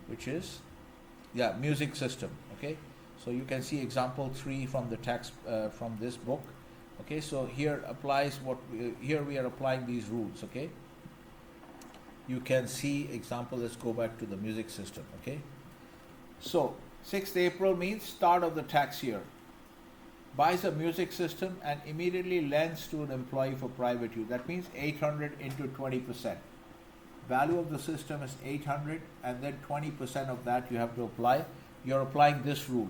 which is music system. Okay, so you can see example 3 from the tax from this book. Okay, so here applies what here we are applying these rules. Okay, you can see example. Let's go back to the music system. Okay, so 6th April means start of the tax year. Buys a music system and immediately lends to an employee for private use. That means 800 into 20%. Value of the system is 800, and then 20% of that you have to apply. You're applying this rule.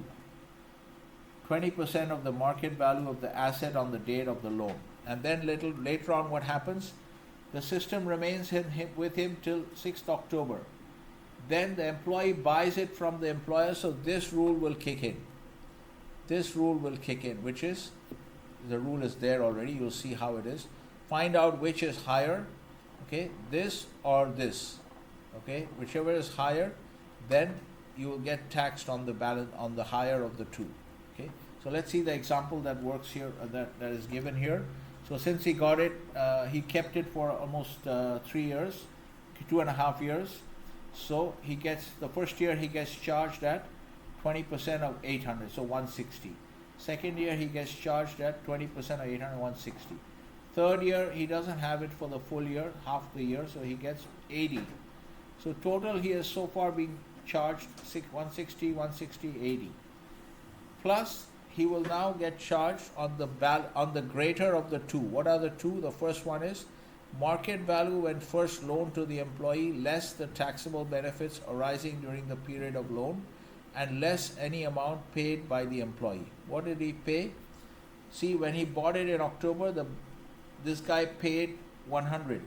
20% of the market value of the asset on the date of the loan. And then later on what happens? The system remains with him till 6th October. Then the employee buys it from the employer, so this rule will kick in. This rule will kick in, which is, the rule is there already, you'll see how it is. Find out which is higher, okay, this or this, okay, whichever is higher, then you will get taxed on the balance, on the higher of the two, okay. So let's see the example that works here, that is given here. So since he got it, he kept it for almost 3 years, 2.5 years. So he gets, the first year he gets charged at 20% of 800, so 160. Second year he gets charged at 20% of 800, 160. Third year he doesn't have it for the full year, half the year, so he gets 80. So total he has so far been charged 160, 160, 80. Plus he will now get charged on the greater of the two. What are the two? The first one is market value when first loaned to the employee less the taxable benefits arising during the period of loan and less any amount paid by the employee. What did he pay? See, when he bought it in October, this guy paid 100,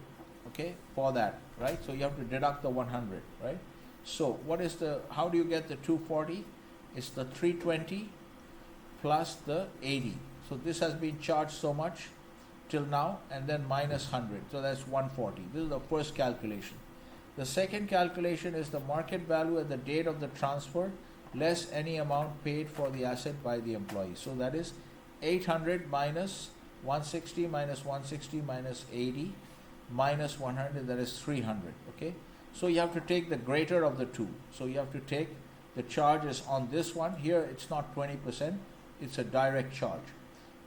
okay, for that, right? So you have to deduct the 100, right? So how do you get the 240? It's the 320 plus the 80. So this has been charged so much till now, and then minus 100. So that's 140. This is the first calculation. The second calculation is the market value at the date of the transfer less any amount paid for the asset by the employee. So that is 800 minus 160 minus 160 minus 80 minus 100, that is 300, okay? So you have to take the greater of the two. So you have to take the charges on this one. Here it's not 20%, it's a direct charge.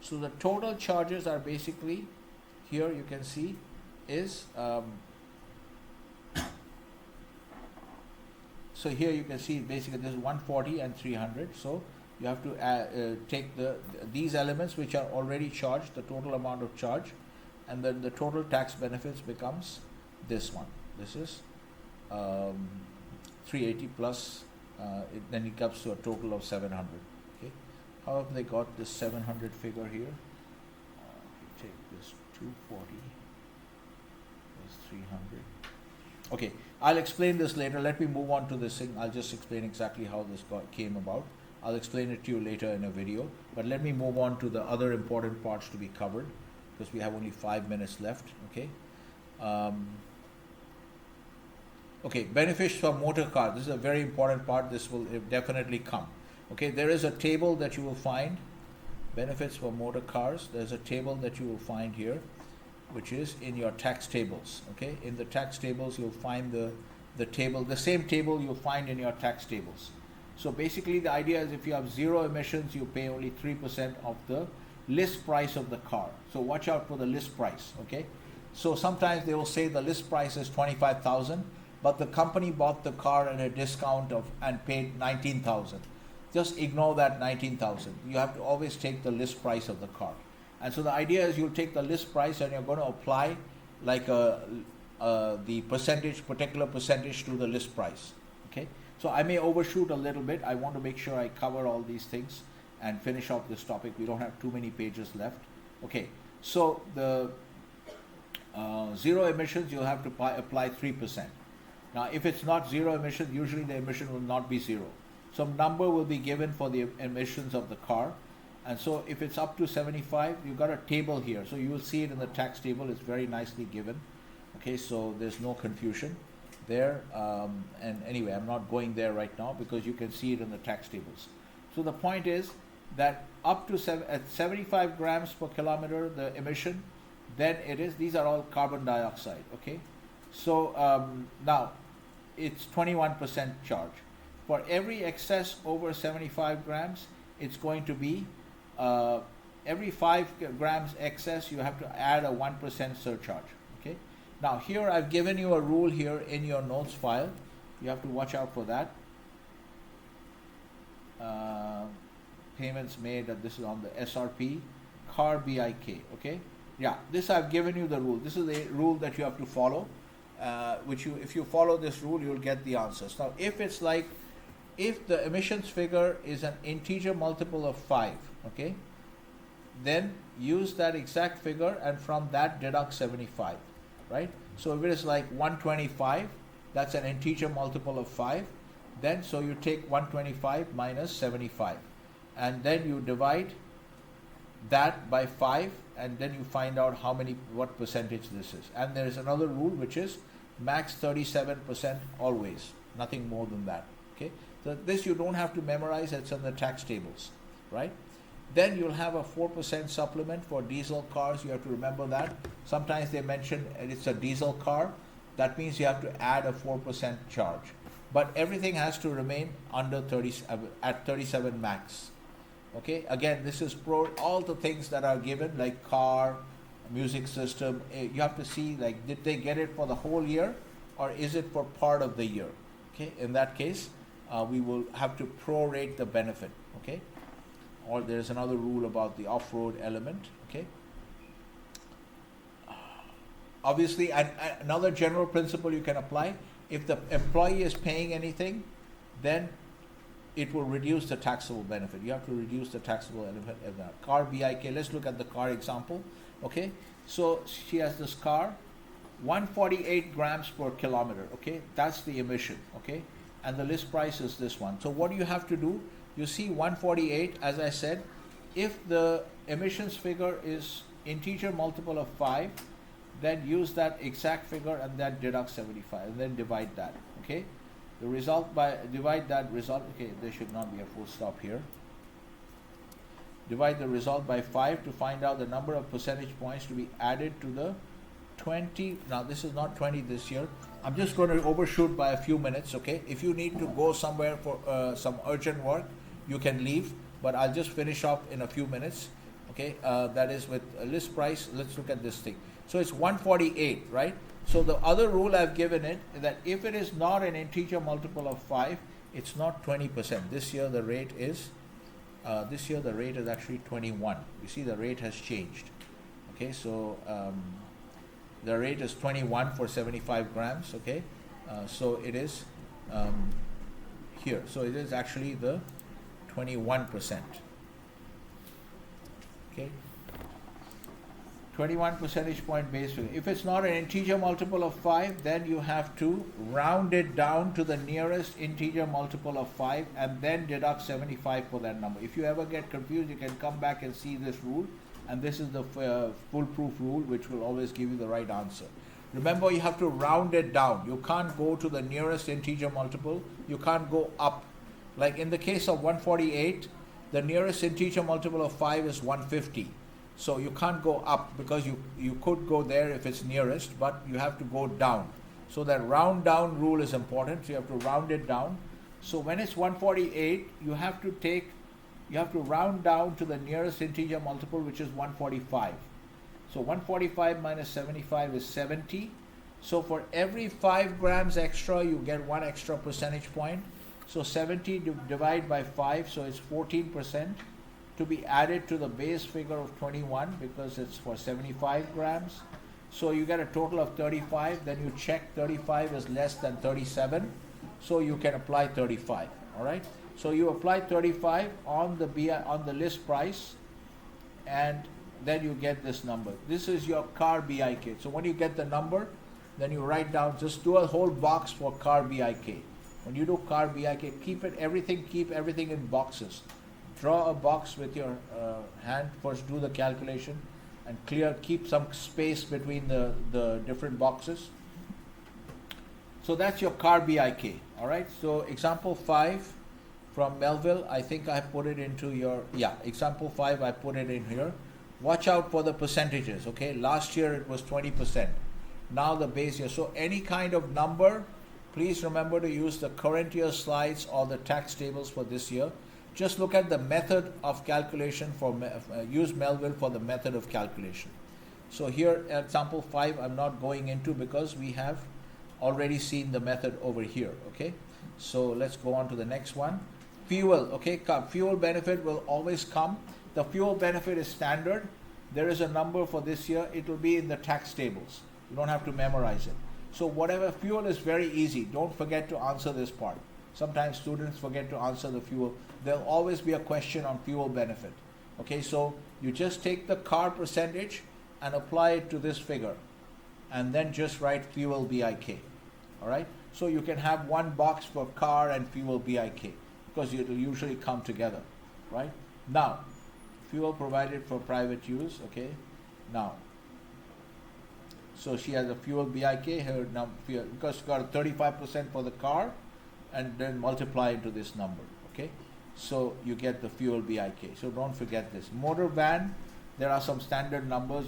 So the total charges are basically, here you can see, is, so here you can see basically this is 140 and 300. So you have to take these elements which are already charged, the total amount of charge, and then the total tax benefits becomes this one. This is 380 plus, then it comes to a total of 700. Okay, how have they got this 700 figure here? Take this 240 plus 300. Okay, I'll explain this later. Let me move on to this thing. I'll just explain exactly how this came about. I'll explain it to you later in a video, but let me move on to the other important parts to be covered because we have only 5 minutes left. Okay. Okay, benefits for motor car. This is a very important part. This will definitely come. Okay, there is a table that you will find, benefits for motor cars. There's a table that you will find here, which is in your tax tables. Okay, in the tax tables you'll find the table, the same table you'll find in your tax tables. So basically the idea is if you have zero emissions, you pay only 3% of the list price of the car. So watch out for the list price. Okay, so sometimes they will say the list price is 25,000, but the company bought the car at a discount and paid 19,000. Just ignore that 19,000. You have to always take the list price of the car. And so the idea is you'll take the list price and you're going to apply like the particular percentage to the list price. Okay. So I may overshoot a little bit. I want to make sure I cover all these things and finish off this topic. We don't have too many pages left. Okay. So the zero emissions, you'll have to apply 3%. Now, if it's not zero emissions, usually the emission will not be zero. Some number will be given for the emissions of the car. And so if it's up to 75, you've got a table here. So you will see it in the tax table. It's very nicely given. Okay, so there's no confusion there. And anyway, I'm not going there right now because you can see it in the tax tables. So the point is that up to at 75 grams per kilometer, the emission, then it is, these are all carbon dioxide. Okay, so now it's 21% charge. For every excess over 75 grams, it's going to be every 5 grams excess, you have to add a 1% surcharge. Okay. Now here I've given you a rule here in your notes file. You have to watch out for that. Payments made. This is on the SRP car BIK. Okay. Yeah. This I've given you the rule. This is the rule that you have to follow. If you follow this rule, you'll get the answers. Now, if the emissions figure is an integer multiple of 5, okay, then use that exact figure and from that deduct 75, right? So if it is like 125, that's an integer multiple of 5, then so you take 125 minus 75 and then you divide that by 5 and then you find out what percentage this is. And there is another rule which is max 37% always, nothing more than that. Okay, so this you don't have to memorize, it's in the tax tables, right? Then you'll have a 4% supplement for diesel cars. You have to remember that. Sometimes they mention it's a diesel car. That means you have to add a 4% charge. But everything has to remain under 30 at 37 max. Okay, again, this is all the things that are given like car, music system. You have to see like did they get it for the whole year or is it for part of the year? Okay, in that case, we will have to prorate the benefit. Okay, or there's another rule about the off-road element. Okay, obviously, and another general principle you can apply, if the employee is paying anything, then it will reduce the taxable benefit. You have to reduce the taxable benefit. Car BIK, let's look at the car example. Okay, so she has this car, 148 grams per kilometer. Okay, that's the emission. Okay, and the list price is this one. So what do you have to do? You see 148, as I said, if the emissions figure is integer multiple of 5, then use that exact figure and then deduct 75 and then divide that. Okay, the result by divide that result. Okay, there should not be a full stop here. Divide the result by 5 to find out the number of percentage points to be added to the 20. Now this is not 20 this year. I'm just going to overshoot by a few minutes. Okay, if you need to go somewhere for some urgent work, you can leave, but I'll just finish up in a few minutes. Okay, that is with a list price. Let's look at this thing. So it's 148, right? So the other rule I've given it is that if it is not an integer multiple of 5, it's not 20%. This year the rate is actually 21. You see the rate has changed. Okay, so the rate is 21 for 75 grams. Okay, so it is here. So it is actually the 21%. Okay, 21 percentage point base figure. If it's not an integer multiple of 5, then you have to round it down to the nearest integer multiple of 5 and then deduct 75 for that number. If you ever get confused, you can come back and see this rule, and this is the foolproof rule which will always give you the right answer. Remember, you have to round it down. You can't go to the nearest integer multiple. You can't go up. Like in the case of 148, the nearest integer multiple of 5 is 150. So you can't go up because you could go there if it's nearest, but you have to go down. So that round down rule is important. So you have to round it down. So when it's 148, you have to round down to the nearest integer multiple, which is 145. So 145 minus 75 is 70. So for every 5 grams extra, you get 1 extra percentage point. So 70 divide by 5, so it's 14%. To be added to the base figure of 21 because it's for 75 grams. So you get a total of 35. Then you check 35 is less than 37. So you can apply 35. All right. So you apply 35 on the list price, and then you get this number. This is your car BIK. So when you get the number, then you write down. Just do a whole box for car BIK. When you do car BIK, keep everything in boxes. Draw a box with your hand, first do the calculation, and keep some space between the different boxes. So that's your car BIK. All right, so example 5 from Melville, I think I put it into your, example 5, I put it in here. Watch out for the percentages, okay? Last year it was 20%. Now the base year. So any kind of number, please remember to use the current year slides or the tax tables for this year. Just look at the method of calculation use Melville for the method of calculation. So here, example 5, I'm not going into because we have already seen the method over here, okay? So let's go on to the next one. Fuel, okay? Fuel benefit will always come. The fuel benefit is standard. There is a number for this year. It will be in the tax tables. You don't have to memorize it. So whatever fuel is very easy. Don't forget to answer this part. Sometimes students forget to answer the fuel. There'll always be a question on fuel benefit. Okay, so you just take the car percentage and apply it to this figure, and then just write fuel BIK. All right, so you can have one box for car and fuel BIK because it will usually come together. Right now, fuel provided for private use. Okay, now, so she has a fuel BIK. Her because she got 35% for the car, and then multiply into this number. Okay, so you get the fuel BIK. So don't forget this. Motor van, there are some standard numbers.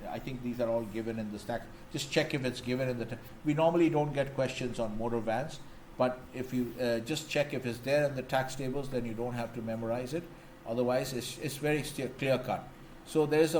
I think these are all given in the stack. Just check if it's given in the we normally don't get questions on motor vans, but if you just check if it's there in the tax tables, then you don't have to memorize it. Otherwise, it's very clear cut. So there's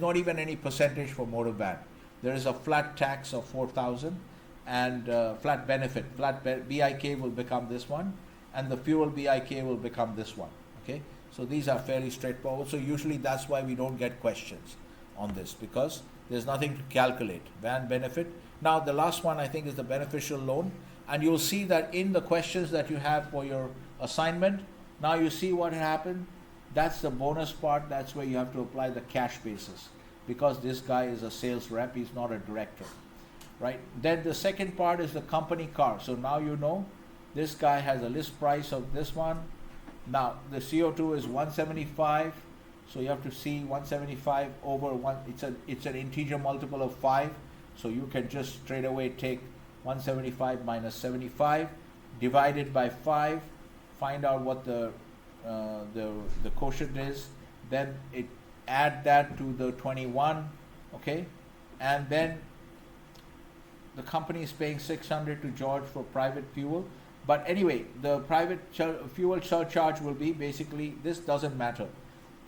not even any percentage for motor van. There is a flat tax of 4,000. And flat benefit, BIK will become this one, and the fuel BIK will become this one. Okay, so these are fairly straightforward. So usually that's why we don't get questions on this because there's nothing to calculate. Van benefit. Now the last one I think is the beneficial loan, and you'll see that in the questions that you have for your assignment, now you see what happened. That's the bonus part. That's where you have to apply the cash basis because this guy is a sales rep, he's not a director, right? Then the second part is the company car. So now you know this guy has a list price of this one. Now the CO2 is 175, so you have to see 175 over 1. It's an integer multiple of 5, so you can just straight away take 175 minus 75 divided by 5, find out what the quotient is, then add that to the 21, okay, and then the company is paying 600 to George for private fuel. But anyway, the private fuel surcharge will be basically, this doesn't matter.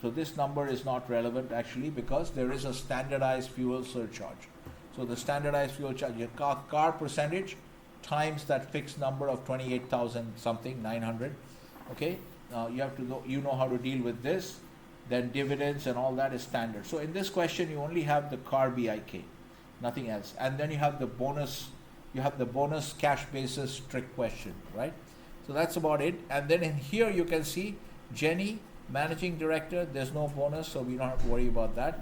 So this number is not relevant actually because there is a standardized fuel surcharge. So the standardized fuel charge, your car percentage times that fixed number of 28,000 something, 900, okay. You have to know, you know how to deal with this. Then dividends and all that is standard. So in this question, you only have the car BIK, nothing else. And then you have the bonus. You have the bonus cash basis trick question, right? So that's about it. And then in here you can see Jenny, managing director. There's no bonus, so we don't have to worry about that.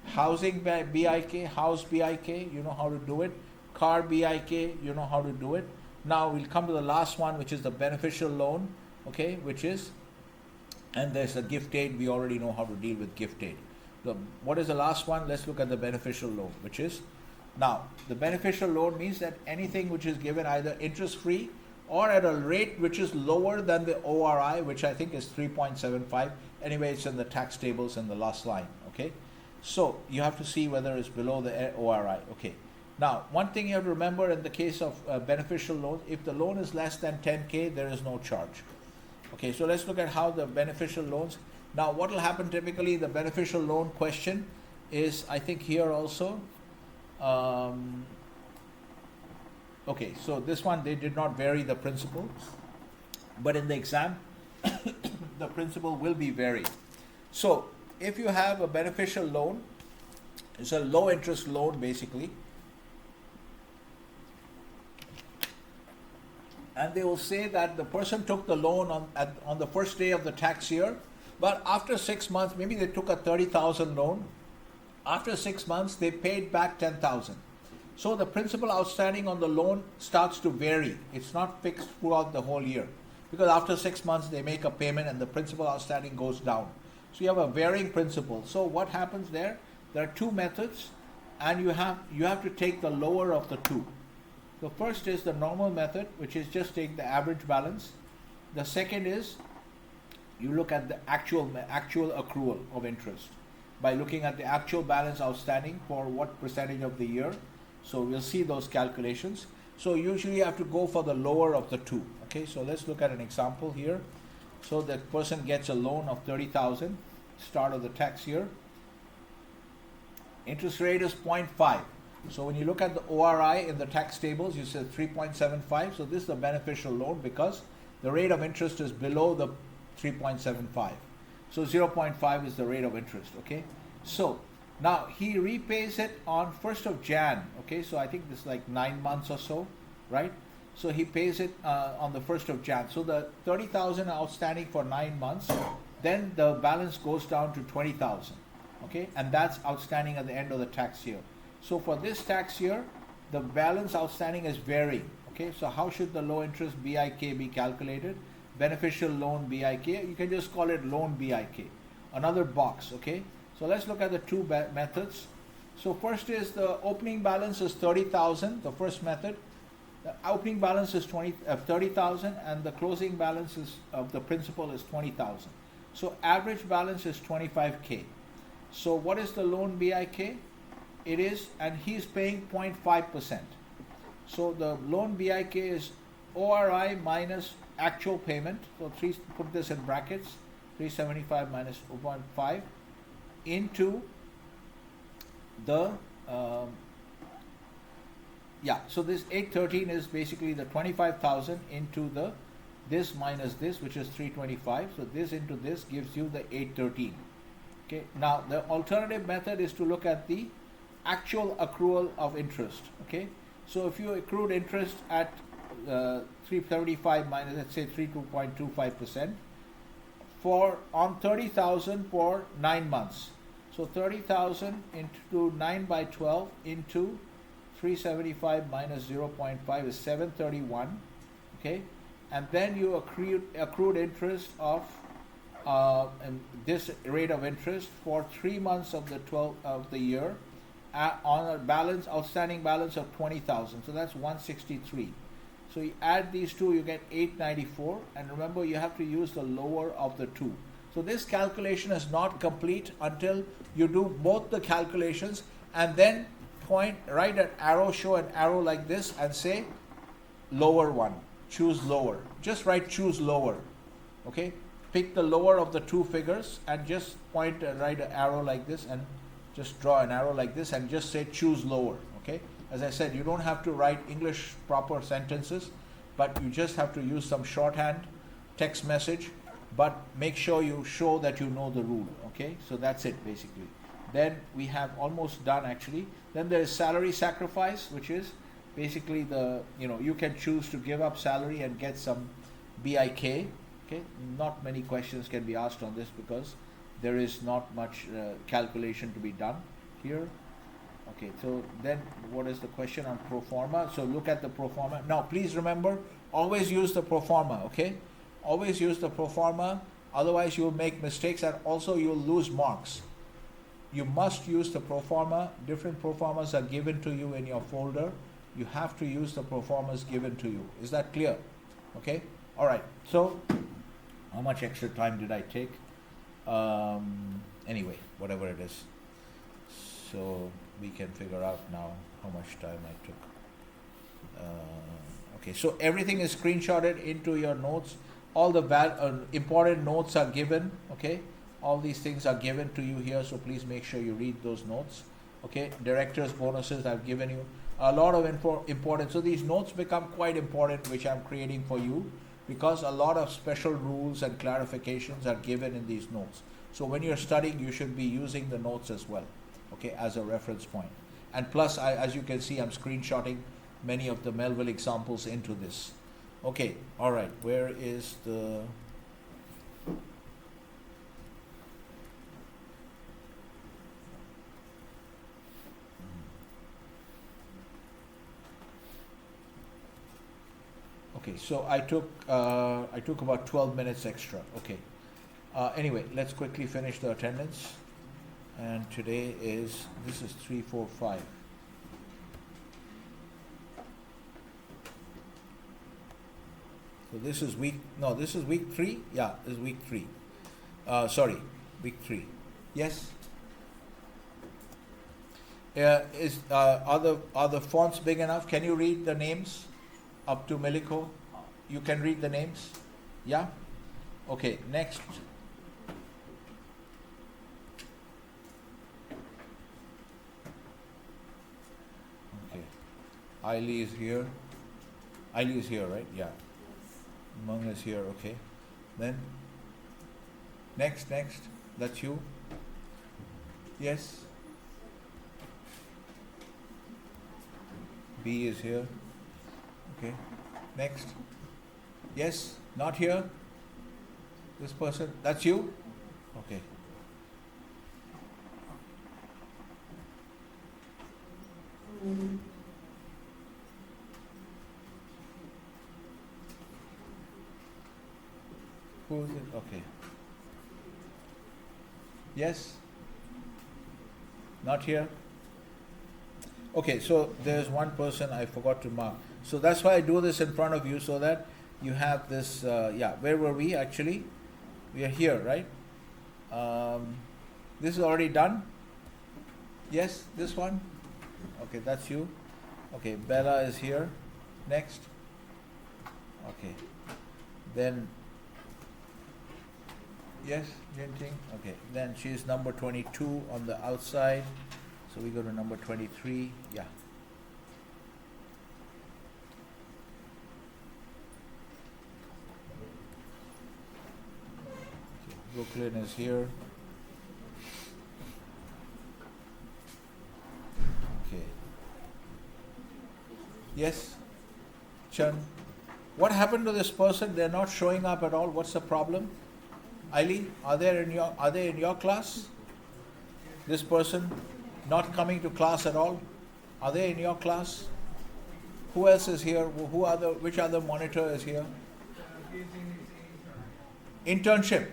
Housing BIK, house BIK. You know how to do it. Car BIK. You know how to do it. Now we'll come to the last one, which is the beneficial loan. Okay, which is, and there's a gift aid. We already know how to deal with gift aid. What is the last one? Let's look at the beneficial loan, which is, now the beneficial loan means that anything which is given either interest free or at a rate which is lower than the ORI, which I think is 3.75. Anyway, it's in the tax tables in the last line. Okay, so you have to see whether it's below the ORI. Okay. Now, one thing you have to remember in the case of beneficial loans, if the loan is less than 10K, there is no charge. Okay, so let's look at how the beneficial loans. Now, what will happen typically, the beneficial loan question is, I think here also. Okay, so this one, they did not vary the principal. But in the exam, the principal will be varied. So, if you have a beneficial loan, it's a low interest loan basically. And they will say that the person took the loan on the first day of the tax year, but after 6 months, maybe they took a 30,000 loan. After 6 months, they paid back 10,000. So the principal outstanding on the loan starts to vary. It's not fixed throughout the whole year because after 6 months, they make a payment and the principal outstanding goes down. So you have a varying principal. So what happens there? There are two methods, and you have to take the lower of the two. The first is the normal method, which is just take the average balance. The second is you look at the actual accrual of interest by looking at the actual balance outstanding for what percentage of the year. So we'll see those calculations. So usually you have to go for the lower of the two. Okay, so let's look at an example here. So the person gets a loan of 30,000, start of the tax year. Interest rate is 0.5. So when you look at the ORI in the tax tables, you said 3.75. So this is a beneficial loan because the rate of interest is below the 3.75. So 0.5 is the rate of interest. Okay. So now he repays it on 1st of Jan. Okay. So I think this is like 9 months or so, right? So he pays it on the 1st of Jan. So the 30,000 outstanding for 9 months, then the balance goes down to 20,000. Okay. And that's outstanding at the end of the tax year. So for this tax year, the balance outstanding is varying. Okay, so how should the low interest BIK be calculated? Beneficial loan BIK, you can just call it loan BIK. Another box, okay? So let's look at the two methods. So first is the opening balance is 30,000, the first method. The opening balance is 30,000 and the closing balance of the principal is 20,000. So average balance is 25K. So what is the loan BIK? It is, and he's paying 0.5%. So the loan BIK is ORI minus actual payment. So put this in brackets, 375 minus 0.5 into the, so this 813 is basically the 25,000 into the, this minus this, which is 325. So this into this gives you the 813. Okay, now the alternative method is to look at the actual accrual of interest. Okay, so if you accrued interest at 375 minus, let's say 32.25% for on 30,000 for 9 months. So 30,000 into 9 by 12 into 375 minus 0.5 is 731. Okay, and then you accrued interest of and this rate of interest for 3 months of the 12 of the year on a outstanding balance of 20,000. So that's 163. So you add these two, you get 894, and remember you have to use the lower of the two. So this calculation is not complete until you do both the calculations and then write an arrow, show an arrow like this and say lower one, choose lower. Just write choose lower. Okay, pick the lower of the two figures and just write an arrow like this and just draw an arrow like this and just say choose lower. Okay, as I said, you don't have to write English proper sentences, but you just have to use some shorthand text message, but make sure you show that you know the rule. Okay, so that's it basically. Then we have almost done actually. Then there is salary sacrifice, which is basically you can choose to give up salary and get some BIK. Okay, not many questions can be asked on this because there is not much calculation to be done here. Okay, so then what is the question on pro forma? So look at the pro forma. Now please remember, always use the pro forma, okay? Always use the pro forma, otherwise you will make mistakes and also you will lose marks. You must use the pro forma. Different pro formas are given to you in your folder. You have to use the pro formas given to you. Is that clear? Okay? All right. So how much extra time did I take? Anyway, whatever it is. So we can figure out now how much time I took. Okay, so everything is screenshotted into your notes. All the important notes are given. Okay, all these things are given to you here, so please make sure you read those notes. Okay, director's bonuses I've given you. A lot of important. So these notes become quite important, which I'm creating for you, because a lot of special rules and clarifications are given in these notes. So when you're studying, you should be using the notes as well, okay, as a reference point. And plus, as you can see, I'm screenshotting many of the Melville examples into this. Okay, all right, where is the... Okay, so I took about 12 minutes extra. Okay. Anyway, let's quickly finish the attendance. And today this is 3, 4, 5. So this is week 3. Yeah, this is week 3. Sorry, week 3. Yes. Are the fonts big enough? Can you read the names up to Miliko? You can read the names? Yeah? Okay, next. Okay. Ailey is here. Ailey is here, right? Yeah. Mung is here, okay. Then, next. That's you. Yes. B is here. Okay. Next. Yes. Not here. This person. That's you. Okay. Who is it? Okay. Yes. Not here. Okay, so there's one person I forgot to mark. So that's why I do this in front of you, so that you have this, where were we actually? We are here, right? This is already done? Yes, this one? Okay, that's you. Okay, Bella is here. Next. Okay. Then, yes, Jinting. Okay, then she's number 22 on the outside. So we go to number 23. Yeah. Okay. Brooklyn is here. Yes, Chan. What happened to this person? They're not showing up at all. What's the problem? Aili, are they in your class? This person not coming to class at all? Are they in your class? Who else is here? Which other monitor is here? Internship.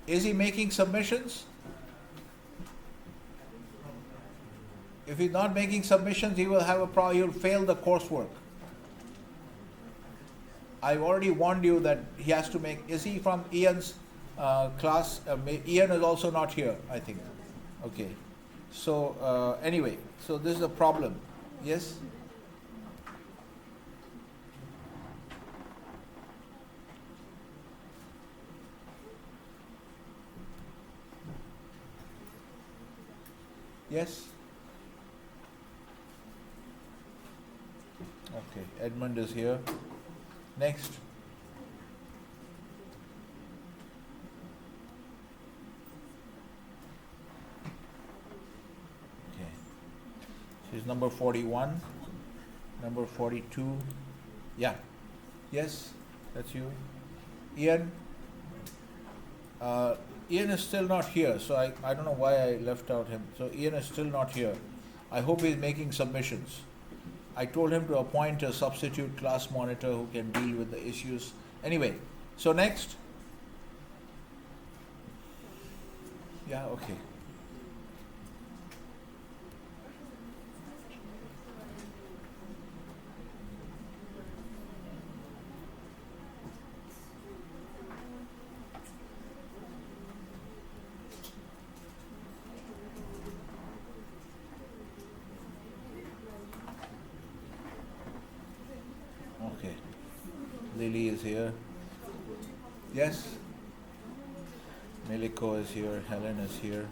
Is he making submissions? If he's not making submissions, he will have a problem. He'll fail the coursework. I've already warned you that he has to make. Is he from Ian's class? Ian is also not here, I think. Okay. So anyway, so this is a problem. Yes? Yes? Okay, Edmund is here. Next. Okay. She's number 41. Number 42. Yeah. Yes, that's you. Ian? Ian is still not here, so I don't know why I left out him. So Ian is still not here. I hope he's making submissions. I told him to appoint a substitute class monitor who can deal with the issues. Anyway, so next. Yeah, okay. Okay. Lily is here. Yes? Miliko is here. Helen is here.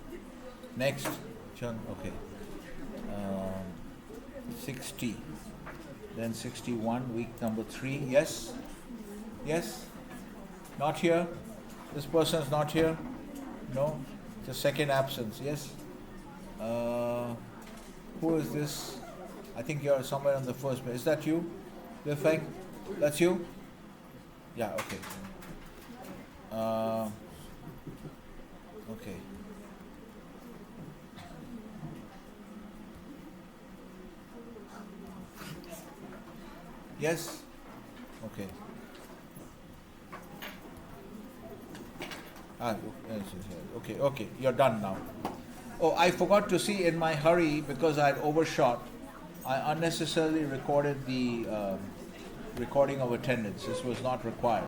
Next. Chun, okay. 60. Then 61, week number 3. Yes? Yes? Not here? This person is not here? No? It's a second absence. Yes? Who is this? I think you're somewhere on the first page. Is that you? Lifeng? That's you? Yeah, okay. Okay. Yes? Okay. Okay, okay, you're done now. Oh, I forgot to see in my hurry because I had overshot. I unnecessarily recorded the recording of attendance. This was not required.